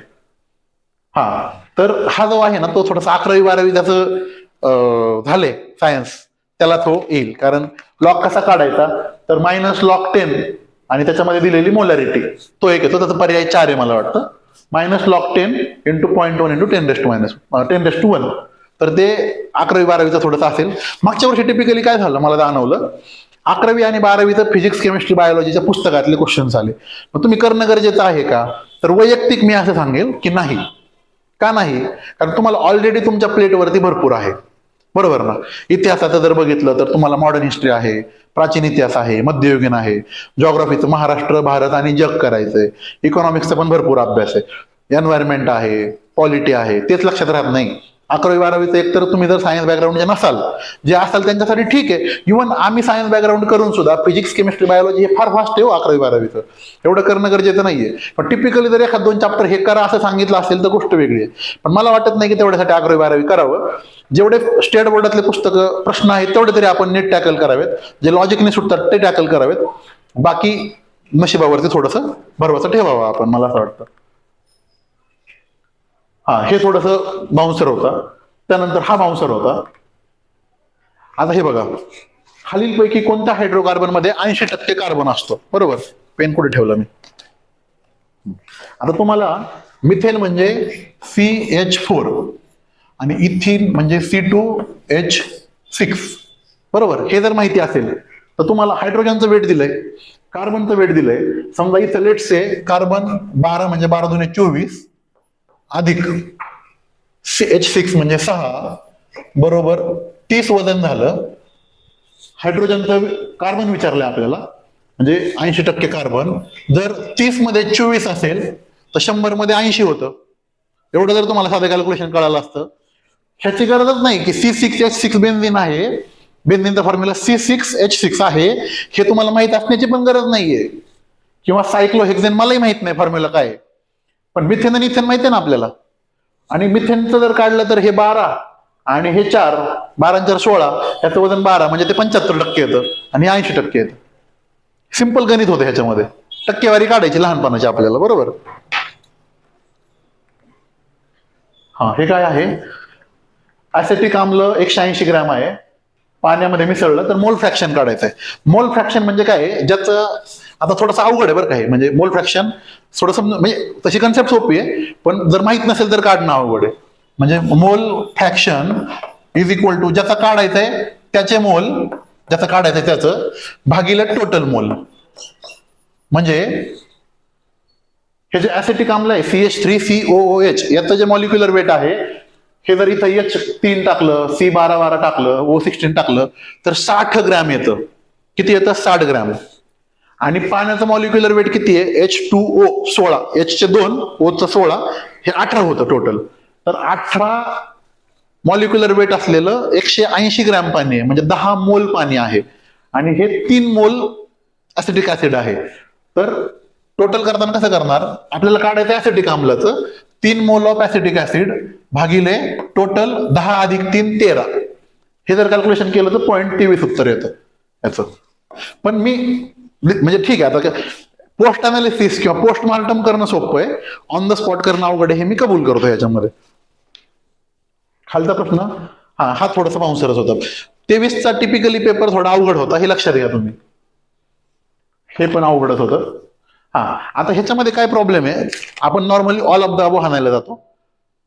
हा, तर हा जो आहे ना, तो थोडासा 11वी-12वी त्याचं झाले सायन्स, त्याला तो येईल. कारण लॉग कसा काढायचा, तर -log10 आणि त्याच्यामध्ये दिलेली मोलॅरिटी, तो एक येतो. त्याचा पर्याय 4 आहे मला वाटतं. -log10 × 0.1 × 10⁻1. तर ते 11वी-12वीचं थोडंसं असेल. मागच्या वर्षी टिपिकली काय झालं मला जाणवलं, 11वी आणि 12वीचं फिजिक्स, केमिस्ट्री, बायोलॉजीच्या पुस्तकातले क्वेश्चन्स आले. मग तुम्ही करणं गरजेचं आहे का, तर वैयक्तिक मी असं सांगेल की नाही. का नाही, कारण तुम्हाला ऑलरेडी तुमच्या प्लेटवरती भरपूर आहे. बरोबर ना. इतिहासाचं जर बघितलं तर तुम्हाला मॉडर्न हिस्ट्री आहे, प्राचीन इतिहास आहे, मध्ययुगीन आहे, जॉग्राफीचं महाराष्ट्र, भारत आणि जग करायचंय, इकॉनॉमिक्सचा पण भरपूर अभ्यास आहे, एन्व्हायरमेंट आहे, पॉलिटी आहे. तेच लक्षात राहत नाही. 11वी-12वीचं एक तर तुम्ही जर सायन्स बॅकग्राऊंडचे नसाल, जे असाल त्यांच्यासाठी ठीक आहे. इव्हन आम्ही सायन्स बॅकग्राऊंड करून सुद्धा फिजिक्स, केमिस्ट्री, बायोलॉजी हे फार फास्ट आहे 11वी-12वीचं. एवढं करणं गरजेचं नाहीये. पण टिपिकली जर 1-2 चॅप्टर हे करा असं सांगितलं असेल तर गोष्ट वेगळी आहे. पण मला वाटत नाही की तेवढ्यासाठी 11वी-12वी करावं. जेवढे स्टेट बोर्डातले पुस्तकं प्रश्न आहेत तेवढे तरी आपण नीट टॅकल करावेत. जे लॉजिकने सुटतात ते टॅकल करावेत. बाकी नशिबावरती थोडंसं भरवसा ठेवावा आपण, मला असं वाटतं. हा, हे थोडंसं बाउन्सर होता. त्यानंतर हा बाउन्सर होता. आता हे बघा, खालीलपैकी कोणत्या हायड्रोकार्बन मध्ये 80% कार्बन असतो. बरोबर. पेन कुठे ठेवला मी. आता तुम्हाला मिथेन म्हणजे CH4 आणि इथिन म्हणजे C2H6. बरोबर. हे जर माहिती असेल तर तुम्हाला हायड्रोजनचं वेट दिलंय, कार्बनचं वेट दिलंय. समजा इथं लेट्स से कार्बन 12 म्हणजे 12×2 = 24 अधिक H6 म्हणजे 6 बरोबर 30 वजन झालं. हायड्रोजनचं कार्बन विचारलंय आपल्याला, म्हणजे 80% कार्बन. जर 30 मध्ये 24 असेल तर 100 मध्ये 80 होतं. एवढं जर तुम्हाला साधं कॅल्क्युलेशन कळालं असतं. ह्याची गरजच नाही की C6H6 बेन्झीन आहे, बेन्झीनचा फॉर्म्युला C6H6 आहे, हे तुम्हाला माहित असण्याची पण गरज नाहीये. किंवा सायक्लोहेक्झेन मलाही माहित नाही फॉर्म्युला काय, पण मिथेन आणि इथेन माहिती आहे ना आपल्याला. आणि मिथेनचं जर काढलं तर हे 12 आणि हे 4, 12 × 16, याचं वजन 12 म्हणजे ते 75% येतं आणि 80% येतं. सिंपल गणित होतं ह्याच्यामध्ये. टक्केवारी काढायची लहानपणाची आपल्याला. बरोबर. हा, हे काय आहे, ऍसेटिक आम्ल 180 ग्रॅम आहे, पाण्यामध्ये मिसळलं तर मोल फ्रॅक्शन काढायचं आहे. मोल फ्रॅक्शन म्हणजे काय, ज्याचं आता थोडंसं अवघड आहे बरं काय, म्हणजे मोल फ्रॅक्शन थोडंसं म्हणजे तशी कन्सेप्ट सोपी आहे, पण जर माहित नसेल तर काढणं अवघड आहे. म्हणजे मोल फ्रॅक्शन इज इक्वल टू ज्याचा काढायचं आहे त्याचे मोल, ज्याचं काढायचं आहे त्याचं भागिले टोटल मोल. म्हणजे हे जे ऍसेटिक आम्ल आहे CH3COOH याचं जे मॉलिक्युलर वेट आहे, हे जर इथं H3 टाकलं, C12 टाकलं, O16 टाकलं तर 60 ग्रॅम येतं. किती येतं? 60 ग्रॅम. आणि पाण्याचं मॉलिक्युलर वेट किती आहे? H2O 16, H चे 2, O चं 16, हे 18 होतं टोटल. तर 18 मॉलिक्युलर वेट असलेलं 180 ग्रॅम पाणी आहे, म्हणजे 10 मोल पाणी आहे. आणि हे 3 मोल ऍसिटिक ऍसिड आहे. तर टोटल करताना कसं करणार, आपल्याला काढायचं ऍसिटिक आम्लाचं 3 मोल ऑफ ऍसिटिक ऍसिड भागिले टोटल 10 अधिक 3 13. हे जर कॅल्क्युलेशन केलं तर 0.23 उत्तर येतं याचं. पण मी म्हणजे ठीक आहे, आता पोस्ट अनालिसिस किंवा पोस्टमार्टम करणं सोपं आहे, ऑन द स्पॉट करणं अवघड आहे, हे मी कबूल करतो याच्यामध्ये. खालचा प्रश्न, हा थोडासा बाउन्सरच होता. 23चा टिपिकली पेपर थोडा अवघड होता, हे लक्षात घ्या तुम्ही. हे पण अवघडच होतं. आता ह्याच्यामध्ये काय प्रॉब्लेम आहे, आपण नॉर्मली ऑल ऑफ द अबो हाणायला जातो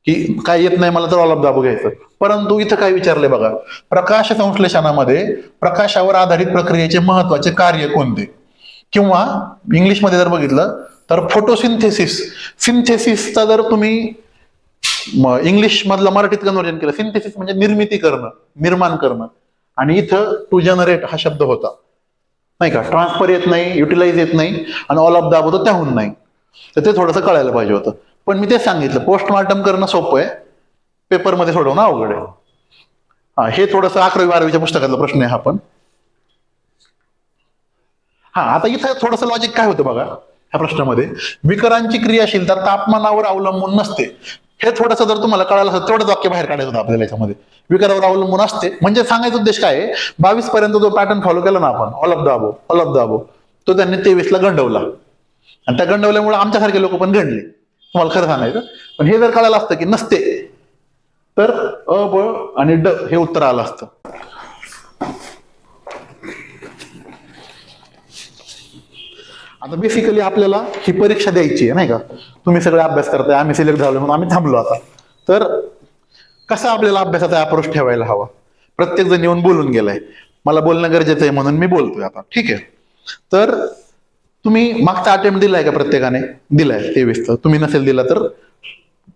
की काय येत नाही मला तर ऑल ऑफ द अबो घ्यायचं. परंतु इथं काय विचारलंय बघा, प्रकाश संश्लेषणामध्ये प्रकाशावर आधारित प्रक्रियेचे महत्वाचे कार्य कोणते, किंवा इंग्लिशमध्ये जर बघितलं तर फोटोसिंथेसिस. सिंथेसिसचा जर तुम्ही इंग्लिश मधलं मराठीत कन्व्हर्जन केलं, सिंथेसिस म्हणजे निर्मिती करणं, निर्माण करणं, आणि इथं टू जनरेट हा शब्द होता नाही का. ट्रान्सफर येत नाही, युटिलाइज येत नाही, आणि ऑल ऑफ द अबो त्याहून नाही. तर ते थोडंसं कळायला पाहिजे होतं. पण मी ते सांगितलं, पोस्टमार्टम करणं सोपं आहे, पेपरमध्ये सोडवणं अवघड आहे. हे थोडंसं 11वी-12वीच्या पुस्तकातला प्रश्न आहे हा पण. आता इथं थोडंसं लॉजिक काय होतं बघा ह्या प्रश्नामध्ये, विकरांची क्रियाशीलता तापमानावर अवलंबून नसते. हे थोडंसं जर तुम्हाला कळालं असतं, तेवढंच वाक्य बाहेर काढायचं होतं आपल्याला याच्यामध्ये. विकारावर अवलंबून असते म्हणजे सांगायचा उद्देश काय आहे, 22 पर्यंत जो पॅटर्न फॉलो केला ना आपण, all of the above, all of the अबो, तो त्यांनी 23ला गंडवला, आणि त्या गंडवल्यामुळे आमच्यासारखे लोक पण गंडले, तुम्हाला खरं सांगायचं. पण हे जर कळालं असतं की नसते, तर अ, ब आणि ड हे उत्तर आलं असतं. आता बेसिकली आपल्याला ही परीक्षा द्यायची आहे नाही का. तुम्ही सगळे अभ्यास करताय, आम्ही सिलेक्ट झालो म्हणून आम्ही थांबलो आता. तर कसा आपल्याला अभ्यासाचा अप्रोच ठेवायला हवा, प्रत्येक जण येऊन बोलून गेलाय, मला बोलणं गरजेचं आहे म्हणून मी बोलतोय आता, ठीक आहे. तर तुम्ही मागचा अटेम्प्ट दिलाय का प्रत्येकाने? दिलाय 23चा. तुम्ही नसेल दिला तर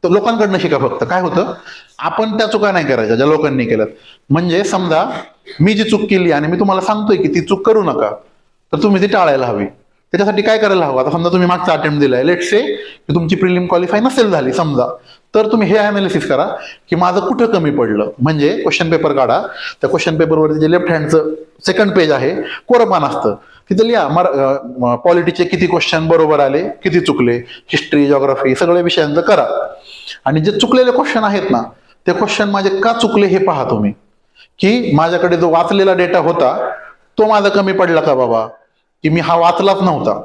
लोकांकडनं शिका फक्त. काय होतं, आपण त्या चुका नाही करायच्या ज्या लोकांनी केल्यात. म्हणजे समजा मी जी चूक केली आणि मी तुम्हाला सांगतोय की ती चूक करू नका, तर तुम्ही ती टाळायला हवी. त्याच्यासाठी काय करायला हवं, आता समजा तुम्ही मागचा अटेम्प्ट दिलाय, लेट्स से की तुमची प्रिलिम क्वालिफाय नसेल झाली समजा, तर तुम्ही हे अनालिसिस करा की माझं कुठं कमी पडलं. म्हणजे क्वेश्चन पेपर काढा, त्या क्वेश्चन पेपरवरती जे लेफ्ट हँडचं सेकंड पेज आहे, कोरं पान असतं, तिथं लिहा पॉलिटीचे किती क्वेश्चन बरोबर आले, किती चुकले, हिस्ट्री, जॉग्राफी सगळ्या विषयांचं करा. आणि जे चुकलेले क्वेश्चन आहेत ना, ते क्वेश्चन माझे का चुकले हे पहा तुम्ही, की माझ्याकडे जो वाचलेला डेटा होता तो माझा कमी पडला का बाबा, की मी हा वाचलाच नव्हता,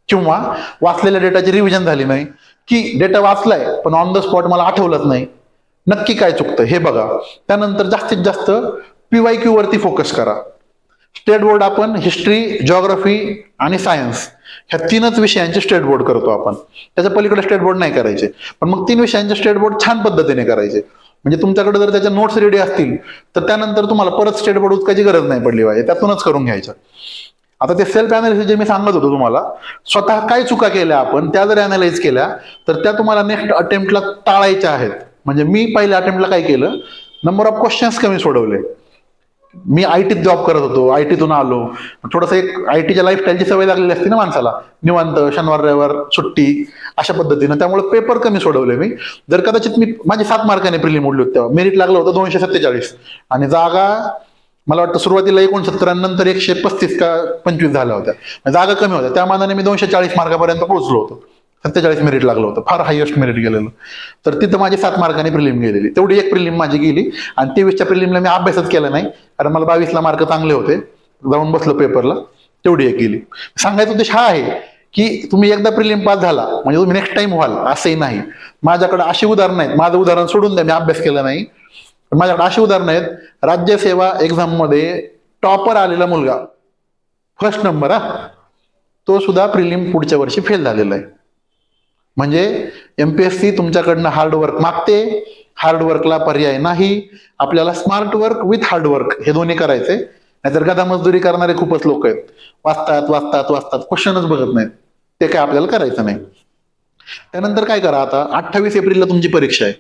किंवा वाचलेल्या डेटाची रिव्हिजन झाली नाही, की डेटा वाचलाय पण ऑन द स्पॉट मला आठवलंच नाही. नक्की काय चुकतं हे बघा. त्यानंतर जास्तीत जास्त PYQ वरती फोकस करा. स्टेट बोर्ड आपण हिस्ट्री, जॉग्राफी आणि सायन्स ह्या 3च विषयांचे स्टेट बोर्ड करतो आपण, त्याच्या पलीकडे स्टेट बोर्ड नाही करायचे. पण मग 3 विषयांचे स्टेट बोर्ड छान पद्धतीने करायचे. म्हणजे तुमच्याकडे जर त्याच्या नोट्स रेडी असतील तर त्यानंतर तुम्हाला परत स्टेट बोर्ड उचकायची गरज नाही पडली पाहिजे, त्यातूनच करून घ्यायचं. आता ते सेल्फ अनालिसिस जे मी सांगत होतो तुम्हाला, स्वतः काय चुका केल्या आपण त्या जर अनालाइज केल्या तर त्या तुम्हाला नेक्स्ट अटेम्प्टला टाळायच्या आहेत. म्हणजे मी पहिल्या अटेम्प्टला काय केलं, नंबर ऑफ क्वेश्चन्स कमी सोडवले. मी आयटीत जॉब करत होतो, आयटीतून आलो, थोडंसं एक आयटीच्या लाईफस्टाईलची सवय लागलेली असते ना माणसाला, निवांत शनिवार रविवार सुट्टी अशा पद्धतीनं, त्यामुळे पेपर कमी सोडवले मी. जर कदाचित मी माझी 7 मार्काने प्रिलिम उडली होती, तेव्हा मेरिट लागलं होतं 247 आणि जागा मला वाटतं सुरुवातीला 69 नंतर 135 का 25 झाल्या होत्या, जागा कमी होत्या, त्या मानाने मी 240 मार्कापर्यंत पोहोचलो होतो. 47 मेरिट लागलं होतं, फार हायएस्ट मेरिट गेलेलं. तर तिथं माझी 7 मार्काने प्रिलिम गेलेली, तेवढी एक प्रिलिम माझी गेली. आणि 23च्या प्रिलिमला मी अभ्यासच केला नाही, कारण मला 22ला मार्क चांगले होते, जाऊन बसलो पेपरला, तेवढी एक गेली. सांगायचा उद्देश हा आहे की तुम्ही एकदा प्रिलिम पास झाला म्हणजे तुम्ही नेक्स्ट टाइम व्हाल असंही नाही. माझ्याकडे अशी उदाहरणं आहेत, माझं उदाहरण सोडून द्या, मी अभ्यास केला नाही, माझ्याकडे अशी उदाहरणं आहेत, राज्यसेवा एक्झाम मध्ये टॉपर आलेला मुलगा, फर्स्ट नंबर, तो सुद्धा प्रिलिम पुढच्या वर्षी फेल झालेला आहे. म्हणजे MPSC तुमच्याकडनं हार्डवर्क मागते, हार्डवर्कला पर्याय नाही. आपल्याला स्मार्ट वर्क विथ हार्डवर्क हे दोन्ही करायचे, नाहीतर गधा मजदुरी करणारे खूपच लोक आहेत, वाचतात वाचतात वाचतात, क्वेश्चनच बघत नाहीत, ते काय आपल्याला करायचं नाही. त्यानंतर काय करा, आता 28 एप्रिलला तुमची परीक्षा आहे.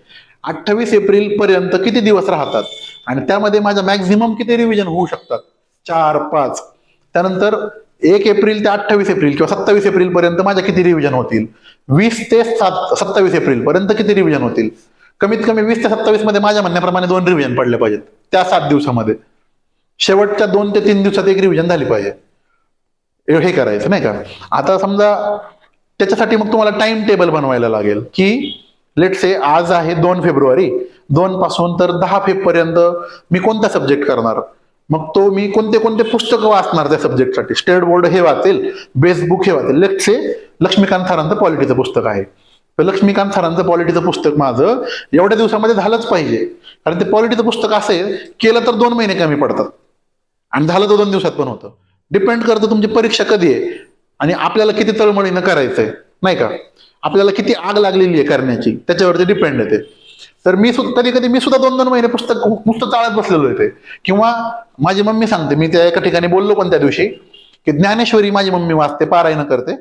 28 एप्रिल पर्यंत किती दिवस राहतात आणि त्यामध्ये माझ्या मॅक्झिमम किती रिव्हिजन होऊ शकतात, 4, 5. त्यानंतर 1 एप्रिल ते 28 एप्रिल किंवा 27 एप्रिल पर्यंत माझ्या किती रिव्हिजन होतील, 20 ते 27 एप्रिल पर्यंत किती रिव्हिजन होतील. कमीत कमी 20 ते 27 मध्ये माझ्या म्हणण्याप्रमाणे 2 रिव्हिजन पडले पाहिजेत त्या 7 दिवसामध्ये. शेवटच्या 2 ते 3 दिवसात 1 रिव्हिजन झाली पाहिजे. हे करायचं नाही का. आता समजा त्याच्यासाठी मग तुम्हाला टाइम टेबल बनवायला लागेल की लेट से आज आहे 2 फेब्रुवारी, 2 पासून तर 10 फेब पर्यंत मी कोणता सब्जेक्ट करणार, मग तो मी कोणते कोणते पुस्तकं वाचणार त्या सब्जेक्टसाठी. स्टेट बोर्ड हे वाचेल, बेस बुक हे वाचेल. लेट से लक्ष्मीकांत सरांचं पॉलिटीचं पुस्तक आहे, तर लक्ष्मीकांत सरांचं पॉलिटीचं पुस्तक माझं एवढ्या दिवसामध्ये झालंच पाहिजे, कारण ते पॉलिटीचं पुस्तक असेल केलं तर 2 महिने कमी पडतात आणि झालं तर 2 दिवसात पण होतं. डिपेंड करतं तुमची परीक्षा कधी आहे आणि आपल्याला किती तळमळीनं करायचंय, नाही का, आपल्याला किती आग लागलेली आहे करण्याची, त्याच्यावरती डिपेंड आहे ते. तर मी कधी कधी मी सुद्धा 2-2 महिने पुस्तक नुसतं चाळत बसलेलो आहे ते. किंवा माझी मम्मी सांगते, मी त्या एका ठिकाणी बोललो पण त्या दिवशी, की ज्ञानेश्वरी माझी मम्मी वाचते, पारायण करते.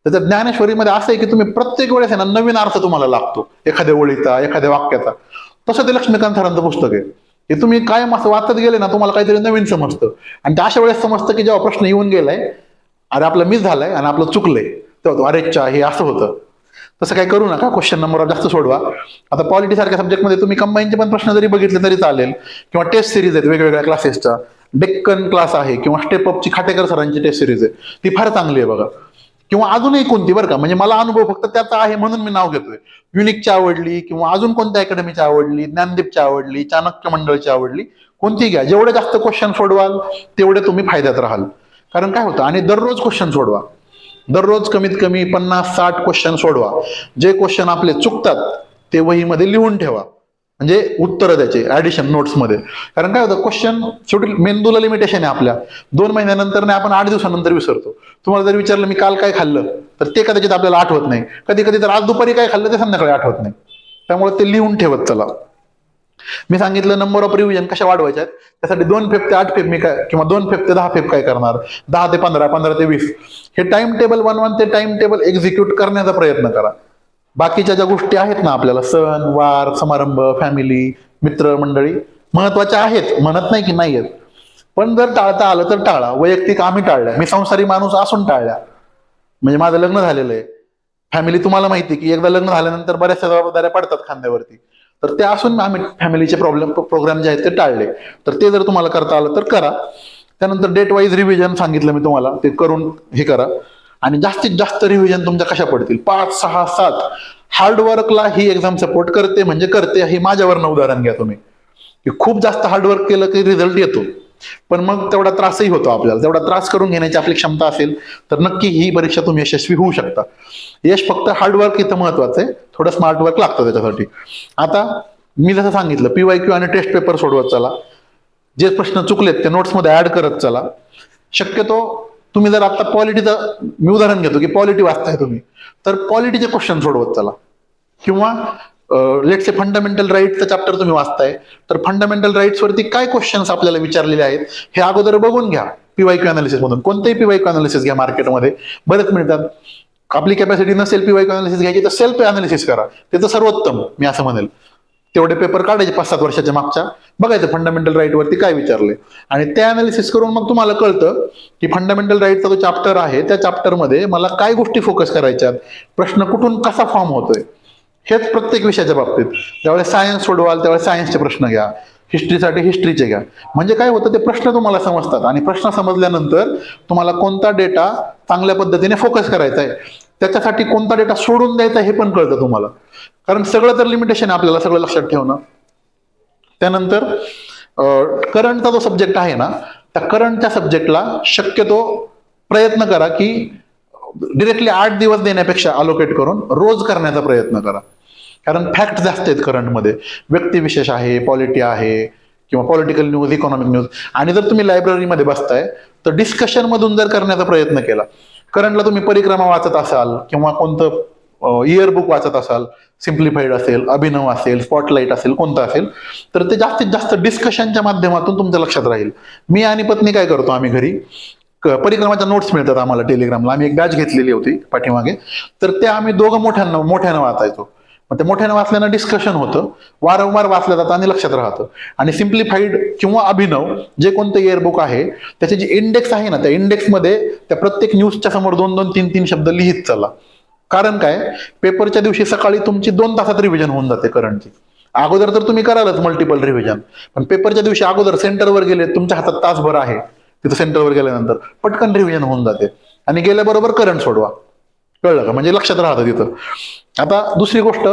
तर त्या ज्ञानेश्वरीमध्ये असं आहे की तुम्ही प्रत्येक वेळेस आहे ना नवीन अर्थ तुम्हाला लागतो एखाद्या ओळीचा, एखाद्या वाक्याचा. तसं ते लक्ष्मीकांत सरांचं पुस्तक आहे. ते तुम्ही कायम असं वाचत गेले ना तुम्हाला काहीतरी नवीन समजतं. आणि ते अशा वेळेस समजतं की जेव्हा प्रश्न येऊन गेलाय, अरे आपलं मिस झालाय आणि आपलं चुकलंय, तेव्हा अरेच्या हे असं होतं. तसं काही करू नका, क्वेश्चन नंबर जास्त सोडवा. आता पॉलिटी सारख्या सब्जेक्टमध्ये तुम्ही कंबाईनचे पण प्रश्न जरी बघितले तरी चालेल, किंवा टेस्ट सिरीज आहेत वेगवेगळ्या क्लासेसच्या. डेक्कन क्लास आहे किंवा स्टेप अपची खाटेकर सरांची टेस्ट सिरीज आहे, ती फार चांगली आहे बघा. किंवा अजूनही कोणती बरं का, म्हणजे मला अनुभव फक्त त्याचा आहे म्हणून मी नाव घेतोय. युनिकची आवडली किंवा अजून कोणत्या अकॅडमीची आवडली, ज्ञानदीपची आवडली, चाणक्य मंडळची आवडली, कोणती घ्या. जेवढे जास्त क्वेश्चन सोडवाल तेवढे तुम्ही फायद्यात राहाल. कारण काय होतं, आणि दररोज क्वेश्चन सोडवा. दररोज कमीत कमी 50-60 क्वेश्चन सोडवा. जे क्वेश्चन आपले चुकतात ते वहीमध्ये लिहून ठेवा, म्हणजे उत्तरं द्यायचे ऍडिशन नोट्समध्ये. कारण काय होतं, क्वेश्चन शेवटी मेंदूला लिमिटेशन आहे आपल्या. 2 महिन्यानंतर नाही, आपण 8 दिवसानंतर विसरतो. तुम्हाला जर विचारलं मी काल काय खाल्लं, तर ते कदाचित आपल्याला आठवत नाही. कधी कधी तर आज दुपारी काय खाल्लं ते संध्याकाळी आठवत नाही. त्यामुळे ते लिहून ठेवत चला. मी सांगितलं नंबर ऑफ रिव्हिजन कशा वाढवायच्या आहेत, त्यासाठी 2 फेब ते 8 फेब मी काय, किंवा 2 फेब ते 10 फेब काय करणार, 10 ते 15, 15 ते 20, हे टाइम टेबल बनवा. ते टाइम टेबल एक्झिक्यूट करण्याचा प्रयत्न करा. बाकीच्या ज्या गोष्टी आहेत ना आपल्याला, सण वार समारंभ, फॅमिली, मित्र मंडळी, महत्वाच्या आहेत, म्हणत नाही की नाही आहेत, पण जर टाळता आलं तर टाळा. वैयक्तिक आम्ही टाळल्या, मी संसारी माणूस असून टाळल्या. म्हणजे माझं लग्न झालेलं आहे, फॅमिली तुम्हाला माहिती की एकदा लग्न झाल्यानंतर बऱ्याचशा जबाबदाऱ्या पडतात खांद्यावरती. तर ते असून आम्ही फॅमिलीचे प्रोग्राम जे आहेत ते टाळले. तर ते जर तुम्हाला करता आलं तर करा. त्यानंतर डेट वाईज रिव्हिजन सांगितलं मी तुम्हाला, ते करून हे करा. आणि जास्तीत जास्त रिव्हिजन तुमच्या कशा पडतील, 5, 6, 7. हार्डवर्कला ही एक्झाम सपोर्ट करते, म्हणजे करते. हे माझ्यावरनं उदाहरण घ्या तुम्ही, की खूप जास्त हार्डवर्क केलं की रिझल्ट येतो, पण मग तेवढा त्रासही होतो आपल्याला. तेवढा त्रास करून घेण्याची आपली क्षमता असेल तर नक्की ही परीक्षा तुम्ही यशस्वी होऊ शकता. यश फक्त हार्डवर्क इथं महत्वाचं आहे, थोडं स्मार्ट वर्क लागतं त्याच्यासाठी. आता मी जसं सांगितलं, PYQ आणि टेस्ट पेपर सोडवत चला. जे प्रश्न चुकलेत ते नोट्समध्ये ऍड करत चला. शक्यतो तुम्ही जर आता पॉलिटीचं मी उदाहरण घेतो की पॉलिटी वाचताय तुम्ही, तर पॉलिटीचे क्वेश्चन सोडवत चला. किंवा लेट्स से फंडामेंटल राईटचं चॅप्टर तुम्ही वाचताय, तर फंडामेंटल राईट्स वरती काय क्वेश्चन्स आपल्याला विचारलेले आहेत हे अगोदर बघून घ्या. PYQ अनालिसिस मधून कोणतेही PYQ अनालिसिस घ्या, मार्केटमध्ये बरेच मिळतात. आपली कॅपॅसिटी नसेल PYQ अनालिसिस घ्यायची तर सेल्फ अनालिसिस करा, त्याचं सर्वोत्तम मी असं म्हणेल. तेवढे पेपर काढायचे 5-7 वर्षाच्या मागच्या, बघायचं फंडामेंटल राईट वरती काय विचारले, आणि ते अनालिसिस करून मग तुम्हाला कळतं की फंडामेंटल राईटचा जो चॅप्टर आहे त्या चॅप्टरमध्ये मला काय गोष्टी फोकस करायच्यात, प्रश्न कुठून कसा फॉर्म होतोय. हेच प्रत्येक विषयाच्या बाबतीत. त्यावेळेस सायन्स सोडवाल त्यावेळेस सायन्सचे प्रश्न घ्या, हिस्ट्रीसाठी हिस्ट्रीचे घ्या. म्हणजे काय होतं, ते प्रश्न तुम्हाला समजतात, आणि प्रश्न समजल्यानंतर तुम्हाला कोणता डेटा चांगल्या पद्धतीने फोकस करायचा आहे, त्याच्यासाठी कोणता डेटा सोडून द्यायचा हे पण कळतं तुम्हाला. कारण सगळं तर लिमिटेशन आहे आपल्याला सगळं लक्षात ठेवणं. त्यानंतर करंटचा जो सब्जेक्ट आहे ना, त्या करंटच्या सब्जेक्टला शक्यतो प्रयत्न करा की डिरेक्टली 8 दिवस देण्यापेक्षा अलोकेट करून रोज करण्याचा प्रयत्न करा. कारण फॅक्ट जास्त आहेत करंटमध्ये, व्यक्तिविशेष आहे, पॉलिटी आहे, किंवा पॉलिटिकल न्यूज, इकॉनॉमिक न्यूज. आणि जर तुम्ही लायब्ररीमध्ये बसताय तर डिस्कशन मधून जर करण्याचा प्रयत्न केला, करंटला तुम्ही परिक्रमा वाचत असाल किंवा कोणतं इयर बुक वाचत असाल, सिम्प्लिफाईड असेल, अभिनव असेल, स्पॉटलाईट असेल, कोणतं असेल, तर ते जास्तीत जास्त डिस्कशनच्या माध्यमातून तुमच्या लक्षात राहील. मी आणि पत्नी काय करतो, आम्ही घरी परिक्रमाच्या नोट्स मिळतात आम्हाला टेलिग्रामला, आम्ही एक बॅच घेतलेली होती पाठीमागे, तर ते आम्ही दोघं मोठ्यानं वाचायचो. मग ते मोठ्यानं वाचल्यानं डिस्कशन होतं, वारंवार वाचलं जातं आणि लक्षात राहतं. आणि सिम्प्लिफाईड किंवा अभिनव जे कोणतं इयर बुक आहे त्याचे जे इंडेक्स आहे ना, त्या इंडेक्समध्ये त्या प्रत्येक न्यूजच्या समोर 2-2, 3-3 शब्द लिहित चला. कारण काय, पेपरच्या दिवशी सकाळी तुमची 2 तासात रिव्हिजन होऊन जाते करंटची. अगोदर तर तुम्ही करालच मल्टिपल रिव्हिजन, पण पेपरच्या दिवशी अगोदर सेंटरवर गेले, तुमच्या हातात तासभर आहे, तिथं सेंटरवर गेल्यानंतर पटकन रिव्हिजन होऊन जाते. आणि गेल्याबरोबर करंट सोडवा. कळलं का, म्हणजे लक्षात राहतं तिथं. आता दुसरी गोष्ट,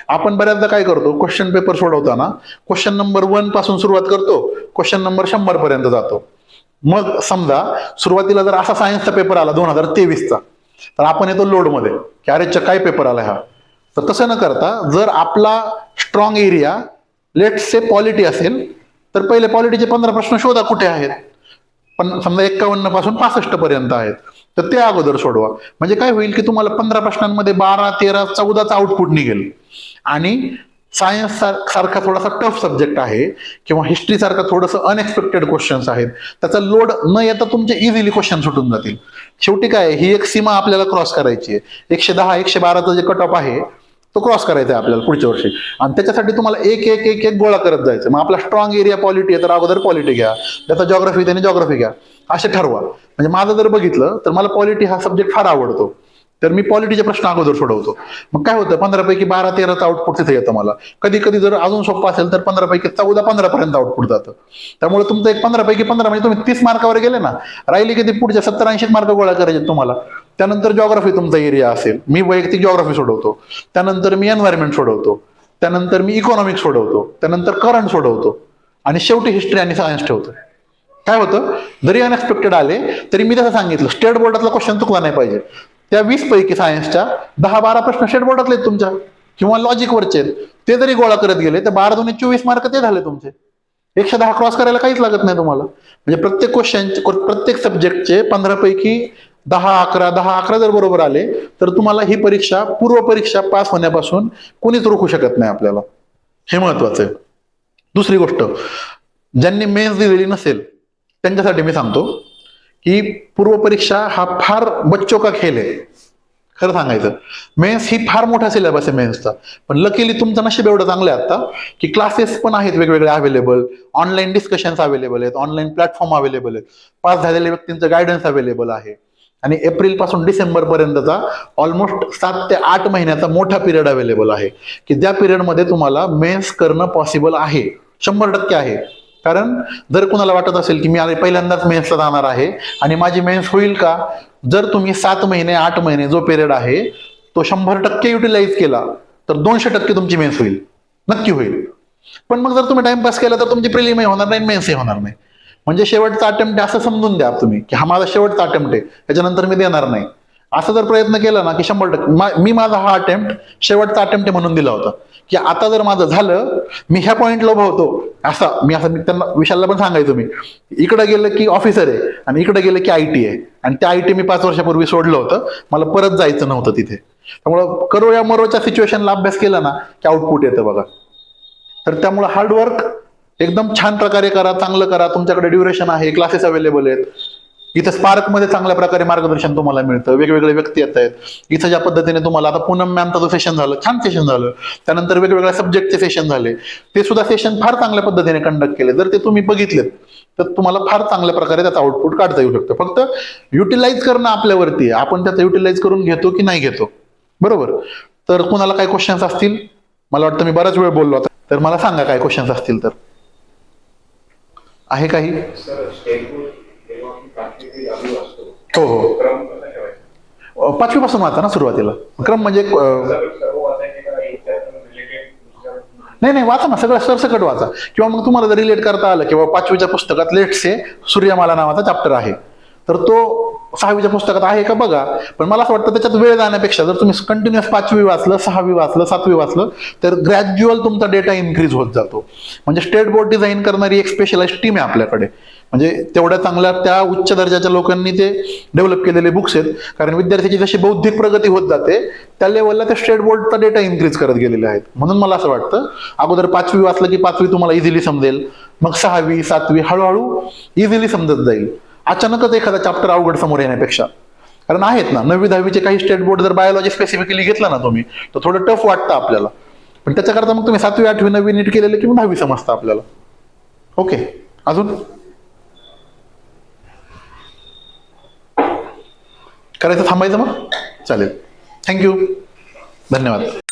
आपण बऱ्याचदा काय करतो, क्वेश्चन पेपर सोडवताना क्वेश्चन नंबर 1 पासून सुरुवात करतो, क्वेश्चन नंबर 100 पर्यंत जातो. मग समजा सुरुवातीला जर असा सायन्सचा पेपर आला 2023चा, तर आपण येतो लोडमध्ये की अरे काय पेपर आला हा, तर तसं न करता जर आपला strong area let's say polity असेल तर पहिले पॉलिटीचे 15 प्रश्न शोधा कुठे आहेत. पण समजा 51 पासून 65 पर्यंत आहेत तर ते अगोदर सोडवा. म्हणजे काय होईल की तुम्हाला 15 प्रश्नांमध्ये 12, 13, 14चा आउटपुट निघेल. आणि सायन्स सारखा थोडासा टफ सब्जेक्ट आहे किंवा हिस्ट्री सारखा थोडंसं अनएक्सपेक्टेड क्वेश्चन्स आहेत, त्याचा लोड न येता तुमचे इझिली क्वेश्चन सुटून जातील. शेवटी काय ही एक सीमा आपल्याला क्रॉस करायची आहे. 110, 112चा जे कट ऑफ आहे तो क्रॉस करायचा आहे आपल्याला पुढच्या वर्षी. आणि त्याच्यासाठी तुम्हाला एक एक एक एक गोळा करत जायचं. मग आपला स्ट्रॉंग एरिया पॉलिटी आहे तर अगोदर पॉलिटी घ्या, त्याचा जॉग्राफी त्याने जॉग्राफी घ्या, असे ठरवा. म्हणजे माझं जर बघितलं तर मला पॉलिटी हा सब्जेक्ट फार आवडतो तर मी पॉलिटीचे प्रश्न अगोदर सोडवतो. मग काय होतं 15 पैकी 12, 13चा आउटपुट तिथे येतं मला. कधी कधी जर अजून सोपं असेल तर 15 पैकी 14, 15 पर्यंत आउटपुट जातं. त्यामुळे तुमचं एक 15 पैकी 15 म्हणजे तुम्ही 30 मार्कावर गेले ना, राहिली किती पुढच्या 70-80 मार्क गोळा करायचे तुम्हाला. त्यानंतर जॉग्राफी तुमचा एरिया असेल, मी वैयक्तिक जॉग्राफी सोडवतो, त्यानंतर मी एन्व्हायरमेंट सोडवतो, त्यानंतर मी इकॉनॉमिक्स सोडवतो, त्यानंतर करंट सोडवतो आणि शेवटी हिस्ट्री आणि सायन्स ठेवतो. काय होतं जरी अनएक्सपेक्टेड आले तरी मी तसं सांगितलं स्टेट बोर्डातला क्वेश्चन चुकला नाही पाहिजे. त्या 20 पैकी सायन्सच्या 10-12 प्रश्न स्टेट बोर्डातले आहेत तुमच्या किंवा लॉजिकवरचे आहेत, ते जरी गोळा करत गेले तर 12 दूने 24 मार्क ते झाले तुमचे. 110 क्रॉस करायला काहीच लागत नाही तुम्हाला. म्हणजे प्रत्येक क्वेश्चनचे प्रत्येक सब्जेक्टचे 15 पैकी 10-11 जर बरोबर आले तर तुम्हाला ही परीक्षा पूर्व परीक्षा पास होण्यापासून कोणीच रोखू शकत नाही आपल्याला. हे महत्वाचं आहे. दुसरी गोष्ट, ज्यांनी मेन्स दिलेली नसेल त्यांच्यासाठी मी सांगतो की पूर्व परीक्षा हा फार बच्चो का खेळ आहे. खरं सांगायचं मेन्स ही फार मोठा सिलेबस आहे मेन्सचा. पण लकीली तुमचं नशीब एवढं चांगलं आहे आता की क्लासेस पण आहेत वेगवेगळे अवेलेबल, ऑनलाईन डिस्कशन्स अवेलेबल आहेत, ऑनलाईन प्लॅटफॉर्म अवेलेबल आहेत, पास झालेल्या व्यक्तींचं गायडन्स अवेलेबल आहे. आणि एप्रिल पासून डिसेंबर पर्यंतचा ऑलमोस्ट 7 ते 8 महिन्याचा मोठा पिरियड अवेलेबल आहे की त्या पिरियडमध्ये तुम्हाला मेन्स करणं पॉसिबल आहे, 100% आहे. कारण जर कुणाला वाटत असेल की मी आता पहिल्यांदाच मेन्सला जाणार आहे आणि माझी मेन्स होईल का, जर तुम्ही 7 महिने 8 महिने जो पिरियड आहे तो 100% युटिलाइज केला तर 200% तुमची मेन्स होईल, नक्की होईल. पण मग जर तुम्ही टाइमपास केला तर तुमची प्रिलिमही होणार नाही, मेन्सही होणार नाही. म्हणजे शेवटचा अटेम्प्ट आहे असं समजून द्या तुम्ही की हा माझा शेवटचा अटेम्प्ट आहे, त्याच्यानंतर मी देणार नाही. असं जर प्रयत्न केला ना की 100% मी माझा हा अटेम्प्ट शेवटचा अटेम्प्ट म्हणून दिला होता की आता जर माझं झालं मी ह्या पॉईंटला उभा होतो, मी त्यांना विशालला पण सांगायचो मी इकडे गेलं की ऑफिसर आहे आणि इकडे गेलं की IT आहे आणि त्या IT मी 5 वर्षापूर्वी सोडलं होतं, मला परत जायचं नव्हतं तिथे. त्यामुळं करो या मरोच्या सिच्युएशनला अभ्यास केला ना की आउटपुट येतं बघा. तर त्यामुळे हार्डवर्क एकदम छान प्रकारे करा, चांगलं करा. तुमच्याकडे ड्युरेशन आहे, क्लासेस अवेलेबल आहेत. इथं स्पार्कमध्ये चांगल्या प्रकारे मार्गदर्शन तुम्हाला मिळतं, वेगवेगळे व्यक्ती येत आहेत. इथं ज्या पद्धतीने तुम्हाला आता पूनम मॅमचं जो सेशन झालं, छान सेशन झालं, त्यानंतर वेगवेगळ्या सब्जेक्टचे सेशन झाले, ते सुद्धा सेशन फार चांगल्या पद्धतीने कंडक्ट केले. जर ते तुम्ही बघितलेत तर तुम्हाला फार चांगल्या प्रकारे त्याचा आउटपुट काढता येऊ शकतं. फक्त युटिलाइज करणं आपल्यावरती आहे, आपण त्याचा युटिलाइज करून घेतो की नाही घेतो. बरोबर. तर कुणाला काय क्वेश्चन्स असतील, मला वाटतं मी बराच वेळ बोललो आता, तर मला सांगा काय क्वेश्चन्स असतील तर. आहे काही? हो हो, 5वी पासून वाचा ना सुरुवातीला. क्रम म्हणजे नाही वाचा ना, सगळं सरसकट वाचा. किंवा मग तुम्हाला जर रिलेट करता आलं किंवा 5वीच्या पुस्तकात लेट्स से सूर्यमाला नावाचा चॅप्टर आहे तर तो 6वीच्या पुस्तकात आहे का बघा. पण मला असं वाटतं त्याच्यात वेळ जाण्यापेक्षा जर तुम्ही कंटिन्युअस 5वी वाचलं, 6वी वाचलं, 7वी वाचलं तर ग्रॅज्युअल तुमचा डेटा इन्क्रीज होत जातो. म्हणजे स्टेट बोर्ड डिझाईन करणारी एक स्पेशलाइज टीम आहे आपल्याकडे. म्हणजे तेवढ्या चांगल्या त्या उच्च दर्जाच्या लोकांनी ते डेव्हलप केलेले बुक्स आहेत. कारण विद्यार्थ्याची जशी बौद्धिक प्रगती होत जाते त्या लेवलला ते स्टेट बोर्डचा डेटा इन्क्रीज करत गेलेले आहेत. म्हणून मला असं वाटतं अगोदर 5वी वाचलं की 5वी तुम्हाला इझिली समजेल, मग 6वी 7वी हळूहळू इझिली समजत जाईल. अचानकच एखादा चॅप्टर अवघड समोर येण्यापेक्षा. कारण आहेत ना 9वी 10वीचे काही स्टेट बोर्ड जर बायोलॉजी स्पेसिफिकली घेतला ना तुम्ही तर थोडं टफ वाटतं आपल्याला. पण त्याच्याकरता मग तुम्ही 7वी 8वी 9वी नीट केलेलं की मग 10वी समजतं आपल्याला. ओके, अजून करायचं थांबायचं मग चालेल. थँक्यू, धन्यवाद.